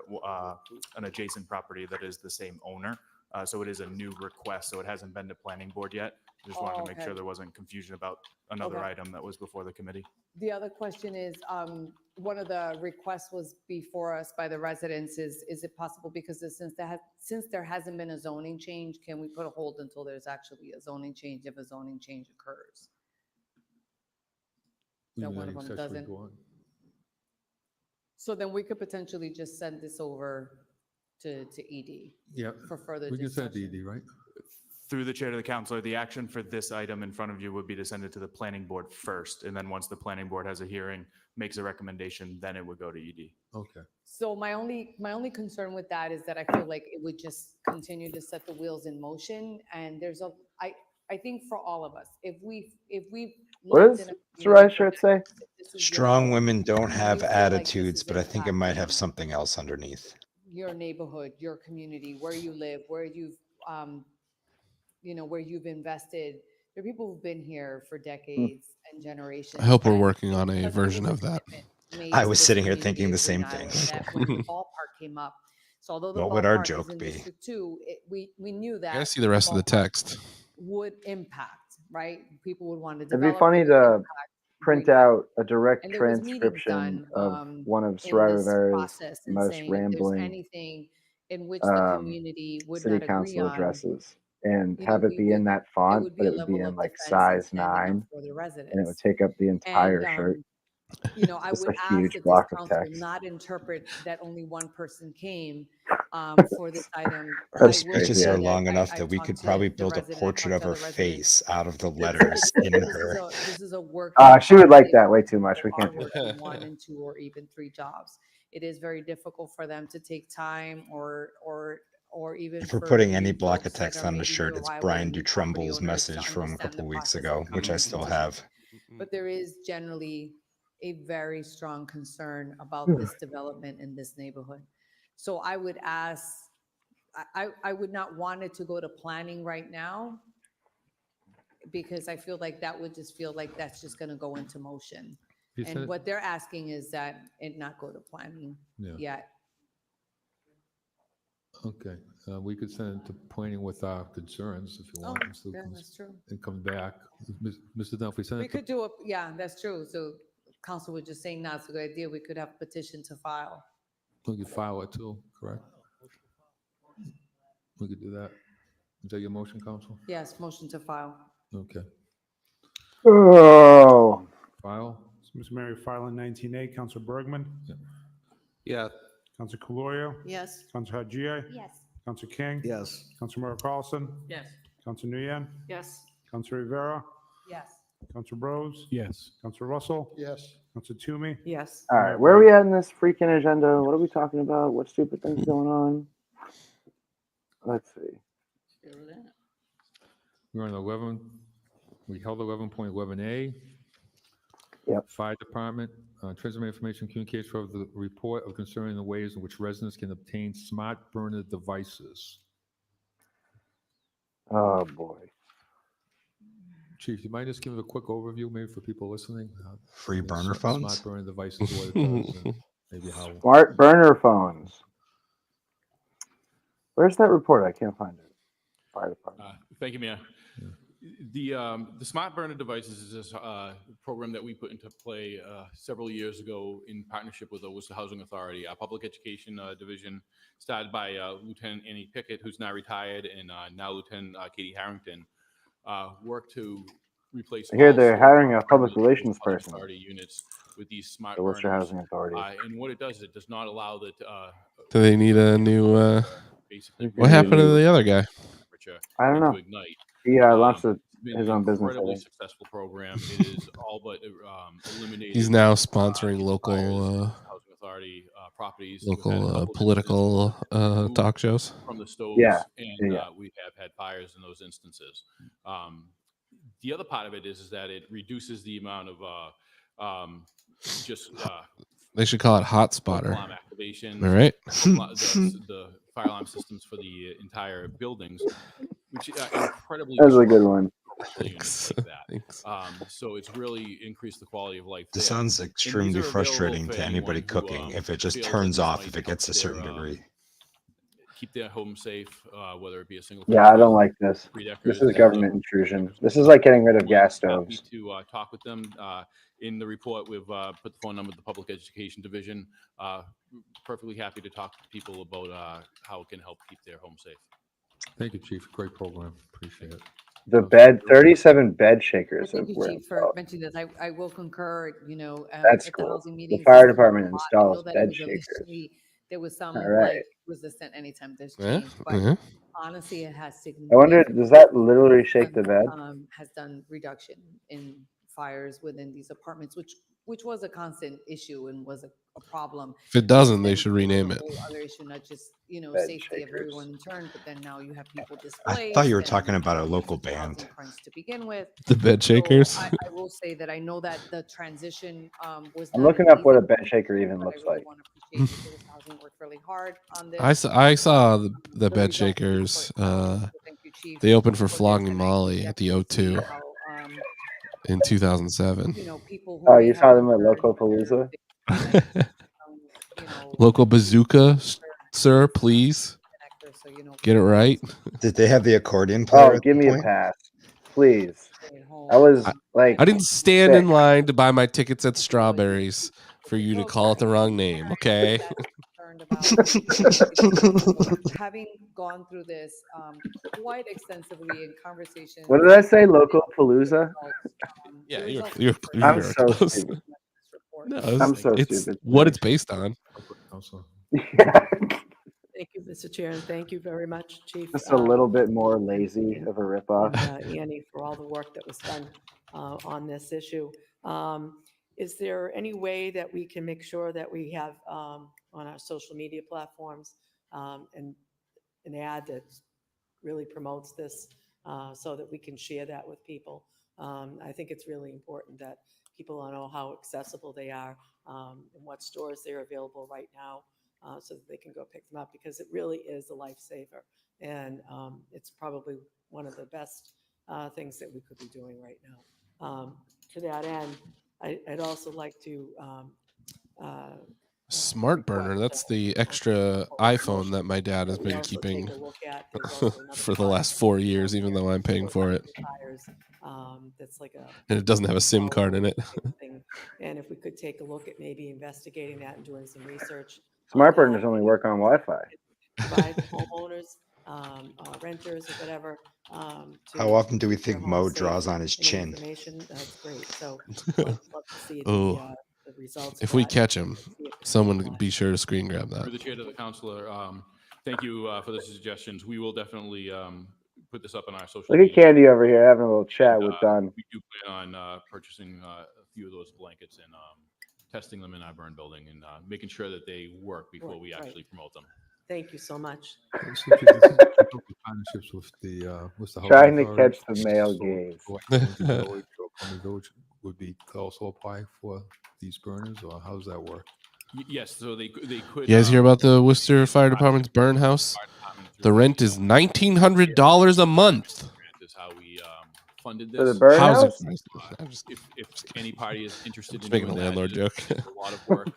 R: an adjacent property that is the same owner. So it is a new request, so it hasn't been to planning board yet. Just wanted to make
L: okay.
R: sure there wasn't confusion about another
L: Okay.
R: item that was before the committee.
Z: The other question is, one of the requests was before us by the residents is it possible, because since there hasn't been a zoning change, can we put a hold until there's actually a zoning change if a zoning change occurs? That one of them doesn't. So then we could potentially just send this over to ED.
G: Yeah.
Z: For further
G: We can send it
Z: discussion.
G: to ED, right?
R: Through the chair to the councilor, the action for this item in front of you would be to send it to the planning board first. And then once the planning board has a hearing, makes a recommendation, then it would go to ED.
G: Okay.
Z: So my only concern with that is that I feel like it would just continue to set the wheels in motion. And I think for all of us, if we
B: What
Z: lived
B: does
Z: in a
B: Sarai
Z: community
B: shirt say?
Z: this is
D: Strong women don't have
Z: feel like this
D: attitudes,
Z: is
D: but I think it might have
Z: impacting
D: something else underneath.
Z: your neighborhood, your community, where you live, where you've, where you've invested. There are people who've been here for decades and generations.
A: I hope we're
Z: and
A: working on a
Z: because
A: version
Z: there
A: of
Z: was a
A: that.
Z: commitment made
D: I
Z: to
D: was
Z: this
D: sitting here
Z: community
D: thinking the
Z: of Green
D: same
Z: Island,
D: thing.
Z: that when the ballpark came up, so although the
D: What would our
Z: ballpark
D: joke
Z: is in
D: be?
Z: District 2, we knew that.
A: I gotta see the rest of the
Z: ballpark
A: text.
Z: would impact, right? People would want to
B: It'd
Z: develop.
B: be funny
Z: it would
B: to
Z: impact
B: print
Z: Green Island.
B: out a direct
Z: And there was meetings
B: transcription
Z: done
B: of one of
Z: in
B: Sarai
Z: this
B: Rivera's
Z: process and
B: most
Z: saying if there's
B: rambling
Z: anything in which the community would
B: city
Z: not agree
B: council
Z: on,
B: addresses, and
Z: you know,
B: have it
Z: we
B: be in
Z: would,
B: that
Z: there
B: font,
Z: would
B: but
Z: be a
B: it would be
Z: level
B: in
Z: of
B: like
Z: defense and
B: size
Z: standing up
B: 9,
Z: for the
B: and it would
Z: residents.
B: take up the entire
Z: And,
B: shirt.
Z: I
B: Just
Z: would
B: a
Z: ask
B: huge
Z: that this
B: block of
Z: council
B: text.
Z: not interpret that only one person came for this item.
B: That's
Z: I will
D: Pictures
Z: say
D: are
Z: that
D: long enough
Z: I
D: that we
Z: talked
D: could
Z: to
D: probably
Z: the
D: build a
Z: resident, I
D: portrait
Z: talked
D: of
Z: to
D: her
Z: other residents.
D: face out of the
Z: This
D: letters in
Z: this is
D: her.
Z: this is a work.
B: She would like that way
Z: if
B: too much. We
Z: people
B: can't
Z: are
B: do that.
Z: working 1 and 2 or even 3 jobs. It is very difficult for them to take time or even
D: If we're
Z: for
D: putting any
Z: you
D: block
Z: folks
D: of
Z: that
D: text
Z: are
D: on the
Z: maybe
D: shirt,
Z: new
D: it's
Z: arrival
D: Brian
Z: and new property
D: Dutremble's
Z: owners to
D: message from a
Z: understand
D: couple
Z: the
D: weeks
Z: process
D: ago,
Z: of
D: which I
Z: coming
D: still
Z: into
D: have.
Z: but there is generally a very strong concern about
B: Hmm.
Z: this development in this neighborhood. So I would ask, I would not want it to go to planning right now, because I feel like that would just feel like that's just going to go into motion.
G: You
Z: And
G: said-
Z: what they're asking is that it not go to planning
G: Yeah.
Z: yet.
G: Okay, we could send it to planning with our concerns if you
Z: Oh,
G: want. So it
Z: yeah,
G: comes-
Z: that's true.
G: And come back. Mr. Dunn, if we send
Z: We
G: it to,
Z: could do a, yeah, that's true. So council was just saying that's a good idea. We could have a petition to file.
G: we could file it too, correct? We could do that. Is that your motion, council?
Z: Yes, motion to file.
G: Okay.
B: Oh.
G: File?
Q: So, Mr. Mayor, filing 19A, Council Bergman,
K: Yeah.
Q: Council Calorio,
L: Yes.
Q: Council Hajia,
X: Yes.
Q: Council King,
I: Yes.
Q: Council Mayor Carlson,
P: Yes.
Q: Council Nguyen,
P: Yes.
Q: Council Rivera,
Z: Yes.
Q: Council Rose,
O: Yes.
Q: Council Russell,
M: Yes.
Q: Council Toomey.
L: Yes.
B: All right, where are we at in this freaking agenda? What are we talking about? What stupid things going on? Let's see.
G: We're on 11, we held 11.11A.
B: Yep.
G: Fire Department, transmit information communicates for the report of concerning the ways in which residents can obtain smart burner devices.
B: Oh, boy.
G: Chief, you might just give a quick overview, maybe for people listening?
D: Free
G: you know,
D: burner
G: smart
D: phones?
G: burner devices, what it does, and maybe how.
B: Smart burner phones. Where's that report? I can't find it. Fire department.
E: Thank you, Mayor. The smart burner devices is this program that we put into play several years ago in partnership with the Worcester Housing Authority. Our public education division, started by Lieutenant Annie Pickett, who's now retired, and now Lieutenant Katie Harrington, worked to replace.
B: I hear
E: all
B: they're
E: solar
B: hiring a
E: powered
B: public
E: Worcester
B: relations
E: Housing
B: person.
E: Authority units with these smart
B: The Worcester
E: burners.
B: Housing Authority.
E: And what it does is it does not allow the.
A: Do they need a new?
E: Basically,
A: What happened to the other guy?
B: I don't know.
E: to ignite.
B: He launched
E: It's been
B: his
E: an
B: own business. I
E: incredibly
B: think.
E: successful program. It is all but eliminated.
A: He's now sponsoring local
E: Authority properties. We've had a
A: Local
E: couple instances
A: political
E: removed
A: talk shows.
E: from the stoves,
B: Yeah,
E: and
B: yeah.
E: we have had fires in those instances. The other part of it is that it reduces the amount of just
A: They should call it hot
E: smoke
A: spotter.
E: alarm activations,
A: All right.
E: the fire alarm systems for the entire buildings, which are incredibly
B: That was a good one.
E: units like that. So it's really increased the quality of life.
D: This
E: there.
D: sounds
E: And these
D: extremely
E: are available
D: frustrating
E: for
D: to anybody
E: anyone who,
D: cooking if it just
E: feels that
D: turns
E: this
D: off
E: might
D: if it
E: help
D: gets a
E: their,
D: certain degree.
E: keep their home safe, whether it be a single.
B: Yeah, I don't like this. This is government intrusion. This is like getting rid of gas
E: Happy
B: stoves.
E: to talk with them. In the report, we've put the phone number of the Public Education Division. Perfectly happy to talk to people about how it can help keep their home safe.
G: Thank you, Chief. Great program. Appreciate it.
B: The bed, 37 bed shakers.
Z: Thank you,
B: were
Z: Chief, for
B: installed.
Z: mentioning this. I will concur,
B: That's
Z: at the
B: cool.
Z: housing
B: The
Z: meetings.
B: fire
Z: this came up
B: department
Z: a lot. I know
B: installs
Z: that it
B: bed
Z: was
B: shakers.
Z: initially- There was some
B: All right.
Z: like resistant anytime there's
A: Yeah,
Z: change, but
A: yeah.
Z: honestly, it has
B: I wonder,
Z: significant.
B: does that literally shake the bed?
Z: Has done reduction in fires within these apartments, which was a constant issue and was a problem.
A: If it doesn't, they should rename it.
Z: Other issue, not just,
B: Bed
Z: safety of
B: shakers.
Z: everyone in turn, but then now you have people
D: I
Z: displaced.
D: thought you were
Z: and
D: talking about a
Z: there's
D: local
Z: housing
D: band.
Z: crunch to begin with.
A: The bed
Z: So
A: shakers.
Z: I will say that I know that the transition was.
B: I'm
Z: not
B: looking
Z: an
B: up what a
Z: easy
B: bed
Z: one,
B: shaker even
Z: but
B: looks
Z: I really
B: like.
Z: want to appreciate that Citizens Housing worked really hard on this.
A: I saw the bed
Z: results
A: shakers.
Z: speak for itself. So thank you, Chief,
A: They opened for
Z: for this,
A: Flogging
Z: and I
A: Molly at the
Z: definitely see
A: O2
Z: how,
A: in 2007.
Z: people who
B: Oh,
Z: may
B: you
Z: have
B: saw them at
Z: heard
B: Local Palooza?
A: Local bazooka, sir, please get it right.
D: Did they have the accordion player?
B: Oh,
D: at
B: give
D: the
B: me a
D: point?
B: pass, please. I was like,
A: I didn't stand in
B: sick.
A: line to buy my tickets at Strawberries for you to call it the wrong name, okay?
Z: having gone through this quite extensively in conversations.
B: What did I say? Local Palooza?
A: Yeah,
Z: you're
B: I'm
A: very
B: so
A: close.
B: stupid.
A: No,
B: I'm so
A: it's
B: stupid.
A: what it's based on.
L: Thank you, Mr. Chair, and thank you very much, Chief.
B: Just a little bit more lazy of a ripoff.
L: and, Annie, for all the work that was done on this issue. Is there any way that we can make sure that we have on our social media platforms an ad that really promotes this so that we can share that with people? I think it's really important that people know how accessible they are and what stores they're available right now so that they can go pick them up, because it really is a lifesaver. And it's probably one of the best things that we could be doing right now. To that end, I'd also like to
A: Smart burner, that's the extra iPhone that my dad has been keeping for the last 4 years, even though I'm paying for it.
L: That's like a
A: And it doesn't have a SIM card in it.
L: thing. And if we could take a look at maybe investigating that and doing some research.
B: Smart burners only work on Wi-Fi.
L: Provide homeowners, renters, or whatever.
D: How often do we think Mo draws on his chin?
L: Information, that's great. So I'd love to see
A: Oh,
L: the results.
A: if
L: of
A: we
L: that.
A: catch him, someone be sure to screen grab
E: Through
A: that.
E: the chair to the councilor, thank you for the suggestions. We will definitely put this up on our social
B: Look at
E: media.
B: Candy over here having a little chat with Don.
E: We do plan on purchasing a few of those blankets and testing them in our burn building and making sure that they work before we actually promote them.
L: Thank you so much.
G: Partnerships with the
B: Trying to
G: housing
B: catch
G: authority.
B: the male
G: So,
B: gaze.
G: Village or County Village would be also apply for these burners, or how does that work?
E: Yes, so they could.
A: You guys hear about the Worcester Fire Department's burn house? The rent is $1,900 a month.
E: Is how we funded
B: For the
E: this.
B: burn
A: Housing.
B: house?
E: If any party is interested
A: Just
E: in
A: making
E: doing
A: a landlord
E: that,
A: joke.
E: it's a lot of work.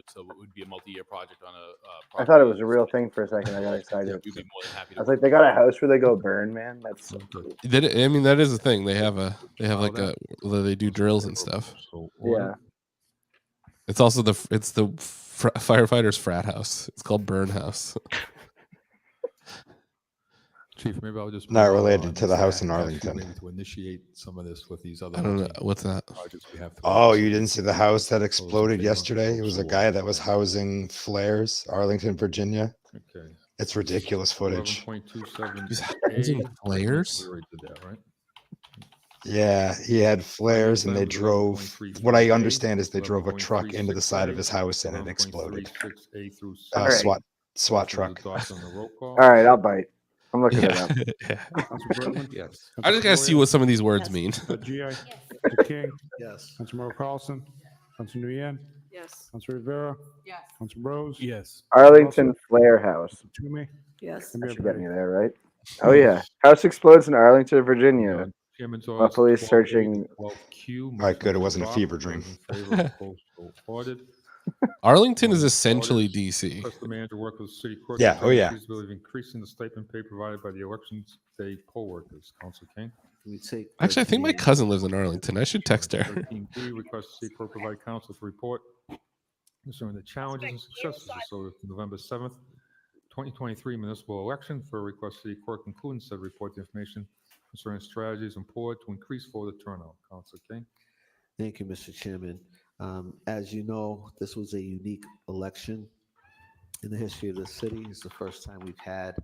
E: So it would be a multi-year project on a.
B: I thought it was a real thing for a second. I got excited.
E: We'd be more than happy
B: I
E: to
B: was like, they got a house where they go burn, man. That's so cool.
A: I mean, that is a thing. They have like they do drills and stuff.
B: Yeah.
A: It's also the firefighters frat house. It's called Burn House.
G: Chief, maybe I'll just
D: Not
G: move
D: related
G: on
D: to the
G: this
D: house in
G: ask you
D: Arlington.
G: Maybe to initiate some of this with these other.
A: I don't know what's that.
G: projects we have.
D: Oh, you didn't see the house that exploded yesterday? It was a guy that was housing flares, Arlington, Virginia.
G: Okay.
D: It's ridiculous footage.
G: 11.27.
A: He's housing flares?
G: We already did that, right?
D: Yeah, he had flares and they drove, what I understand is they drove a truck into the side of his house and it exploded.
B: All right.
D: SWAT truck.
B: All right, I'll bite. I'm looking it up.
Q: Council Bergman?
K: Yes.
A: I just gotta see what some of these words mean.
Q: GA? Council King?
I: Yes.
Q: Councilmember Carlson? Council Nguyen?
Y: Yes.
Q: Council Rivera?
Y: Yes.
Q: Council Rose?
O: Yes.
B: Arlington Flare House.
Q: Toomey?
Y: Yes.
B: I should get me there, right? Oh yeah. House explodes in Arlington, Virginia. While police searching.
D: All right, good. It wasn't a fever dream.
A: Arlington is essentially DC.
G: Request the manager work with the city clerk.
D: Yeah, oh, yeah.
G: Feasibility of increasing the stipend pay provided by the elections day poll workers. Council King.
I: Can we take
A: Actually, I think my cousin lives in Arlington. I should text her.
G: 13B, request the city clerk provide council with a report concerning the challenges and successes associated with November 7th, 2023 municipal election. For a request city clerk including said report the information concerning strategies employed to increase voter turnout. Council King.
I: Thank you, Mr. Chairman. As you know, this was a unique election in the history of the city. It's the first time we've had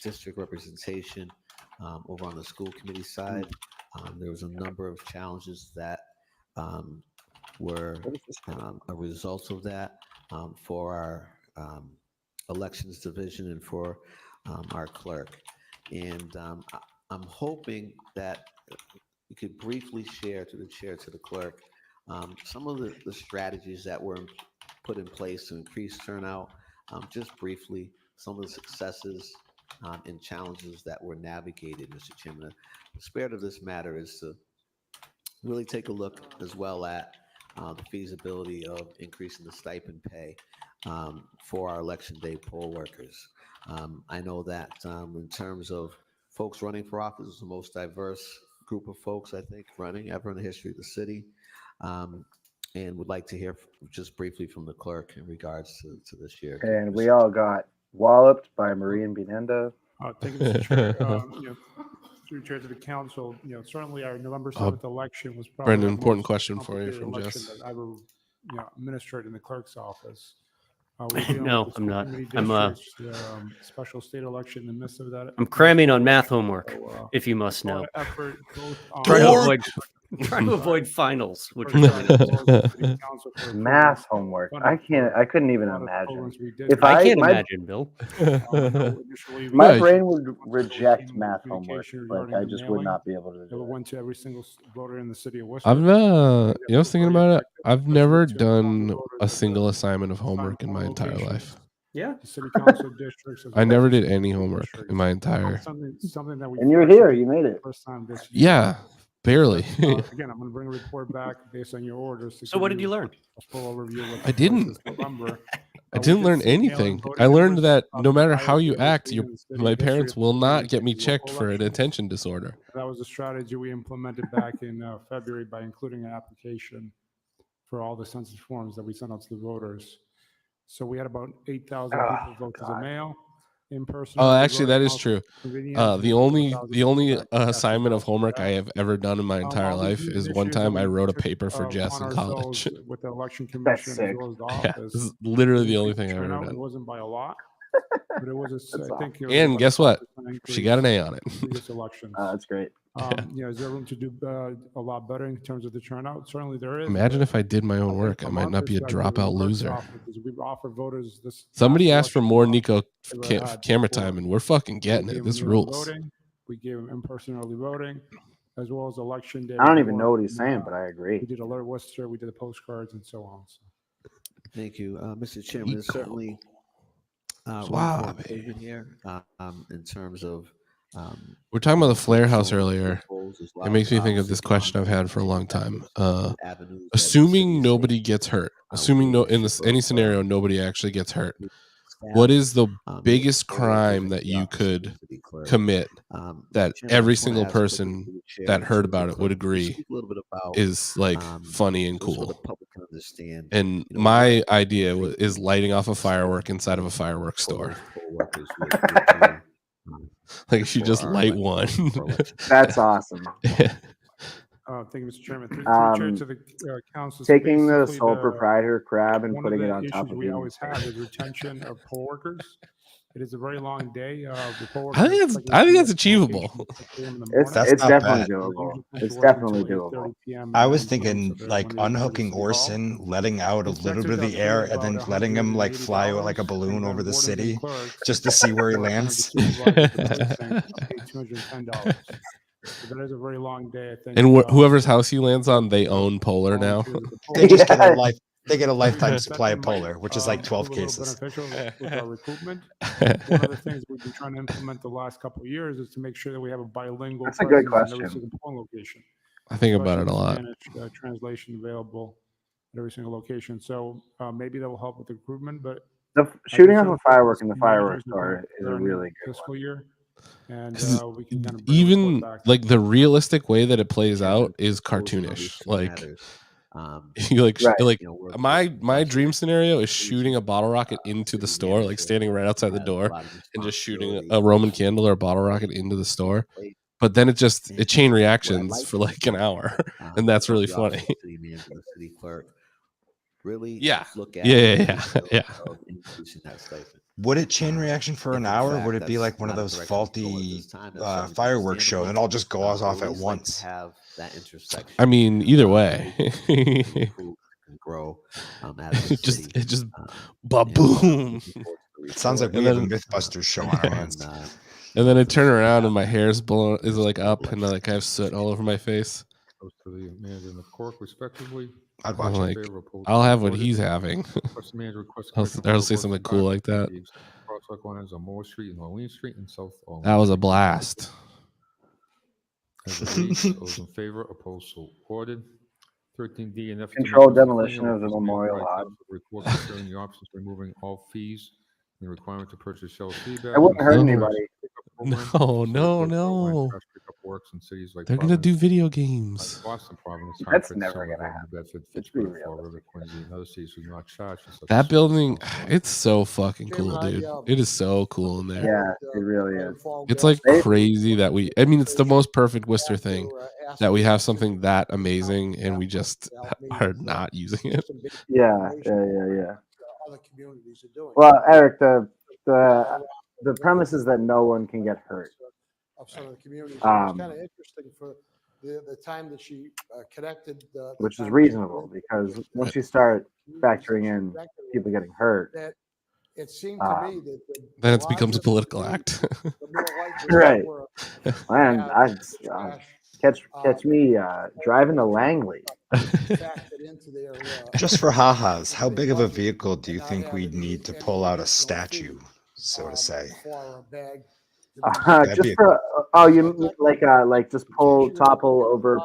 I: district representation over on the school committee side. There was a number of challenges that were a result of that for our elections division and for our clerk. And I'm hoping that you could briefly share to the chair, to the clerk, some of the strategies that were put in place to increase turnout, just briefly, some of the successes and challenges that were navigated, Mr. Chairman. The spirit of this matter is to really take a look as well at the feasibility of increasing the stipend pay for our election day poll workers. I know that in terms of folks running for office, it's the most diverse group of folks, I think, running ever in the history of the city. And would like to hear just briefly from the clerk in regards to this year.
B: And we all got walloped by Maureen Binenda.
Q: Thank you, Mr. Chair. Through chair to the council, certainly our November 7th election was probably
A: Brendan,
Q: the
A: important
Q: most
A: question for you
Q: complicated
A: from
Q: election
A: Jess.
Q: that I ever administered in the clerk's office.
C: No, I'm not. I'm
Q: special state election in the midst of that.
C: I'm cramming on math homework,
Q: So,
C: if you must know.
Q: effort both on
C: Trying to avoid finals, which
B: Math homework. I couldn't even imagine. If
C: I can't imagine, Bill.
B: My brain would reject math homework. Like I just would not be able to do it.
Q: Went to every single voter in the city of Worcester.
A: I've I was thinking about it. I've never done a single assignment of homework in my entire life.
C: Yeah.
Q: The city council districts.
A: I never did any homework in my entire.
Q: Something that we.
B: And you're here. You made it.
Q: First time this year.
A: Yeah, barely.
Q: Again, I'm going to bring a report back based on your orders.
C: So what did you learn?
Q: A full overview of
A: I didn't.
Q: November.
A: I didn't learn anything. I learned that no matter how you act, my parents will not get me checked for an attention disorder.
Q: That was a strategy we implemented back in February by including an application for all the census forms that we sent out to the voters. So we had about 8,000 people vote as a mail. In person.
A: Oh, actually, that is true. The only assignment of homework I have ever done in my entire life is one time I wrote a paper for Jess in college.
Q: With the election commission as well as the
A: Yeah,
Q: office.
A: this is literally the only thing I've ever
Q: Turnout
A: done.
Q: wasn't by a lot, but it was I think. It was
A: And
Q: about
A: guess what?
Q: 5%
A: She got an A on it.
Q: previous elections.
B: That's great.
Q: Is there room to do a lot better in terms of the turnout? Certainly there is.
A: Imagine if I did my own work. I might not be a dropout loser.
Q: We offer voters this.
A: Somebody asked for more Nico camera time, and we're fucking getting it. This rules.
Q: We gave them in-person early voting, as well as election day.
B: I don't even know what he's saying, but I agree.
Q: We did alert Worcester, we did the postcards and so on. So.
I: Thank you, Mr. Chairman. There's certainly
A: Wow,
I: here in terms of.
A: We're talking about the Flare House earlier. It makes me think of this question I've had for a long time. Assuming nobody gets hurt, assuming in any scenario nobody actually gets hurt, what is the biggest crime that you could commit that every single person that heard about it would agree is like funny and cool? And my idea is lighting off a firework inside of a fireworks store. Like if you just light one.
B: That's awesome.
Q: Thank you, Mr. Chairman. Through chair to the council.
B: Taking the sole proprietor crab and putting it on top of
Q: we always have is retention of poll workers. It is a very long day. Before
A: I think that's achievable.
B: It's
D: That's not
B: definitely
D: bad.
B: doable. It's definitely doable.
D: I was thinking like unhooking Orson, letting out a little bit of the air, and then letting him like fly like a balloon over the city, just to see where he lands.
Q: $210. So that is a very long day, I think.
A: And whoever's house he lands on, they own Polar now.
D: They just get a life. They get a lifetime supply of Polar, which is like 12
Q: prove a little
D: cases.
Q: beneficial with our recruitment. One of the things we've been trying to implement the last couple of years is to make sure that we have a bilingual
B: That's a good
Q: presence in every
B: question.
Q: single polling location.
A: I think about it a lot.
Q: Spanish translation available at every single location. So maybe that will help with the recruitment, but
B: The shooting off a firework in the fireworks store is a really good
Q: fiscal year. And
A: 'Cause
Q: we can kind of bring a report
A: even
Q: back.
A: like the realistic way that it plays out is cartoonish. Like you like my dream scenario is shooting a bottle rocket into the store, like standing right outside the door and just shooting a Roman candle or a bottle rocket into the store. But then it chain reactions for like an hour, and that's really funny.
I: City manager, city clerk, really
A: Yeah.
I: look at
A: Yeah.
I: increasing that stipend.
D: Would it chain reaction for an hour? Would it be like one of those faulty fireworks show and it all just goes off at once?
I: Have that intersection.
A: I mean, either way,
I: improve and grow as a city.
A: it just ba-boom.
D: It sounds like we have a MythBusters show on our hands.
A: And then I turn around and my hair's blown, is like up, and like I have soot all over my face.
G: Goes to the manager and the clerk respectively.
D: I'd
A: I'm
D: watch
A: like,
G: Favor, opposed,
A: I'll have what
G: supported.
A: he's having.
G: Request the manager requests
A: I'll
G: commission
A: say
G: approval
A: something
G: for
A: cool like that.
G: Crosswalk lines on Moore Street and Orleans Street and South Orleans.
A: That was a blast.
G: As a lead, those in favor, opposed, so ordered. 13D and F.
B: Controlled demolition of the Memorial Lodge.
G: Report concerning the options removing all fees and the requirement to purchase shell feed bags.
B: It wouldn't hurt anybody.
A: No.
G: Works in cities like
A: They're gonna do
G: Providence,
A: video games.
G: Boston, Providence,
B: That's
G: Hartford,
B: never gonna
G: Somerville,
B: happen.
G: Bedford,
B: Let's be
G: Fitchburg, Fall
B: realistic.
G: River, Quincy, and other cities who do not charge for such
A: That
G: a
A: building,
G: service.
A: it's so fucking cool, dude. It is so cool in there.
B: Yeah, it really is.
A: It's like crazy that I mean, it's the most perfect Worcester thing that we have something that amazing and we just are not using it.
B: Yeah.
M: Other communities are doing.
B: Well, Eric, the premise is that no one can get hurt.
M: Of some of the communities. It was kind of interesting for the time that she connected.
B: Which is reasonable because once you start factoring in people getting hurt,
M: That it seemed to me that
A: Then it becomes a political act.
B: right? Man, I catch me driving to Langley.
D: Just for ha-has, how big of a vehicle do you think we'd need to pull out a statue, so to say?
B: Just for you like just topple over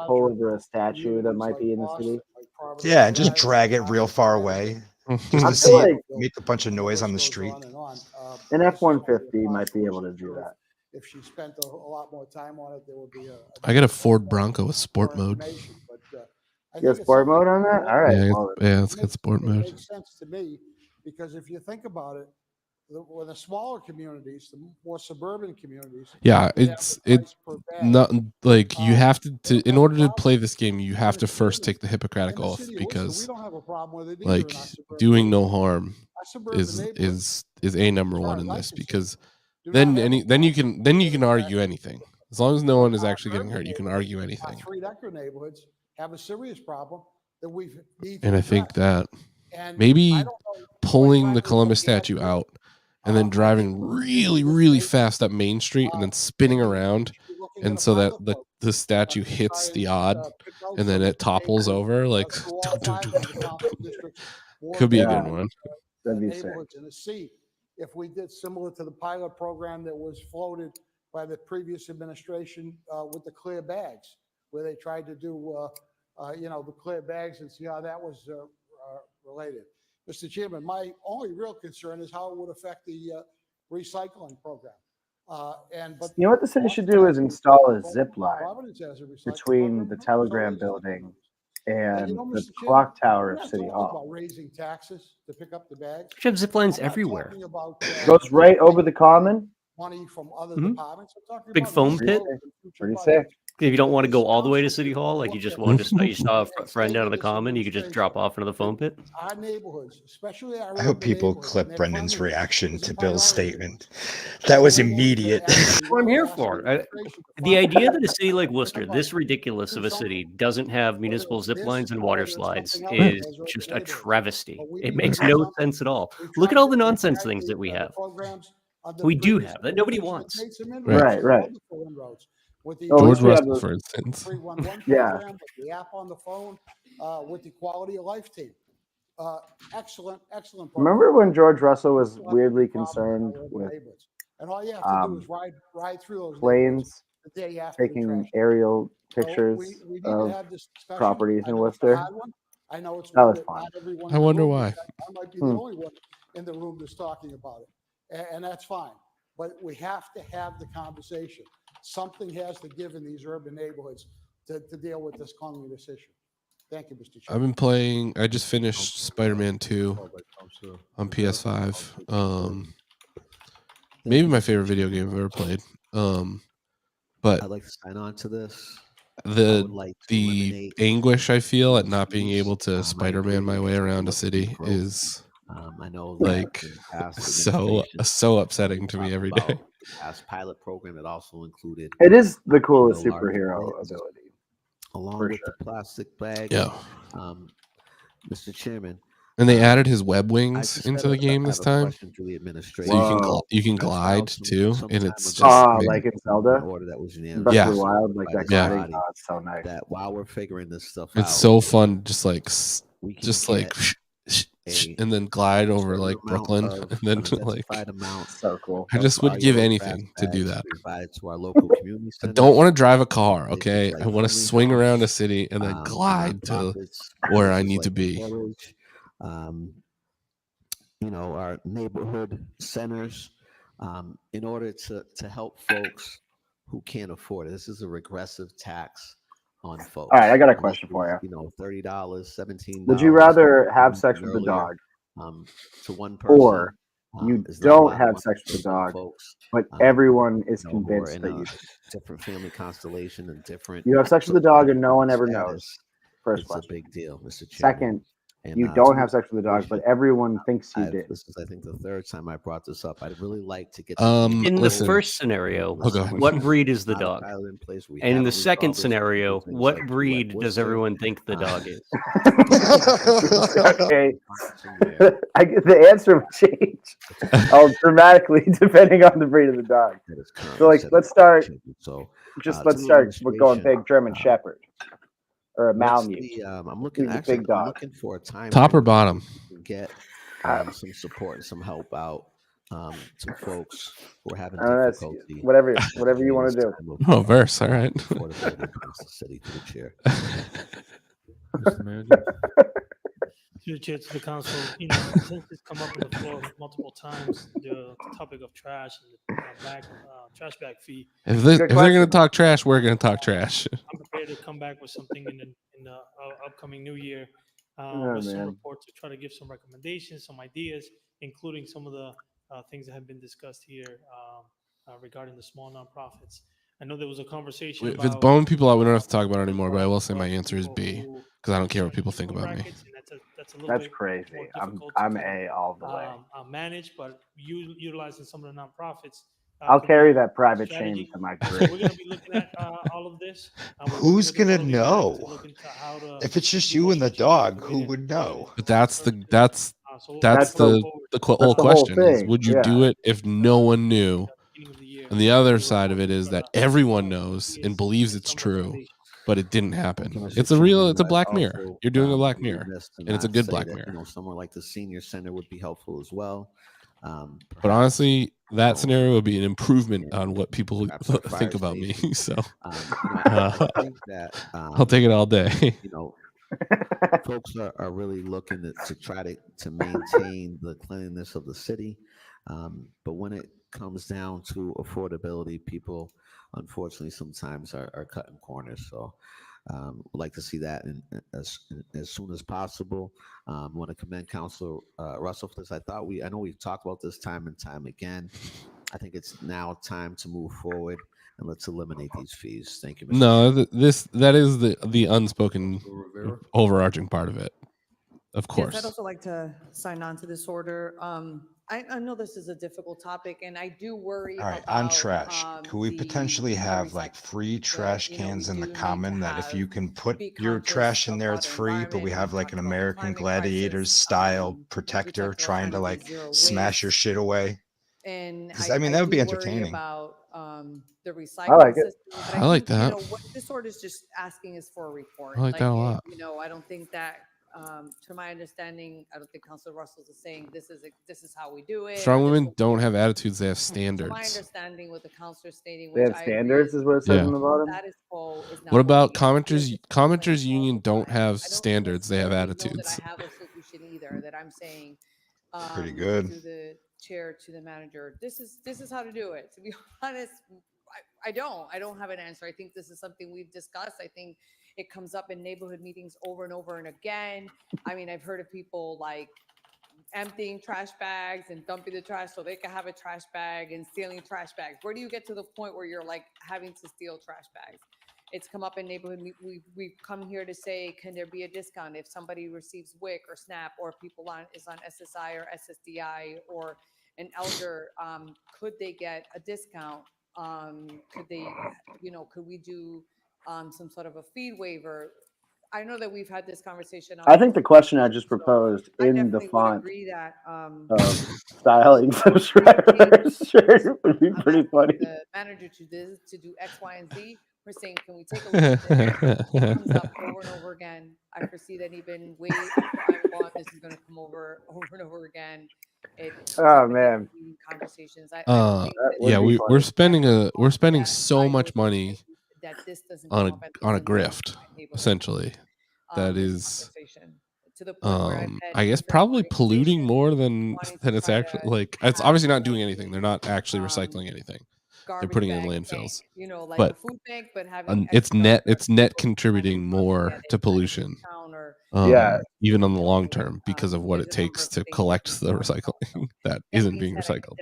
B: a statue that might be in the city.
D: Yeah, and just drag it real far away. Just
B: I
D: to see
B: feel
D: it
B: like
D: make a bunch of noise on the street.
B: an F-150 might be able to do that.
M: If she spent a lot more time on it, there would be
A: I got a Ford Bronco with sport mode.
B: You got sport mode on that? All right.
A: Yeah, it's got sport
M: It
A: mode.
M: makes sense to me because if you think about it, when the smaller communities, the more suburban communities.
A: Yeah,
M: they have
A: it's
M: the price per bag.
A: not like you have to in order to play this game, you have to first take the Hippocratic oath because
M: don't have a problem with it either
A: like
M: in our suburban
A: doing no harm
M: suburban
A: is a number one in this because then you can argue anything. As long as no one is actually getting hurt, you can argue
M: Our
A: anything.
M: three-decker neighborhoods have a serious problem that we need to
A: And I think
M: address.
A: that
M: And
A: maybe
M: I don't know
A: pulling the Columbus statue out and then driving really, really fast up Main Street and then spinning around, and so that the statue hits the odd and then it topples over like could be a good one.
B: That'd be sick.
M: neighborhoods and to see if we did similar to the pilot program that was floated by the previous administration with the clear bags, where they tried to do, the clear bags and see how that was related. Mr. Chairman, my only real concern is how it would affect the recycling program. But
B: You know what the city should do is install a zip line
M: Providence has a recycling
B: between
M: program.
B: the telegram building and
M: And,
B: the
M: Mr.
B: clock
M: Chairman,
B: tower
M: we're
B: of
M: not
B: City
M: talking
B: Hall.
M: about raising taxes to pick up the bags.
C: We should have zip lines everywhere.
M: Talking about,
B: Goes right over the common.
M: money from other
C: Mhm.
M: departments. I'm talking
C: Big
M: about
C: foam
M: road
C: pit?
M: and future
B: Pretty
M: budgets.
B: sick.
C: If you don't want to go all the way to City Hall, like you just want to you saw a friend down in the common, you could just drop off into the foam pit.
M: Our neighborhoods, especially our
D: I hope
M: urban
D: people
M: neighborhoods,
D: clip
M: and they're
D: Brendan's
M: funded
D: reaction
M: as a
D: to Bill's
M: minority.
D: statement. That was immediate.
C: That's what I'm here for. The idea that a city like Worcester, this ridiculous of a city, doesn't have municipal zip lines and water slides is just a travesty. It makes no sense at all. Look at all the nonsense things that we have. We do have that nobody wants.
B: Right.
A: George Russell, for instance.
M: 311
B: Yeah.
M: program, with the app on the phone, with the quality of life team. Excellent program.
B: Remember when George Russell was weirdly concerned with
M: And all you have to do is ride through those
B: planes
M: the day after the
B: taking
M: trash.
B: aerial
M: So
B: pictures
M: we need to
B: of
M: have this discussion.
B: properties
M: I
B: in
M: know it's a
B: Worcester?
M: hard one. I know it's
B: That
M: one
B: was
M: that
B: fun.
M: not everyone
A: I
M: in the
A: wonder
M: room
A: why.
M: is- I might be the only one in the room that's talking about it, and that's fine. But we have to have the conversation. Something has to give in these urban neighborhoods to deal with this cleanliness issue. Thank you, Mr. Chair.
A: I've been playing. I just finished Spider-Man 2 on PS5. Maybe my favorite video game I've ever played. But
I: I'd like to sign on to this.
A: the anguish I feel at not being able to Spider-Man my way around a city is
I: I know
A: like so upsetting to me every day.
I: Past pilot program that also included.
B: It is the coolest
I: large
B: superhero
I: planes,
B: ability.
I: along
B: for
I: with
B: sure.
I: the plastic bag.
A: Yeah.
I: Mr. Chairman.
A: And they added his web
I: I
A: wings
I: just
A: into
I: have
A: the game this
I: a
A: time.
I: question to the
A: So
I: administration.
A: you can
I: I filed
A: glide
I: some
A: too,
I: time
A: and it's
I: ago
A: just
B: like in Zelda,
I: an order that was unanimous
B: Breath of the
A: Yeah.
B: Wild, like
I: by
B: that
I: this
B: gliding.
I: body,
B: Oh, it's so nice.
I: that while we're figuring this stuff
A: it's
I: out,
A: so fun, just like
I: we can
A: just like
I: get
A: and then glide over
I: certain
A: like
I: amount
A: Brooklyn,
I: of
A: and then
I: an
A: like
I: identified amount
B: so cool.
A: I just
I: of
A: would give
I: bio
A: anything
I: trash
A: to do
I: bags
A: that.
I: provided to our local community
A: I
I: centers.
A: don't want to drive a car,
I: Places
A: okay?
I: like
A: I want to
I: Friendly
A: swing around a
I: House,
A: city and then
I: and
A: glide to
I: nonprofits,
A: where I
I: places
A: need to
I: like
A: be.
I: Village, our neighborhood centers, in order to help folks who can't afford it. This is a regressive tax on folks.
B: All right, I got a
I: And this
B: question for
I: is,
B: you.
I: $30, $17.
B: Would you rather
I: like
B: have
I: you
B: sex
I: mentioned
B: with the
I: earlier,
B: dog,
I: to one person?
B: or you
I: is not a
B: don't
I: lot of
B: have
I: money
B: sex with
I: for
B: the
I: some
B: dog,
I: folks,
B: but everyone is
I: who are
B: convinced
I: in
B: that
I: a
B: you
I: different family constellation and different.
B: you have sex with the dog and no one ever knows?
I: status.
B: First
I: It's a
B: question.
I: big deal, Mr. Chairman.
B: Second,
I: And,
B: you
I: to
B: don't
I: the
B: have sex with the dog, but
I: administration,
B: everyone thinks you did.
I: This is, I think, the third time I brought this up. I'd really like to get
C: In the
A: Listen.
C: first scenario,
A: Oh, go ahead.
C: what breed is the
I: Not a
C: dog?
I: pilot in place. We
C: And in the
I: haven't
C: second
I: resolved this
C: scenario,
I: with things
C: what
I: like
C: breed
I: Wet
C: does
I: Worcester,
C: everyone think the dog is?
B: Okay, the answer will change dramatically depending on the breed of the dog.
I: that is currently
B: So, like,
I: set
B: let's
I: up
B: start.
I: for children. So,
B: Just
I: to
B: let's
I: the
B: start with going
I: administration,
B: big German Shepherd or a
I: what's
B: Malamute.
I: the, I'm looking
B: He's a
I: actually.
B: big
I: I'm
B: dog.
I: looking for a time
A: Top or
I: frame
A: bottom?
I: to get some support and some help out to folks who are having
B: That's
I: difficulty.
B: whatever you
I: during
B: want
I: this
B: to do.
I: time of,
A: Oh, verse. All right.
I: affordability across the city. To the chair.
G: Mr. Manager.
F: To the chair, to the council, since it's come up on the floor multiple times, the topic of trash and the trash bag fee.
A: If they're going to talk trash, we're going to talk trash.
F: I'm prepared to come back with something in the upcoming new year,
B: Oh,
F: with some
B: man.
F: reports to try to give some recommendations, some ideas, including some of the things that have been discussed here regarding the small nonprofits. I know there was a conversation
A: If
F: about
A: it's bone people out, we don't have to talk about it anymore, but I will say my answer is B because I don't care what people think about me.
F: that's a little
B: That's
F: bit
B: crazy.
F: more
B: I'm
F: difficult to
B: A all the way.
F: manage, but utilizing some of the nonprofits.
B: I'll
F: could
B: carry
F: be
B: that private
F: strategy.
B: shame to my
F: So
B: career.
F: we're going to be looking at all of this.
D: Who's gonna know? If it's just you and the dog, who would know?
A: But that's the
B: That's the
A: whole question is,
B: thing.
A: would you do it if no one knew? And the other side of it is that everyone knows and believes it's true, but it didn't happen. It's a Black Mirror. You're doing a Black Mirror, and it's a good Black Mirror.
I: Somewhere like the senior center would be helpful as well.
A: But honestly, that scenario would be an improvement on what people think about me. So
I: I think that
A: I'll take it all day.
I: Folks are really looking to try to maintain the cleanliness of the city, but when it comes down to affordability, people unfortunately sometimes are cutting corners. So would like to see that as soon as possible. Want to commend Councilor Russell for this. I know we've talked about this time and time again. I think it's now time to move forward and let's eliminate these fees. Thank you, Mr.
A: No,
I: Chairman.
A: that is the unspoken overarching part of it. Of
H: Yes,
A: course.
H: I'd also like to sign on to this order. I know this is a difficult topic, and I do worry
D: All right,
H: about
D: on trash, could we potentially have like free trash cans in the common that if you can put your trash in there, it's free, but we have like an American Gladiators style protector trying to like smash your shit away?
H: And
D: Because I mean, that would be
H: do worry
D: entertaining.
H: about the
B: I
H: recycling
B: like it.
H: system. But
A: I like
H: think,
A: that.
H: You know, what this order is just asking is for a report.
A: I like that a lot.
H: You know, I don't think that, to my understanding, I don't think Councilor Russell is saying this is how we do it.
A: Strong
H: or this
A: women
H: will
A: don't
H: be-
A: have attitudes; they have
H: To my
A: standards.
H: understanding, what the councilor stating,
B: They
H: which
B: have
H: I agree
B: standards, is what it says
A: Yeah.
B: in the bottom.
H: status quo is not
A: What about
H: working.
A: commenters union don't have standards; they have
H: necessarily know
A: attitudes.
H: that I have a solution either. That I'm saying
D: Pretty good.
H: to the chair, to the manager. This is how to do it. To be honest, I don't have an answer. I think this is something we've discussed. I think it comes up in neighborhood meetings over and over and again. I mean, I've heard of people like emptying trash bags and dumping the trash so they can have a trash bag and stealing trash bags. Where do you get to the point where you're like having to steal trash bags? It's come up in neighborhood. We've come here to say, can there be a discount if somebody receives WIC or SNAP, or people is on SSI or SSDI, or an elder? Could they get a discount? Could they, could we do some sort of a fee waiver? I know that we've had this conversation.
B: I think the question I just proposed in the
H: definitely would
B: font
H: agree that
B: styling subscribers shirt would be pretty funny.
H: the manager to do X, Y, and Z. We're saying, can we take a look at this? It comes up over and over again. I foresee that even way after I'm gone, this is going to come over and over again.
B: Oh man.
H: Conversations.
A: Yeah, we're spending so much money
H: that this doesn't
A: on
H: come up
A: a
H: at the
A: grift, essentially. That is,
H: to the point where I've had
A: I guess probably polluting more than it's actually like. It's obviously not doing anything. They're not actually recycling anything. They're putting it in landfills.
H: like
A: But
H: a food bank, but having
A: it's net contributing more to pollution.
B: Yeah.
A: Even on the long term, because of what it takes to collect the recycling that isn't being recycled.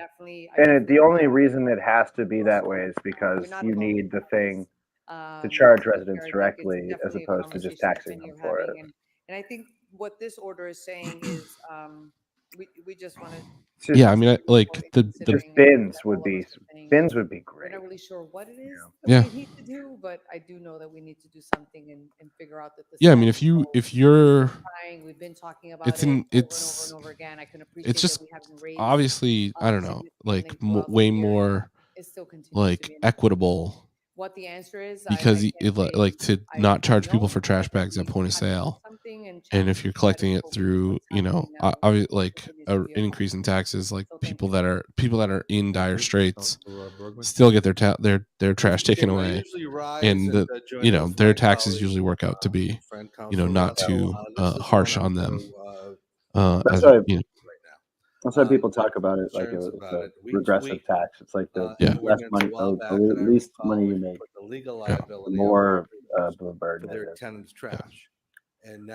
B: And the only reason it has to be that way is because you need the thing to charge residents directly as opposed to just taxing them for it.
H: And I think what this order is saying is we just want to.
A: Yeah, I mean, like the
B: just bins would be great.
H: We're not really sure what it is
A: Yeah.
H: that we need to do, but I do know that we need to do something and figure out that this.
A: Yeah, I mean, if you're
H: we've been talking about
A: it's
H: it
A: in
H: over
A: it's
H: and over again. I can appreciate
A: it's just
H: that we haven't raised,
A: obviously I don't know, like
H: throughout the
A: way
H: year.
A: more
H: It still continues
A: like
H: to be an
A: equitable.
H: What the answer is,
A: Because like to not charge people for trash bags at point of sale, and if you're collecting it through, like an increase in taxes, like people that are in dire straits still get their trash taken away, and their taxes usually work out to be, not too harsh on them.
B: That's why people talk about it like it's a regressive tax. It's like the less money, the least money you make, the more of a burden it is.
K: Tenants' trash.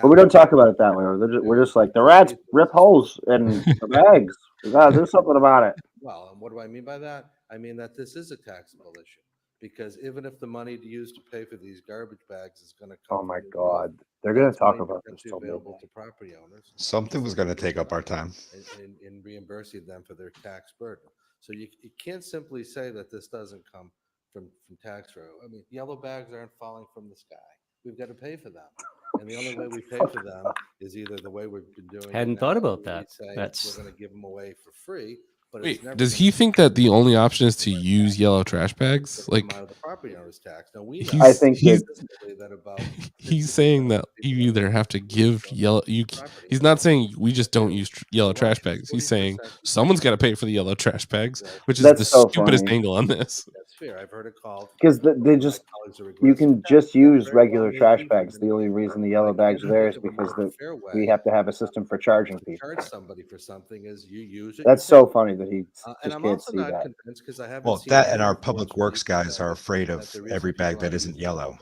B: But we don't talk about it that way. We're just like the rats rip holes in the bags. We gotta do something about it.
K: Well, and what do I mean by that? I mean that this is a taxable issue. Because even if the money used to pay for these garbage bags is going to come,
B: oh my God, they're going to talk about this till
K: available to property owners.
D: Something was going to take up our time.
K: In reimbursing them for their tax burden. So you can't simply say that this doesn't come from tax revenue. I mean, yellow bags aren't falling from the sky. We've got to pay for them. And the only way we pay for them is either the way we've been doing.
C: Hadn't thought about that.
K: We're going to give them away for free.
A: Wait, does he think that the only option is to use yellow trash bags? Like,
K: out of the property owner's tax. Now
B: I think
A: he's saying that you either have to give yellow. He's not saying we just don't use yellow trash bags. He's saying someone's got to pay for the yellow trash bags, which is the stupidest angle on this.
K: That's fair. I've heard it called
B: because you can just use regular trash bags. The only reason the yellow bags are there is because we have to have a system for charging people.
K: Charge somebody for something is you use it.
B: That's so funny that he
K: and
B: just
K: I'm
B: can't
K: also
B: see
K: not
B: that.
K: convinced because I haven't
D: Well,
K: seen
D: that and our public works guys are afraid of every bag that isn't yellow.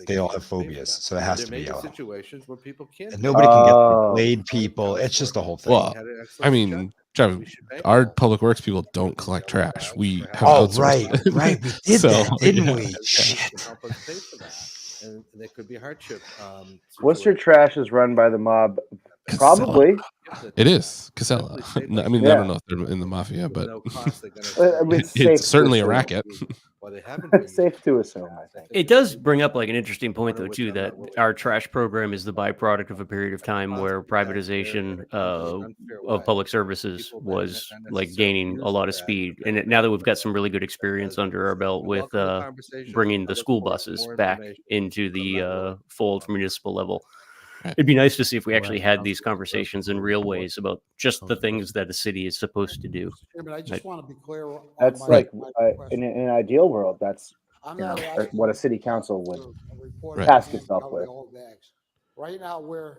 D: They all have phobias, so it has to be yellow.
K: Situations where people can't.
D: And nobody can get laid people. It's just the whole thing.
A: Well, I mean, Travis,
K: We should make
A: our
K: that.
A: public works people don't collect trash. We have
D: Oh,
A: outsourced
D: right,
A: it.
D: right. We did
A: So,
D: that, didn't
A: yeah,
D: we?
A: yeah.
D: Shit.
K: Can help us pay for that. And there could be hardship.
B: Worcester
K: situations.
B: trash is run by the mob.
A: Casella.
B: Probably.
A: It is Casella.
K: Simply
A: I mean,
B: Yeah.
A: I don't know if they're in the mafia, but
K: no cost, they're gonna
B: It's safe
A: it's
B: to
A: certainly a
B: assume.
A: racket.
K: Well, they haven't been.
B: Safe to assume, I think.
C: It does bring up like an interesting point though too, that our trash program is the byproduct of a period of time where privatization of public services was like gaining a lot of speed. And now that we've got some really good experience under our belt with bringing the school buses back into the fold from municipal level, it'd be nice to see if we actually had these conversations in real ways about just the things that a city is supposed to do.
M: Chairman, I just want to be clear. On
B: That's
M: my-
B: like
M: my
B: in
M: question.
B: an ideal world, that's
M: I'm
B: you know,
M: not asking
B: what a city council would
M: a report
A: Right.
M: on
B: task
M: hand
B: itself
M: cover
B: with.
M: yellow bags. Right now, we're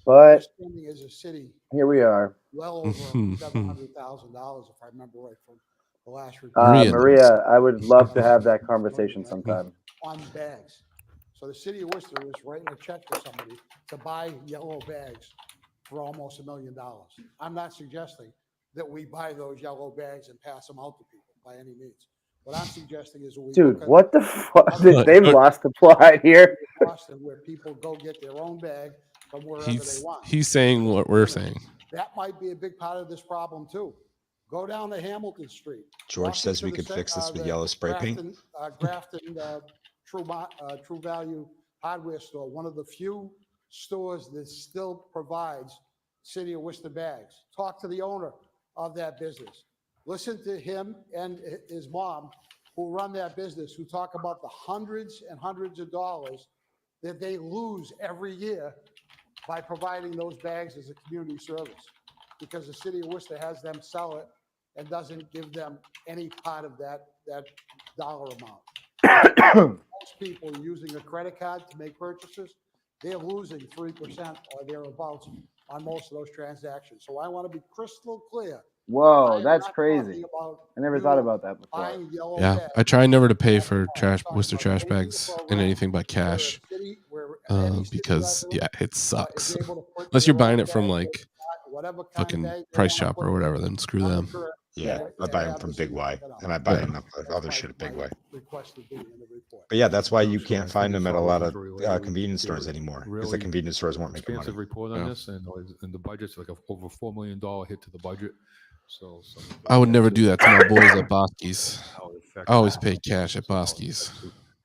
B: But
M: spending as a city
B: here we are.
M: well over $700,000, if I remember right from the last report.
B: Maria, I would love to have that conversation sometime.
M: On bags. So the city of Worcester is writing a check to somebody to buy yellow bags for almost $1 million. I'm not suggesting that we buy those yellow bags and pass them out to people by any means. What I'm suggesting is we
B: Dude,
M: look at
B: what the fuck?
M: other
B: They've lost the plot here.
M: Boston, where people go get their own bag from wherever they want.
A: He's saying what we're saying.
M: That might be a big part of this problem too. Go down to Hamilton Street.
D: George
M: walk
D: says we
M: into the
D: could fix this with
M: the
D: yellow spray paint.
M: Grafton True Value Hardware Store, one of the few stores that still provides City of Worcester bags. Talk to the owner of that business. Listen to him and his mom, who run that business, who talk about the hundreds and hundreds of dollars that they lose every year by providing those bags as a community service, because the City of Worcester has them sell it and doesn't give them any part of that dollar amount. Most people using a credit card to make purchases, they're losing 3% or thereabouts on most of those transactions. So I want to be crystal clear.
B: Whoa, that's crazy. I never thought about that before.
A: Yeah, I try never to pay for Worcester trash bags in anything but cash, because yeah, it sucks. Unless you're buying it from like fucking Price Chopper or whatever, then screw them.
D: Yeah, I buy them from Big Y, and I buy enough other shit at Big Y. But yeah, that's why you can't find them at a lot of convenience stores anymore, because the convenience stores won't make money.
G: Expansive report on this, and the budget's like over $4 million hit to the budget. So
A: I would never do that to my boys at Bosky's. I always pay cash at Bosky's.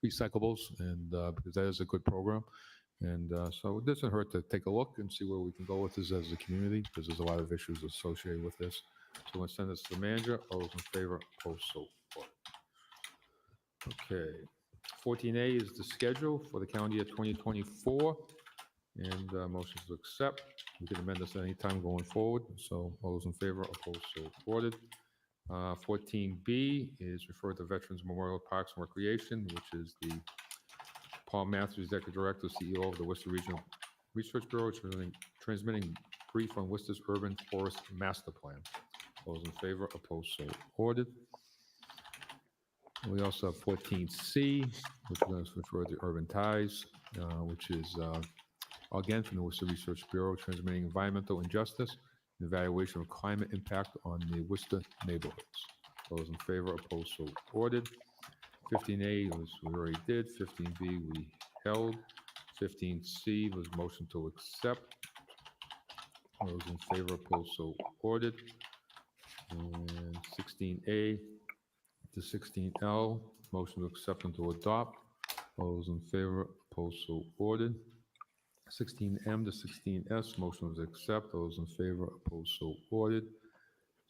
G: Recyclables, and because that is a good program. And so it doesn't hurt to take a look and see where we can go with this as a community, because there's a lot of issues associated with this. So we'll send this to the manager. All those in favor, opposed, so voted. Okay. 14A is the schedule for the calendar year 2024, and motions to accept. We can amend this at any time going forward. So all those in favor, opposed, so voted. 14B is referred to Veterans Memorial Parks and Recreation, which is the Paul Matthews, Executive Director, CEO of the Worcester Regional Research Bureau, transmitting brief on Worcester's Urban Forest Master Plan. Those in favor, opposed, so ordered. We also have 14C, which is going to refer to Urban Ties, which is again from the Worcester Research Bureau, transmitting environmental injustice and evaluation of climate impact on the Worcester neighborhoods. Those in favor, opposed, so ordered. 15A was we already did. 15B we held. 15C was motion to accept. Those in favor, opposed, so ordered. And 16A to 16L, motion to accept and to adopt. All those in favor, opposed, so ordered. 16M to 16S, motion to accept. Those in favor, opposed, so ordered.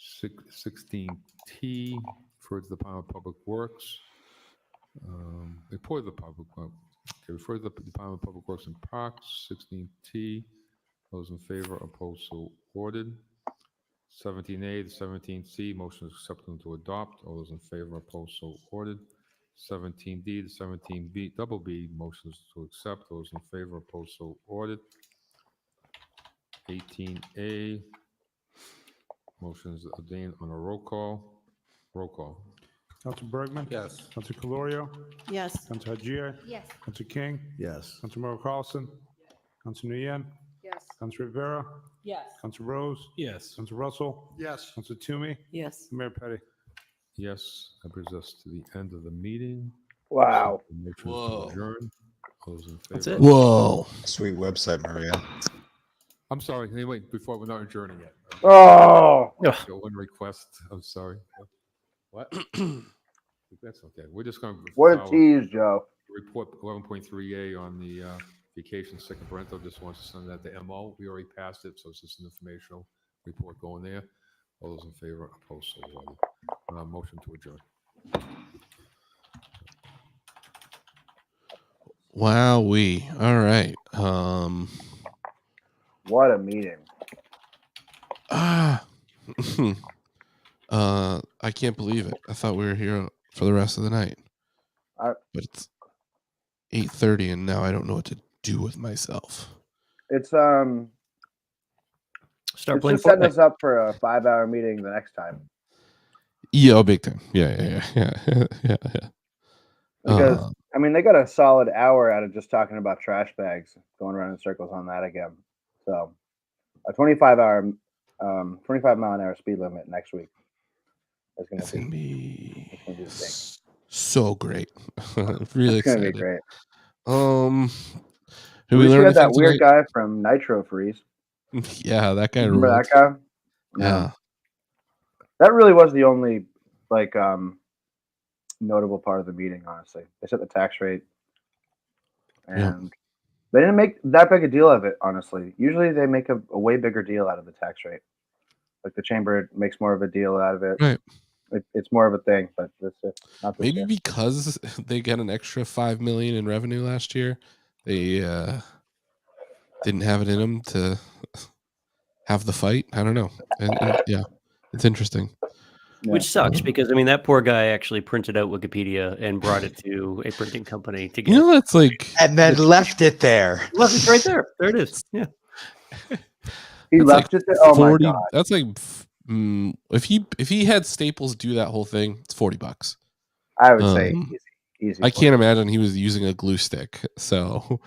G: 16T, refer to the Department of Public Works. Report of the public, refer to the Department of Public Works and Parks. 16T, those in favor, opposed, so ordered. 17A to 17C, motion to accept and to adopt. All those in favor, opposed, so ordered. 17D to 17B, double B, motions to accept. Those in favor, opposed, so ordered. 18A, motions ordained on a roll call. Roll call.
Q: Council Bergman?
K: Yes.
Q: Council Calorio?
J: Yes.
Q: Council Hajir?
X: Yes.
Q: Council King?
I: Yes.
Q: Council Carlson? Council Nguyen?
H: Yes.
Q: Council Rivera?
P: Yes.
Q: Councilor Rose?
O: Yes.
Q: Councilor Russell?
M: Yes.
Q: Councilor Toomey?
L: Yes.
Q: Mayor Petty?
G: Yes, that brings us to the end of the meeting.
B: Wow.
G: Motion is to
A: Whoa.
G: adjourn. All those in
C: That's
G: favor?
C: it.
A: Whoa.
D: Sweet website, Maria.
G: I'm sorry. Hey, wait, before we're not adjourning yet.
B: Oh,
G: Got one request. I'm sorry. What? That's okay. We're just going to
B: what a tease, Joe.
G: report 11.3A on the vacation sick and parental. Just wants to send that to MO. We already passed it, so it's just an informational report going there. All those in favor, opposed, so voted. Motion to adjourn.
A: Wowee. All right.
B: What a meeting.
A: I can't believe it. I thought we were here for the rest of the night. But it's 8:30 and now I don't know what to do with myself.
B: It's
C: Start
B: it's
C: playing
B: just setting
C: Fortnite.
B: us up for a 5-hour meeting the next time.
A: Yeah, big time. Yeah.
B: Because I mean, they got a solid hour out of just talking about trash bags, going around in circles on that again. So a 25 mile an hour speed limit next week is going to be it's gonna be the thing.
A: So great. Really
B: It's going to
A: excited.
B: be great.
A: Did we
B: We
A: learn
B: had that
A: anything
B: weird
A: tonight?
B: guy from Nitro Freeze.
A: Yeah, that guy
B: Remember
A: ruled.
B: that guy?
A: Yeah.
B: That really was the only notable part of the meeting, honestly. They set the tax rate and they didn't make that big a deal of it, honestly. Usually they make a way bigger deal out of the tax rate. Like the chamber makes more of a deal out of it.
A: Right.
B: It's more of a thing, but that's it. Not this
A: Maybe
B: year.
A: because they got an extra $5 million in revenue last year, they didn't have it in them to have the fight. I don't know. And yeah, it's interesting.
C: Which sucks because I mean that poor guy actually printed out Wikipedia and brought it to a printing company to get.
A: You know, that's like
D: And then left it there.
C: Left it right there. There it is. Yeah.
B: He
A: That's
B: left
A: like
B: it there. Oh my
A: 40
B: god.
A: That's like if he had Staples do that whole thing, it's $40.
B: I would say easy.
A: I can't imagine he was using a glue stick. So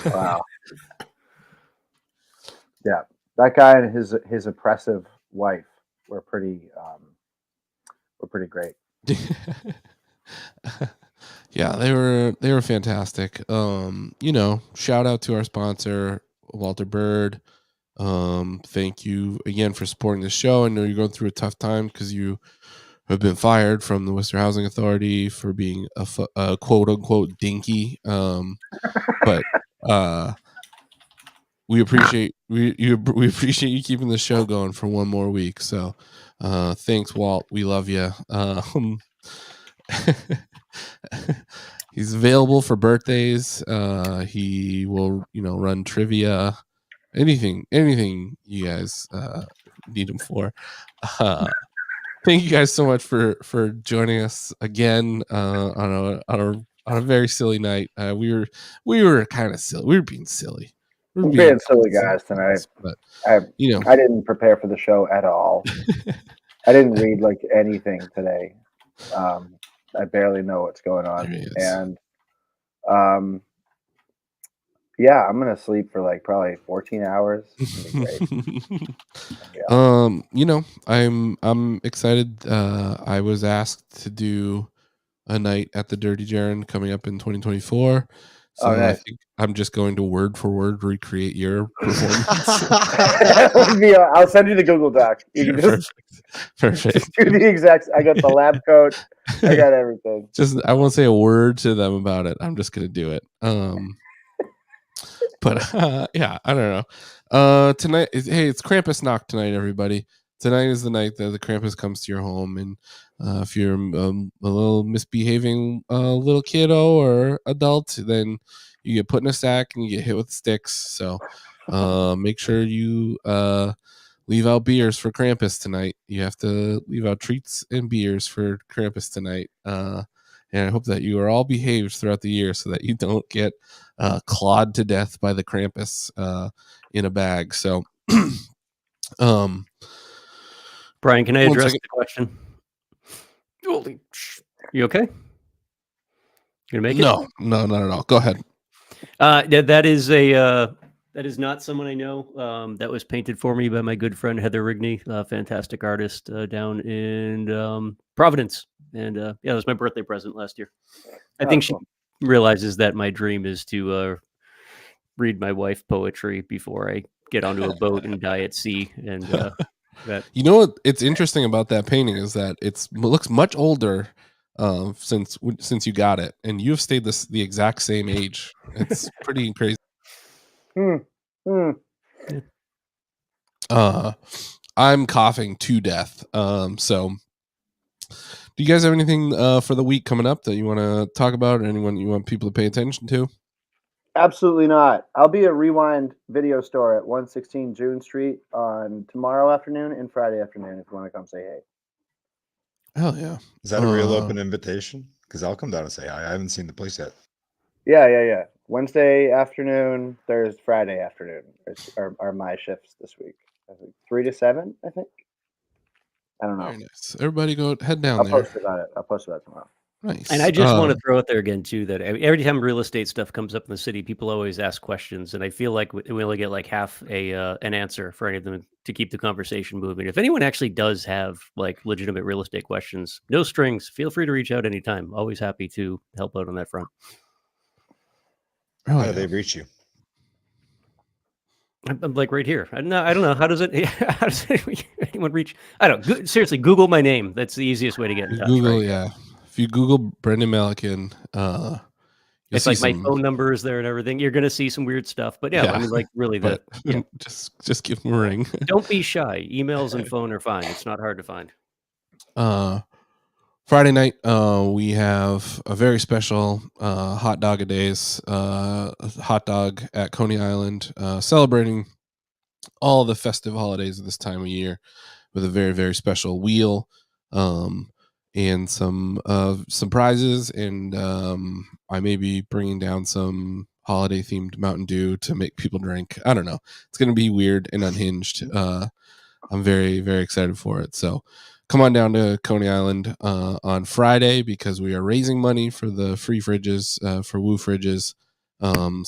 B: Wow. Yeah. That guy and his oppressive wife were pretty great.
A: Yeah, they were fantastic. Shout out to our sponsor, Walter Bird. Thank you again for supporting the show. I know you're going through a tough time because you have been fired from the Worcester Housing Authority for being a quote unquote dinky. But we appreciate we appreciate you keeping the show going for one more week. So thanks, Walt. We love you. He's available for birthdays. He will, run trivia, anything you guys need him for. Thank you guys so much for joining us again on a very silly night. We were kind of silly. We were being silly.
B: We're being silly guys tonight.
A: But
B: I didn't prepare for the show at all. I didn't read like anything today. I barely know what's going on, and yeah, I'm gonna sleep for like probably 14 hours.
A: I'm excited. I was asked to do a night at the Dirty Jaren coming up in 2024. So
B: Oh, nice.
A: I think I'm just going to word for word recreate your performance.
B: I'll send you the Google Doc. You can
A: Perfect.
B: just do the exact. I got the lab coat. I got everything.
A: I won't say a word to them about it. I'm just gonna do it. But yeah, I don't know. Tonight, it's Krampus Knock tonight, everybody. Tonight is the night that the Krampus comes to your home, and if you're a little misbehaving little kiddo or adult, then you get put in a sack and you get hit with sticks. So make sure you leave out beers for Krampus tonight. You have to leave out treats and beers for Krampus tonight. And I hope that you are all behaved throughout the year so that you don't get clawed to death by the Krampus in a bag. So,
C: Brian, can I address the question? You okay? You gonna make it?
A: No, not at all. Go ahead.
C: That is a That is not someone I know. That was painted for me by my good friend Heather Rigney, a fantastic artist down in Providence. And yeah, that was my birthday present last year. I think she realizes that my dream is to read my wife poetry before I get onto a boat and die at sea. And that,
A: You know what? It's interesting about that painting is that it looks much older since you got it, and you've stayed the exact same age. It's pretty crazy. I'm coughing to death. So do you guys have anything for the week coming up that you want to talk about, or anyone you want people to pay attention to?
B: Absolutely not. I'll be at Rewind Video Store at 116 June Street on tomorrow afternoon and Friday afternoon if you want to come say hey.
A: Hell yeah.
D: Is that a real open invitation? Because I'll come down and say hi. I haven't seen the place yet.
B: Yeah. Wednesday afternoon, Thursday, Friday afternoon are my shifts this week. I think 3 to 7, I think. I don't know.
A: Very nice. Everybody go head down
B: I'll
A: there.
B: post about it. I'll post about it tomorrow.
A: Nice.
C: And I just want to throw it there again too, that every time real estate stuff comes up in the city, people always ask questions, and I feel like we only get like half an answer for any of them to keep the conversation moving. If anyone actually does have like legitimate real estate questions, no strings, feel free to reach out anytime. Always happy to help out on that front.
D: How do they reach you?
C: I'm like right here. I don't know. How does anyone reach? I don't. Seriously, Google my name. That's the easiest way to get in touch.
A: Google,
C: right?
A: yeah. If you Google Brendan Melican,
C: it's like my phone number is there and everything. You're gonna see some weird stuff, but yeah. I mean, like really,
A: just give them a ring.
C: Don't be shy. Emails and phone are fine. It's not hard to find.
A: Friday night, we have a very special hot dog a days hot dog at Coney Island, celebrating all the festive holidays of this time of year with a very, very special wheel and some prizes, and I may be bringing down some holiday themed Mountain Dew to make people drink. I don't know. It's going to be weird and unhinged. I'm very, very excited for it. So come on down to Coney Island on Friday, because we are raising money for the free fridges, for Woo Fridges.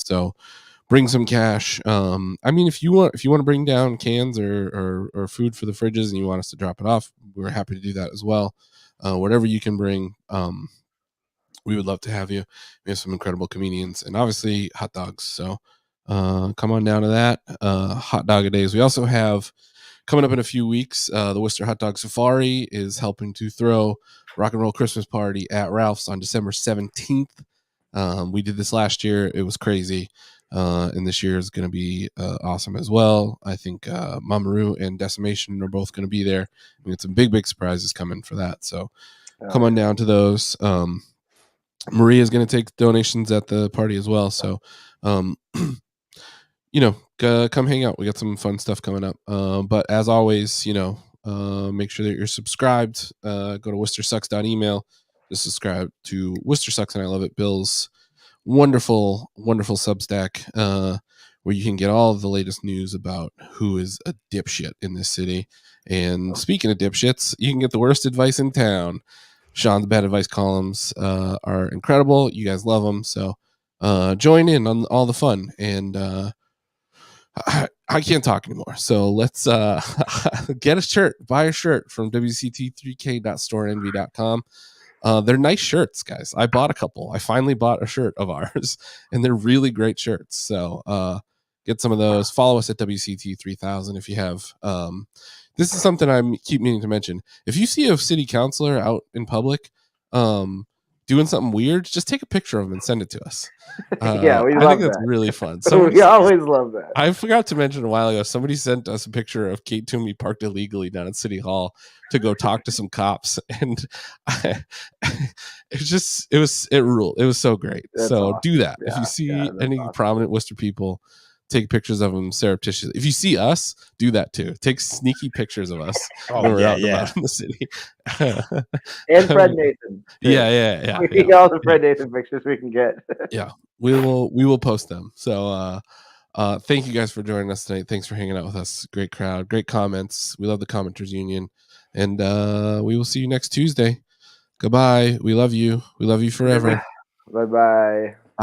A: So bring some cash. I mean, if you want to bring down cans or food for the fridges and you want us to drop it off, we're happy to do that as well. Whatever you can bring, we would love to have you. We have some incredible comedians and obviously hot dogs. So come on down to that. Hot dog a days. We also have, coming up in a few weeks, the Worcester Hot Dog Safari is helping to throw Rock and Roll Christmas Party at Ralph's on December 17th. We did this last year. It was crazy. And this year is going to be awesome as well. I think Mamaru and Decimation are both going to be there. We got some big surprises coming for that. So come on down to those. Maria is going to take donations at the party as well. So, come hang out. We got some fun stuff coming up. But as always, make sure that you're subscribed. Go to worcestersucks.email to subscribe to Worcester Sucks and I Love It, Bill's wonderful Substack, where you can get all of the latest news about who is a dipshit in this city. And speaking of dipshits, you can get the worst advice in town. Shaun's bad advice columns are incredible. You guys love them. So join in on all the fun. And I can't talk anymore. So let's get a shirt. Buy a shirt from wct3k.storenvy.com. They're nice shirts, guys. I bought a couple. I finally bought a shirt of ours, and they're really great shirts. So get some of those. Follow us at WCT3000 if you have. This is something I keep meaning to mention. If you see a city councilor out in public doing something weird, just take a picture of them and send it to us.
B: Yeah, we
A: I
B: love
A: think that's
B: that.
A: really fun.
B: We always love that.
A: I forgot to mention a while ago, somebody sent us a picture of Kate Toomey parked illegally down at City Hall to go talk to some cops, and it ruled. It was so great.
B: That's
A: so
B: awesome.
A: do that.
B: Yeah,
A: if you see
B: that's
A: any
B: awesome.
A: prominent Worcester people, take pictures of them surreptitiously. If you see us, do that too. Take sneaky pictures of us when we're out and about in the city.
B: And Fred Nathan. too.
A: Yeah.
B: We need all the Fred Nathan pictures we can get.
A: Yeah, we will post them. So thank you guys for joining us tonight. Thanks for hanging out with us. Great crowd, great comments. We love the commenters union, and we will see you next Tuesday. Goodbye. We love you. We love you forever.
B: Bye.